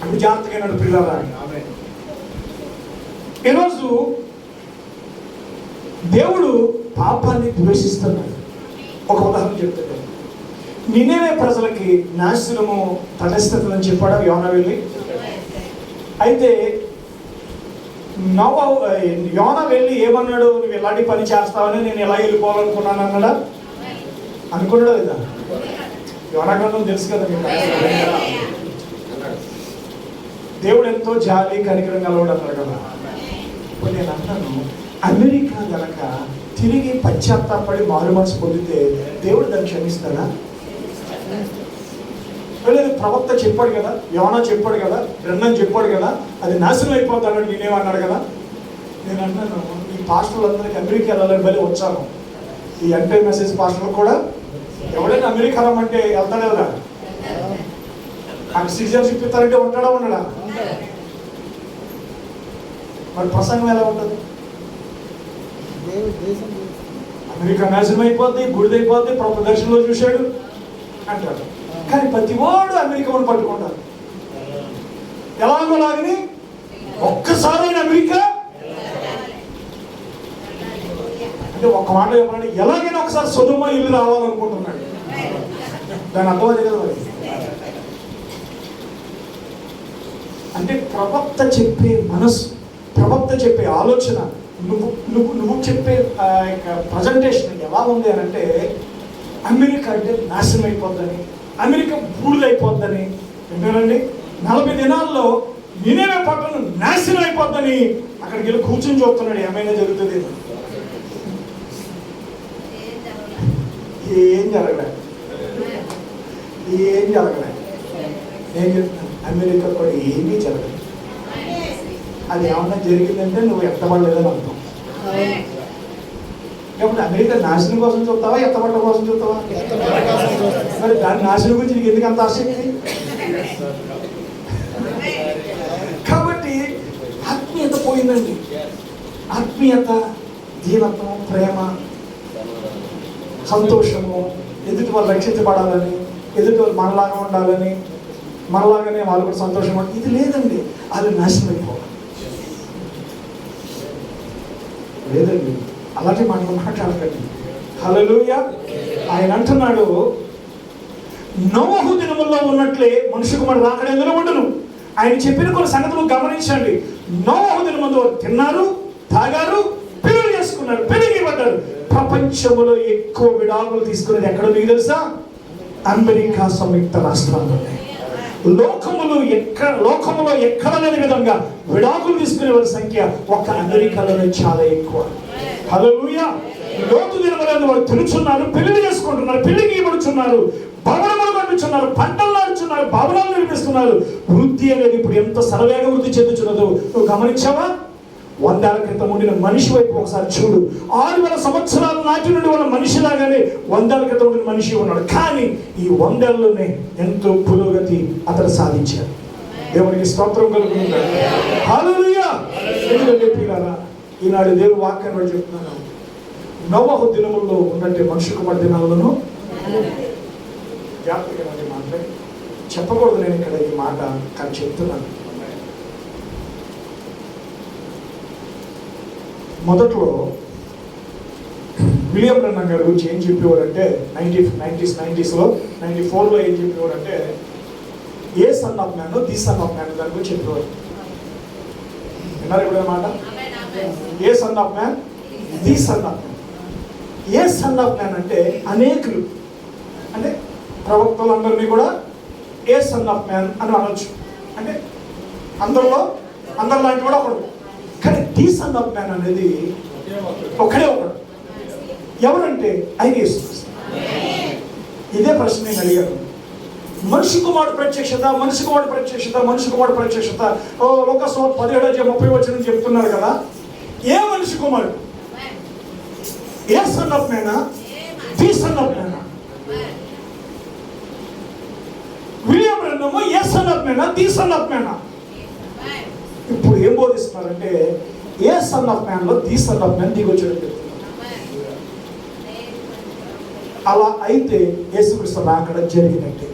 అంటే జాగ్రత్తగా పిల్లరా, ఈరోజు దేవుడు పాపాన్ని ద్వేషిస్తున్నాడు. ఒక ఉదాహరణ చెప్తాడు. నినెవే ప్రజలకి నాశనము తటస్థితుందని చెప్పాడు యోనా వెళ్ళి. అయితే యోనా వెళ్ళి ఏమన్నాడు, నువ్వు ఎలాంటి పని చేస్తావని, నేను ఎలా వెళ్ళిపోవాలనుకున్నాను అన్నాడా? అనుకున్నాడా లేదా? యోనా గ్రంథం తెలుసు కదా మీకు. దేవుడు ఎంతో జాలి కనికరం కలవాడు అన్నాడు కదా. ఇప్పుడు నేను అన్నాను, అమెరికా గనక తిరిగి పశ్చాత్తాపడి మారు మనసు పొందితే దేవుడు దాన్ని క్షమిస్తాడా? లేదు, ప్రవక్త చెప్పాడు కదా, యోనా చెప్పాడు కదా, బ్రహ్మన్ చెప్పాడు కదా, అది నాశనం అయిపోతాడు నేనేమన్నాడు కదా. నేను అన్నాను, ఈ పాస్టర్లందరికీ అమెరికా వెళ్ళాలని బలి వచ్చాను. ఈ ఎంటే మెసేజ్ పాస్టర్లు కూడా ఎవడైనా అమెరికా రమ్మంటే వెళ్తాడు కదా. నాకు సిటిజన్షిప్ ఇస్తారంటే ఉంటాడా ఉండడా? మరి ప్రసంగం ఎలా ఉంటుంది? అమెరికా నాశనం అయిపోద్ది, బుడిదైపోద్ది, ప్రభు దర్శనంలో చూశాడు అంటాడు. కానీ ప్రతివాడు అమెరికాను పట్టుకుంటారు. ఎలాగోలాగని ఒక్కసారి అమెరికా అంటే ఒక్క మాట చెప్పాలంటే ఎలాగైనా ఒకసారి సొదొమ ఇల్లు రావాలనుకుంటున్నాడు. దాని అర్థం అది కదా. మరి అంటే ప్రవక్త చెప్పే మనసు, ప్రవక్త చెప్పే ఆలోచన, నువ్వు చెప్పే ప్రజెంటేషన్ ఎలా ఉంది అని అంటే అమెరికా అంటే నాశనం అయిపోద్దని, అమెరికా బూడిదైపోద్దని. విన్నారండి, 40 దినాల్లో నినెవే పట్టణం నాశనం అయిపోద్దని అక్కడికి వెళ్ళి కూర్చొని చూస్తున్నాడు. ఏమైనా జరుగుతుంది? ఏం జరగలే, ఏం జరగలే. నేను చెప్తున్నాను, అమెరికా కూడా ఏమీ జరగలేదు. అది ఏమన్నా జరిగిందంటే నువ్వు ఎత్తబడలేదని అర్థం. కాబట్టి అమెరికా నాశనం కోసం చూస్తావా, ఎత్తబడ్డ కోసం చూస్తావా? మరి దాని నాశనం గురించి నీకు ఎందుకు అంత ఆసక్తి? కాబట్టి ఆత్మీయత పోయిందండి. ఆత్మీయత, దీనత్వం, ప్రేమ, సంతోషము, ఎదుటి వాళ్ళు రక్షించబడాలని, ఎదుటి వాళ్ళు మనలాగా ఉండాలని, మనలాగానే వాళ్ళు కూడా సంతోషం, ఇది లేదండి. అది నాశనం అయిపోవాలి. లేదండి, అలాంటి మనం మాట్లాడకండి. హల్లెలూయా. ఆయన అంటున్నాడు, నోవహు దినముల్లో ఉన్నట్లే మనుషు కుమారుడు రాకడ ఎందులో ఉండను. ఆయన చెప్పిన కొన్ని సంగతులు గమనించండి. నోవహు దినములో తిన్నారు, తాగారు, పెళ్లి చేసుకున్నారు, పెరిగిపడ్డారు. ప్రపంచంలో ఎక్కువ విడాకులు తీసుకునేది ఎక్కడ మీకు తెలుసా? అమెరికా సంయుక్త రాష్ట్రాల్లో. లోకములో ఎక్కడ లేని విధంగా విడాకులు తీసుకునే వారి సంఖ్య ఒక్క అమెరికాలోనే చాలా ఎక్కువ. హల్లెలూయా. లోతు దినములందు వారు తిరుగుతున్నారు, పెళ్లి చేసుకుంటున్నారు, పెళ్లికి ఇవ్వడుచున్నారు, భవనములు కట్టుచున్నారు, పంటలు నాడుచున్నారు, భవనాలు నిర్మిస్తున్నారు. వృద్ధి అనేది ఇప్పుడు ఎంత సరవేగ వృద్ధి చెందుతున్నదో నువ్వు గమనించావా? 100 ఏళ్ల క్రితం ఉండిన మనిషి వైపు ఒకసారి చూడు. 6000 సంవత్సరాల నాటి నుండి ఉన్న మనిషిలాగానే 100 ఏళ్ల క్రితం ఉండిన మనిషి ఉన్నాడు. కానీ ఈ 100 ఏళ్లలోనే ఎంతో పురోగతి అతను సాధించాడు. దేవునికి స్తోత్రం కలుగును గాక. హల్లెలూయా. ఎందుకంటే ప్రియులారా, ఈనాడు దేవుని వాక్యాన్ని చెప్తున్నాను, నోవహు దినముల్లో ఉన్నట్టే మనుషు కుమార్ దినాలను జాగ్రత్తగా మాట్లాడి చెప్పకూడదు నేను ఇక్కడ ఈ మాట, కానీ చెప్తున్నాను. మొదట్లో విలియం బ్రన్నమ్ గారి గురించి ఏం చెప్పేవారంటే 94లో ఏం చెప్పేవారంటే a son of man the son of man దాని గురించి చెప్పేవారు. విన్నారు ఎప్పుడైనా మాట? A son of man the son of man. A son of man అంటే అనేకులు, అంటే ప్రవక్తలందరినీ కూడా ఏ సన్ ఆఫ్ మ్యాన్ అని అనొచ్చు. అంటే అందరిలాంటి కూడా ఒకడు. కానీ ది సన్ ఆఫ్ మ్యాన్ అనేది ఒకడే ఒకడు. ఎవరంటే ఆయన యేసు. ఇదే ప్రశ్న నేను అడిగాను. మనిషి కుమారుడు ప్రత్యక్షత లోకాసు 17:30 చెప్తున్నారు కదా. ఏ మనిషి కుమారుడు? ఏ సన్ ఆఫ్ మ్యానా? ది సన్ ఆఫ్ మ్యానా? William Branham a son of మ్యానా? ది సన్ ఆఫ్ మ్యానా? ఇప్పుడు ఏం బోధిస్తున్నారంటే ఏ సన్ ఆఫ్ మ్యాన్ లో ది సన్ ఆఫ్ మ్యాన్ దిగొచ్చాడని చెప్తున్నారు. అలా అయితే యేసుక్రీస్తు రాకడ జరిగినట్టే.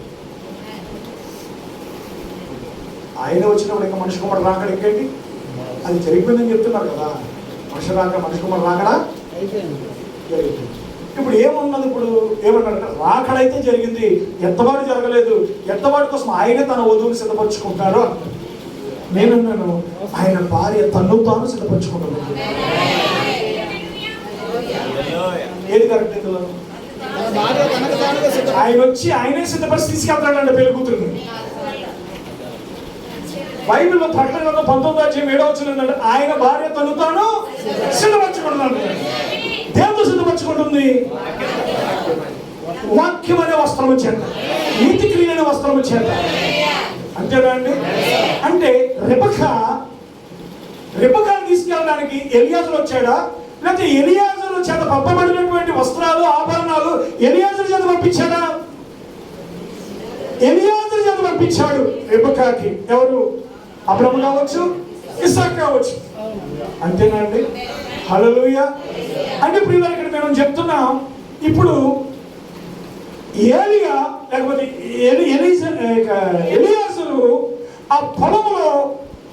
ఆయన వచ్చినప్పుడు ఇంకా మనిషి కుమారుడు రాకడ ఎక్కండి, అది జరిగిపోయిందని చెప్తున్నారు కదా. మనిషి కుమారుడు రాకడ జరిగింది. ఇప్పుడు ఏమున్నది? ఇప్పుడు ఏమన్నారంటే రాకడైతే జరిగింది, ఎత్తబాటు జరగలేదు. ఎత్తబాటు కోసం ఆయనే తన వధువుని సిద్ధపరచుకుంటారు అంటారు. నేనన్నాను ఆయన భార్య తను తాను సిద్ధపరచుకుంటాను. ఏది కరెక్ట్? ఇందులో ఆయన వచ్చి ఆయనే సిద్ధపరిచి తీసుకెళ్తాడంటే పెళ్లి కూతురుని. బైబిల్లో ప్రకటన 19:7 ఆయన భార్య తను తాను సిద్ధపరచుకుంటున్నాడు. దేవుడు సిద్ధపరచుకుంటుంది వాక్యం అనే వస్త్రము చేత, నీతి క్రియ అనే వస్త్రము చేత. అంతేనా అండి? అంటే రెబెకాను తీసుకెళ్ళడానికి ఎలియాజరు వచ్చాడా, లేకపోతే ఎలియాజరు చేత పంపబడినటువంటి వస్త్రాలు ఆభరణాలు ఎలియాజరు చేత పంపించాడా? ఎలియాజరు చేత పంపించాడు రెబెకాకి. ఎవరు? అబ్రహాము కావచ్చు, ఇస్సాకు కావచ్చు. అంతేనా అండి? హల్లెలూయా. అంటే ఇప్పుడు ఇక్కడ మేము చెప్తున్నాం, ఇప్పుడు ఏలియా లేకపోతే ఎలియాజరు ఆ పొలంలో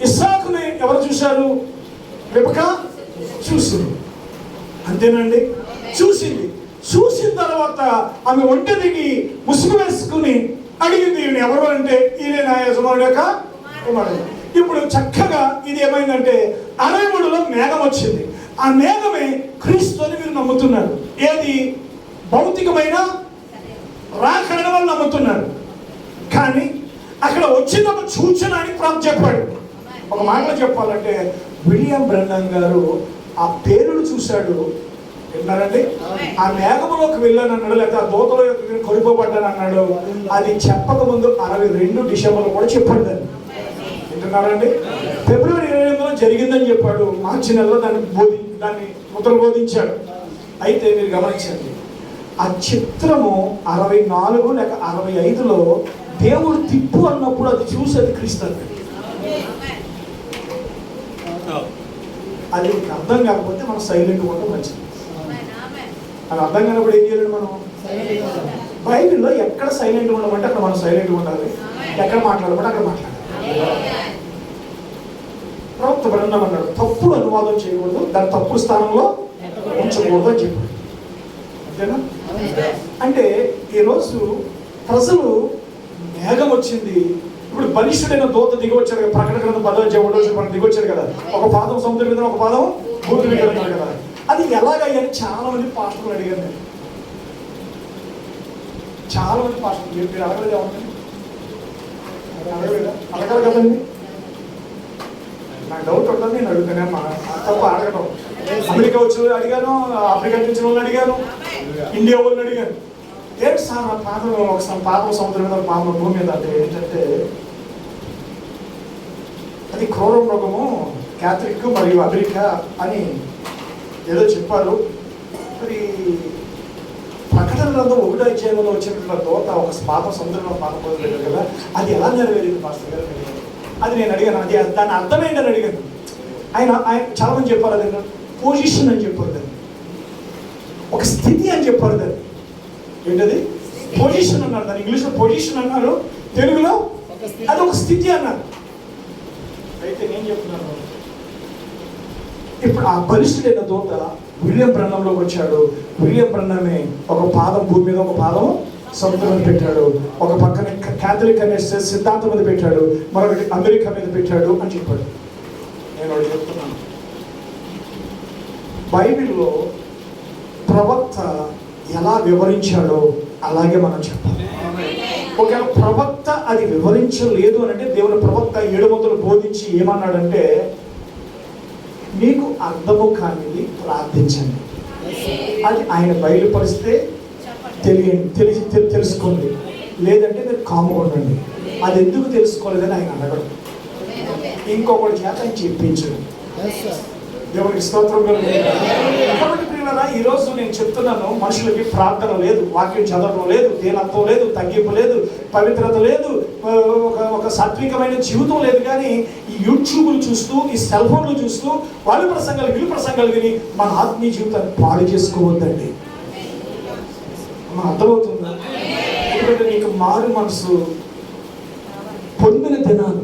ఇస్సాకుని ఎవరు చూశారు? రెబెకా చూసింది. అంతేనండి? చూసిన తర్వాత ఆమె ఒంటె దిగి ముసుగు వేసుకుని అడిగింది, ఈయన ఎవరు అంటే ఈయన నా యజమానుడు యొక్క కుమారుడు. ఇప్పుడు చక్కగా ఇది ఏమైందంటే 63లో మేఘం వచ్చింది. ఆ మేఘమే క్రీస్తు అని మీరు నమ్ముతున్నారు. ఏది? భౌతికమైన రాకడని వాళ్ళు నమ్ముతున్నారు. కానీ అక్కడ వచ్చిన ఒక సూచన అని ప్రభు చెప్పాడు. ఒక మాటలో చెప్పాలంటే విలియం బ్రన్నమ్ గారు ఆ పేరును చూశాడు. విన్నారండి? ఆ మేఘంలోకి వెళ్ళాను అన్నాడు, లేకపోతే ఆ దూతలో కొలిపోబడ్డాను అన్నాడు. అది చెప్పక ముందు 62 డిసెంబర్లో కూడా చెప్పాడు. దాన్ని వింటున్నారండి? ఫిబ్రవరి 28లో జరిగిందని చెప్పాడు. మార్చి నెలలో దాన్ని ముద్ర బోధించాడు. అయితే మీరు గమనించండి, ఆ చిత్రము 64 లేక 65లో దేవుడు తిప్పు అన్నప్పుడు అది చూసి అది క్రీస్తు. అది మీకు అర్థం కాకపోతే మనం సైలెంట్గా ఉండడం మంచిది. అది అర్థం కానప్పుడు ఏం చేయాలి? మనం బైబిల్లో ఎక్కడ సైలెంట్గా ఉండమంటే అక్కడ మనం సైలెంట్గా ఉండాలి, ఎక్కడ మాట్లాడమంటే అక్కడ మాట్లాడాలి. ప్రవక్త బ్రన్నమ్ అన్నాడు తప్పుడు అనువాదం చేయకూడదు, దాని తప్పుడు స్థానంలో ఉంచకూడదు అని చెప్పాడు. అంతేనా? అంటే ఈరోజు ప్రజలు మేఘం వచ్చింది, ఇప్పుడు బలిష్ఠుడైన దూత దిగొచ్చాడు కదా. ప్రకటన గ్రంథం 10:10 మనం దిగొచ్చాడు కదా. ఒక పాదం సముద్రం మీద, ఒక పాదం భూమి మీద ఉన్నాడు కదా. అది ఎలాగయ్యని చాలా మంది పాస్టర్లు అడిగారు. నేను చాలా మంది పాస్టర్లు మీరు అడగలేదు ఏమన్నా? అడగాలి కదండి. నాకు డౌట్ ఉంటుంది, నేను అడుగుతానే తప్ప అడగడం. అమెరికా వచ్చి అడిగాను, ఆఫ్రికా నుంచి వాళ్ళని అడిగాను, ఇండియా వాళ్ళని అడిగాను. ఏంటి సార్ ఆ పాదం ఒకసారి పాదం సముద్రం మీద, పాదం భూమి మీద అంటే ఏంటంటే అది క్రూర మృగము, క్యాథలిక్ మరియు అమెరికా అని ఏదో చెప్పారు. మరి ప్రకటన గ్రంథం 1:1 వచ్చినటువంటి దోత ఒక పాదం సముద్రంలో పాదం పొందలేదు కదా, అది ఎలా నెరవేరింది పాస్టర్ గారు? అది నేను అడిగాను. అది దాని అర్థం ఏంటని అడిగాను. ఆయన చాలా మంది చెప్పారు అది పొజిషన్ అని చెప్పారు, దాన్ని ఒక స్థితి అని చెప్పారు. దాన్ని ఏంటది? పొజిషన్ అన్నారు. దాన్ని ఇంగ్లీష్లో పొజిషన్ అన్నారు, తెలుగులో అది ఒక స్థితి అన్నారు. అయితే నేను చెప్తున్నాను ఇప్పుడు ఆ బలిష్ఠుడైన దూత విలియం బ్రన్నంలోకి వచ్చాడు. విలియం బ్రన్నమే ఒక పాదం భూమి మీద, ఒక పాదం సముద్రం మీద పెట్టాడు. ఒక పక్కన క్యాథలిక్ అనే సిద్ధాంతం మీద పెట్టాడు, మరొకటి అమెరికా మీద పెట్టాడు అని చెప్పాడు. నేను ఒకటి చెప్తున్నాను, బైబిల్లో ప్రవక్త ఎలా వివరించాడో అలాగే మనం చెప్పాలి. ఒకవేళ ప్రవక్త అది వివరించలేదు అని అంటే, దేవుని ప్రవక్త 700 బోధించి ఏమన్నాడంటే, మీకు అర్థము కానిది ప్రార్థించండి, అది ఆయన బయలుపరిస్తే తెలుసుకోండి, లేదంటే మీరు కాముగా ఉండండి. అది ఎందుకు తెలుసుకోలేదని ఆయన అడగడం, ఇంకొకటి చేత ఆయన చెప్పించడం. దేవునికి స్తోత్రం కలుగుతుంది. కాబట్టి ప్రియులారా, ఈరోజు నేను చెప్తున్నాను, మనుషులకి ప్రార్థన లేదు, వాక్యం చదవడం లేదు, దీనత్వం లేదు, తగ్గింపు లేదు, పవిత్రత లేదు, ఒక సాత్వికమైన జీవితం లేదు. కానీ ఈ యూట్యూబ్లు చూస్తూ, ఈ సెల్ ఫోన్లు చూస్తూ, వాళ్ళు ప్రసంగాలు వీళ్ళు ప్రసంగాలు విని మన ఆత్మీయ జీవితాన్ని పాడు చేసుకోవద్దండి. అర్థమవుతుందా? ఎందుకంటే నీకు మారు మనసు పొందిన దినాలు,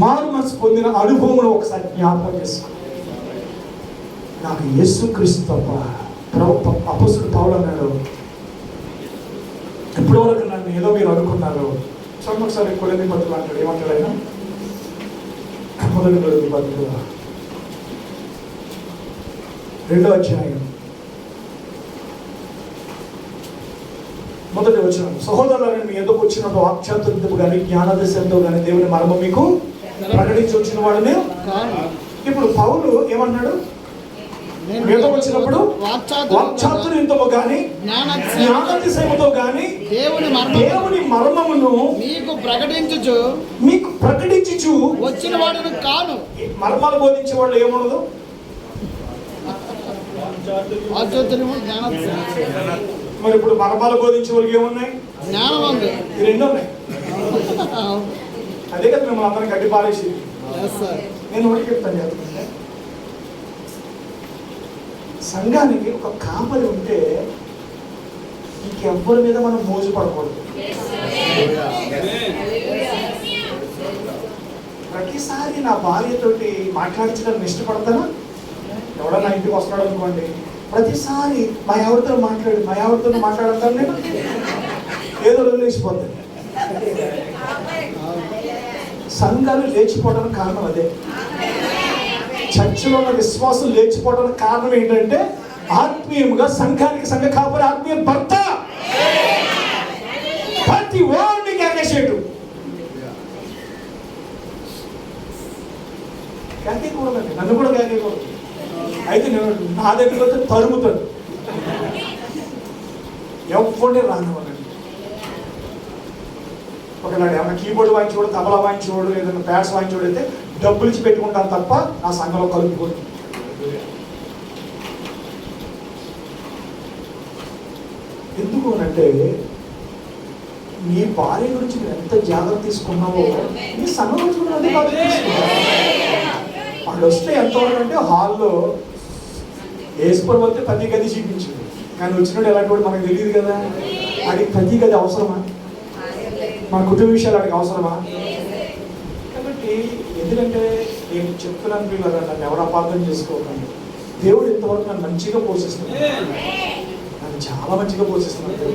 మారు మనసు పొందిన అనుభవం ఒకసారి జ్ఞాపకం చేసుకో. నాకు యేసుక్రీస్తు తప్ప, అపోస్తలుడు పౌలు అన్నాడు, ఇప్పటి వరకు నన్ను ఏదో మీరు అనుకున్నారు. చూడండి ఒకసారి కొరింథీ పత్రిక అంటాడు, ఏమంటాడు ఆయన? మొదటి కొరింథీ పత్రిక 2వ అధ్యాయం 1వ వచనం, సహోదరులను మీ ఎదుకు వచ్చినప్పుడు వాక్చాతుర్యము కానీ జ్ఞానదర్శనంతో కానీ దేవుని మర్మం మీకు ప్రకటించి వచ్చిన వాడునే. ఇప్పుడు పౌలు ఏమన్నాడు? మీతో వచ్చినప్పుడు వాక్చాతుర్యంతో కానీ జ్ఞానాతిశయముతో కానీ దేవుని మర్మమును మీకు ప్రకటించుచు వచ్చిన వాడును కాను. మర్మాలు బోధించే వాళ్ళు ఏముండదు, మరి ఇప్పుడు మర్మాలు బోధించే వాళ్ళకి ఏమున్నాయి? జ్ఞానం ఉంది. ఈ రెండు ఉన్నాయి. అదే కదా మిమ్మల్ని అందరం గడ్డి పారేసి. నేను ఒకటి చెప్తాను, చెప్తుంటే సంఘానికి ఒక కాపరి ఉంటే ఇంకెవ్వరి మీద మనం మోజు పడకూడదు. ప్రతిసారి నా భార్యతోటి మాట్లాడించడానికి ఇష్టపడతానా? ఎవడన్నా ఇంటికి వస్తున్నాడు అనుకోండి, ప్రతిసారి మా ఎవరితో మాట్లాడతాను నేను, ఏదో లేచిపోతాను. సంఘాలు లేచిపోవడానికి కారణం అదే. చర్చిలో ఉన్న విశ్వాసం లేచిపోవడానికి కారణం ఏంటంటే, ఆత్మీయంగా సంఘానికి సంఘ కాపరి ఆత్మీయ భర్త ప్రతి వాడిని కేకేసేటు కేకేయకూడదండి, నన్ను కూడా కేకేయకూడదు. అయితే నేను నా దగ్గర వస్తే తరుముతాను, ఎవరిని రానివ్వనండి. ఒకనాడు ఏమైనా కీబోర్డ్ వాయించేవాడు, తబలా వాయించేవాడు, ఏదైనా ప్యాడ్స్ వాయించేవాడు అయితే డబ్బులు ఇచ్చి పెట్టుకుంటాను తప్ప నా సంఘంలో కలుపుకోండి. ఎందుకు అంటే, నీ భార్య గురించి నువ్వు ఎంత జాగ్రత్త తీసుకున్నావో నీ సంఘం గురించి కూడా అంతే జాగ్రత్త తీసుకున్నావు. వాళ్ళు వస్తే ఎంతవరకు అంటే, హాల్లో వేసుకొని వస్తే ప్రతి గది చూపించింది, కానీ వచ్చినప్పుడు ఎలాంటి వాడు మనకు తెలియదు కదా. అడిగి ప్రతి గది అవసరమా? మన కుటుంబ విషయాలు అడిగి అవసరమా? కాబట్టి ఎందుకంటే నేను చెప్తున్నాను పిల్లలు, నన్ను ఎవరు అపార్థం చేసుకోకండి. దేవుడు ఇంతవరకు నన్ను మంచిగా పోషిస్తున్నాడు, నన్ను చాలా మంచిగా పోషిస్తున్నాడు.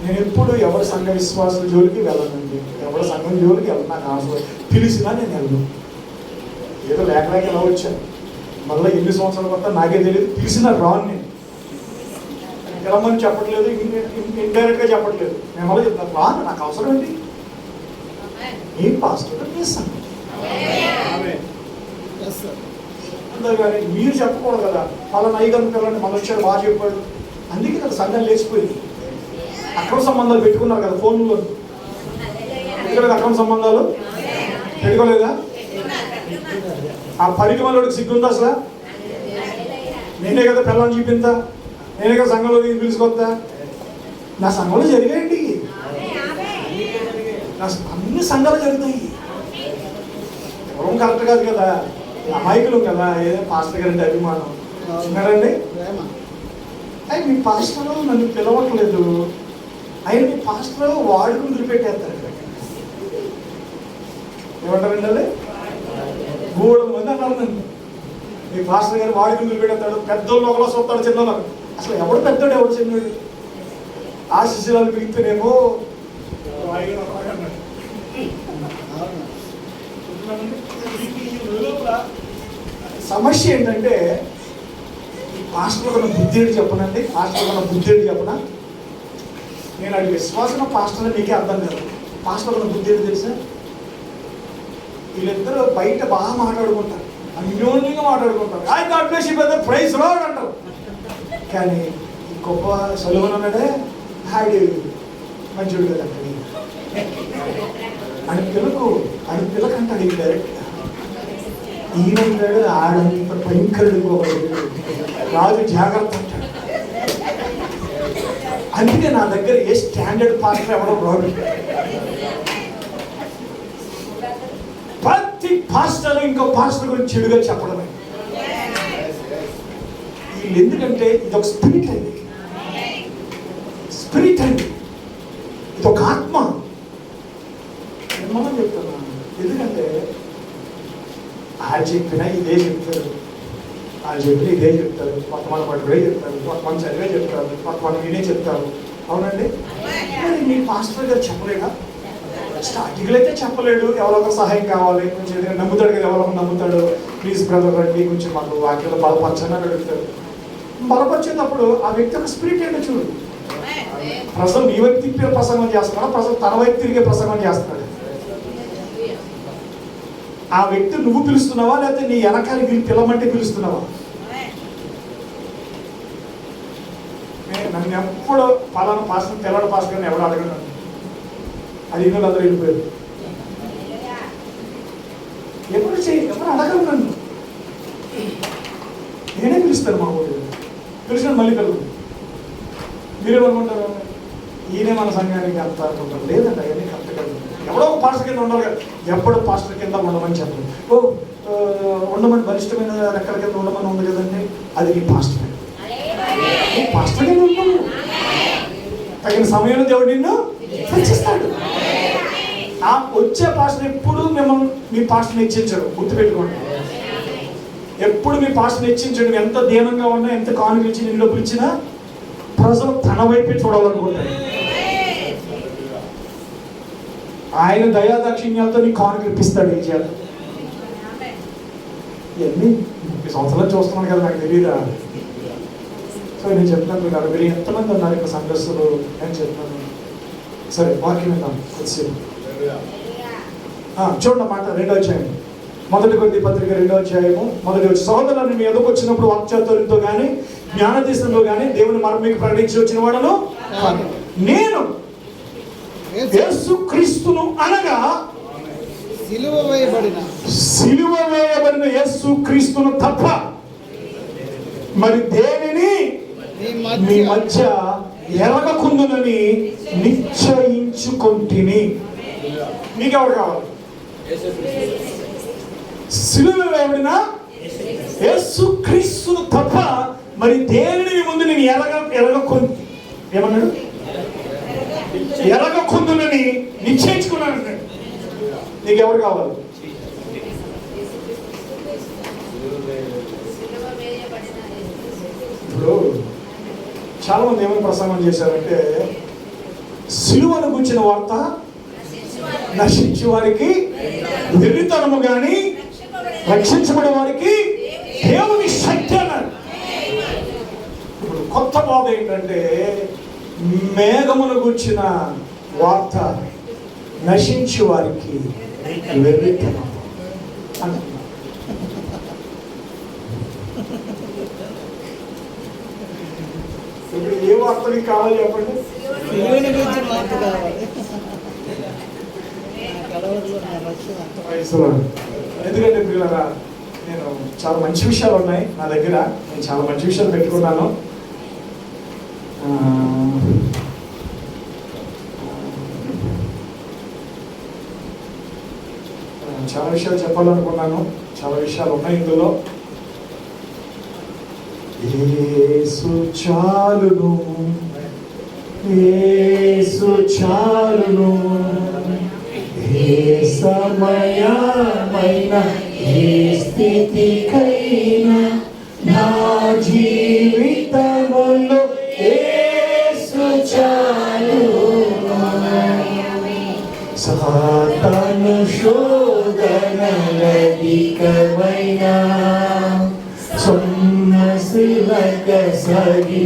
నేను ఎప్పుడు ఎవరి సంఘ విశ్వాసుల జోలికి వెళ్ళనండి, ఎవరి సంఘం జోలికి వెళ్ళను. నాకు అవసరం పిలిచినా నేను వెళ్ళను. ఏదో లేక ఎలా వచ్చాను, మళ్ళీ ఎన్ని సంవత్సరాల కొత్త నాకే తెలియదు. పిలిచినా రాను. నేను వెళ్ళమని చెప్పట్లేదు, ఇండైరెక్ట్గా చెప్పట్లేదు, నేను మళ్ళీ చెప్తాను రాను, నాకు అవసరం ఏంటి? ఏం పాస్టర్ మీ సంఘం అంతేగాని మీరు చెప్పకూడదు కదా. మళ్ళీ నైగం పిల్లల్ని మళ్ళీ వచ్చాడు బాగా చెప్పాడు, అందుకే కదా సంఘం లేచిపోయింది. అక్రమ సంబంధాలు పెట్టుకున్నారు కదా ఫోన్లో, అక్రమ సంబంధాలు పెట్టుకోలేదా? ఆ పనికి వాళ్ళకి సిగ్గుందా అసలు? నేనే కదా పిల్లల్ని చూపిందా, నేనే కదా సంఘంలో పిలుచుకొస్తా. నా సంఘంలో జరిగాయండి, నా అన్ని సంఘాలు జరుగుతాయి. ఎవరూ కరెక్ట్ కాదు కదా, అమాయకులు కదా. ఏదో పాస్టర్ గారి అభిమానం చిన్నారండి. అయ్యి మీ పాస్టర్ నన్ను పిలవట్లేదు, ఆయన మీ పాస్టర్ వాడుకుని వదిలిపెట్టేస్తారు. ఏమంటారండి? అది 300 మంది అన్నారు నన్ను, మీ పాస్టర్ గారు వాడి ముందు పెడతాడు, పెద్దోళ్ళు ఒకలో చూస్తాడు, చిన్నోళ్ళు అసలు ఎవడు పెద్దోడు ఎవడు చిన్నోడు. ఆ శిష్యులను పిలిస్తేనేమో సమస్య ఏంటంటే ఈ పాస్టర్ కొన్న బుద్ధి ఏంటి చెప్పనండి, పాస్టర్ కొన్న బుద్ధి ఏంటి చెప్పనా. నేను అది విశ్వాసం పాస్టర్ మీకే అర్థం కాదు. పాస్టర్ కొన్న బుద్ధి ఏంటి తెలుసా, వీళ్ళిద్దరూ బయట బాగా మాట్లాడుకుంటారు, అన్యోన్యంగా మాట్లాడుకుంటారు. I God bless you brother, praise Lord అంటారు. కానీ ఈ గొప్ప సొలొమోను అన్నాడే, హాడి మంచోడు కదా అని పిల్లకంటాడు. ఈ డైరెక్ట్ ఈయన అంటాడు, ఆడంత భయంకరుడు రాజు జాగ్రత్త అంటాడు. అందుకే నా దగ్గర ఏ స్టాండర్డ్ పాస్టర్ ఎవరో రాడు. ప్రతి పాస్టర్ ఇంకో పాస్టర్ గురించి చెడుగా చెప్పడమే. వీళ్ళు ఎందుకంటే ఇది ఒక స్పిరిట్ అండి, స్పిరిట్ అండి, ఇది ఒక ఆత్మ. మనం చెప్తున్నాను ఎందుకంటే ఆ చెప్పినా ఇదే చెప్తారు, వాళ్ళు చెప్పిన ఇదే చెప్తారు, వర్తమాన పట్టుడే చెప్తారు, వర్తమాన చదివే చెప్తారు, వర్తమానం వినే చెప్తారు. అవునండి, మరి మీ పాస్టర్ గారు చెప్పలేదా? స్టార్టింగ్లో అయితే చెప్పలేడు, ఎవరో ఒక సహాయం కావాలి, కొంచెం నమ్ముతాడు కదా, ఎవరో నమ్ముతాడు, ప్లీజ్ బ్రదర్ రండి కొంచెం మాకు వాక్యంలో బలపరచని అని అడుగుతాడు. బలపరిచేటప్పుడు ఆ వ్యక్తి ఒక స్పిరిట్ ఏంటో చూడు. ప్రజలు నీ వైపు తిప్పే ప్రసంగం చేస్తున్నాడు, ప్రజలు తన వైపు తిరిగే ప్రసంగం చేస్తున్నాడు. ఆ వ్యక్తి నువ్వు పిలుస్తున్నావా, లేకపోతే నీ వెనకాల వీళ్ళు పిలవమంటే పిలుస్తున్నావా? నన్ను ఎప్పుడు పలానా పాస్టర్ తెల్లడు పాస్టర్ అని ఎవరు అడగను, అది ఇన్నోళ్ళు అందరూ వెళ్ళిపోయారు. ఎవరు అడగరు నన్ను, నేనే పిలుస్తాను. మా ఊళ్ళో పిలిచినట్టు మళ్ళీ పిల్లలు మీరేమనుకుంటారు, ఈయనే మన సంఘానికి అంత అనుకుంటారు. లేదండి, అవన్నీ కరెక్ట్ కాదు. ఎవడో ఒక పాస్టర్ కింద ఉండాలి కదా, ఎప్పుడో పాస్టర్ కింద ఉండమని చెప్పండి. ఉండమని బలిష్టమైన రెక్కల కింద ఉండమని ఉంది కదండి, అది నీ పాస్టర్. నీ పాస్టర్ కింద ఉండవు, తగిన సమయంలో దేవుడు నిన్ను హెచ్చిస్తాడు. ఆ వచ్చే పాస్టర్ ఎప్పుడు మిమ్మల్ని మీ పాస్టర్ని హెచ్చించడు, గుర్తుపెట్టుకోండి. ఎప్పుడు మీ పాస్టర్ని హెచ్చించడు. ఎంత దీనంగా ఉన్నా, ఎంత కానుకలు ఇచ్చి ఎన్ని డబ్బులు ఇచ్చినా ప్రజలు తన వైపే చూడాలనుకుంటారు. ఆయన దయాదాక్షిణ్యాలతో నీ కానుకలు ఇప్పిస్తాడు. ఏం చేయాలి? ఇవన్నీ ఈ సంవత్సరాలు చూస్తున్నాను కదా, నాకు తెలియదా? సో నేను చెప్తున్నాను కదా, మీరు ఎంతమంది ఉన్నారు ఇక్కడ సంఘస్థులు అని చెప్తున్నాను. సరే వాక్యం విన్నాం కొద్దిసేపు. చూడండి మాట 2వ అధ్యాయం, 1 కొరింథీ పత్రిక 2వ అధ్యాయము 1వ వచనం. సహోదరులను మీ ఎదుకు వచ్చినప్పుడు వాక్చాతుర్యంతో కానీ జ్ఞానదేశంలో కానీ దేవుని మనం మీకు ప్రకటించి వచ్చిన వాడను నేను యేసుక్రీస్తును అనగా సిలువ వేయబడిన యేసుక్రీస్తును తప్ప మరి దేనిని మీ మధ్య ఎరగకుందునని నిశ్చయించుకొంటిని. నీకెవరు కావాలి? సిలువ వేయబడిన యేసుక్రీస్తును తప్ప మరి దేనిని మీ ముందు నేను ఏమన్నాడు? ఎరగకుందునని నిశ్చయించుకున్నాను. నీకెవరు కావాలి? ఇప్పుడు చాలా మంది ఏమైనా ప్రసంగం చేశారంటే, సిలువను గురించిన వార్త నశించే వారికి వెర్రితనము కానీ రక్షించబడే వారికి దేవుని శక్తి అన్నారు. ఇప్పుడు కొత్త బాధ ఏంటంటే, మేఘమును గురించిన వార్త నశించే వారికి వెర్రితనం అంటున్నారు. ఇప్పుడు ఏ వార్త మీకు కావాలి చెప్పండి? ఎందుకంటే పిల్లరా, నేను చాలా మంచి విషయాలు ఉన్నాయి నా దగ్గర, నేను చాలా మంచి విషయాలు పెట్టుకున్నాను. చాలా విషయాలు చెప్పాలనుకున్నాను, చాలా విషయాలు ఉన్నాయి ఇందులో. యేసు చాలును, యేసు చాలును, ఏ సమయమైన ఏ స్థితికైనా నా జీవితములో యేసు చాలు. సాతాను శోధనలధికమైన సొమ్మసిలక సగి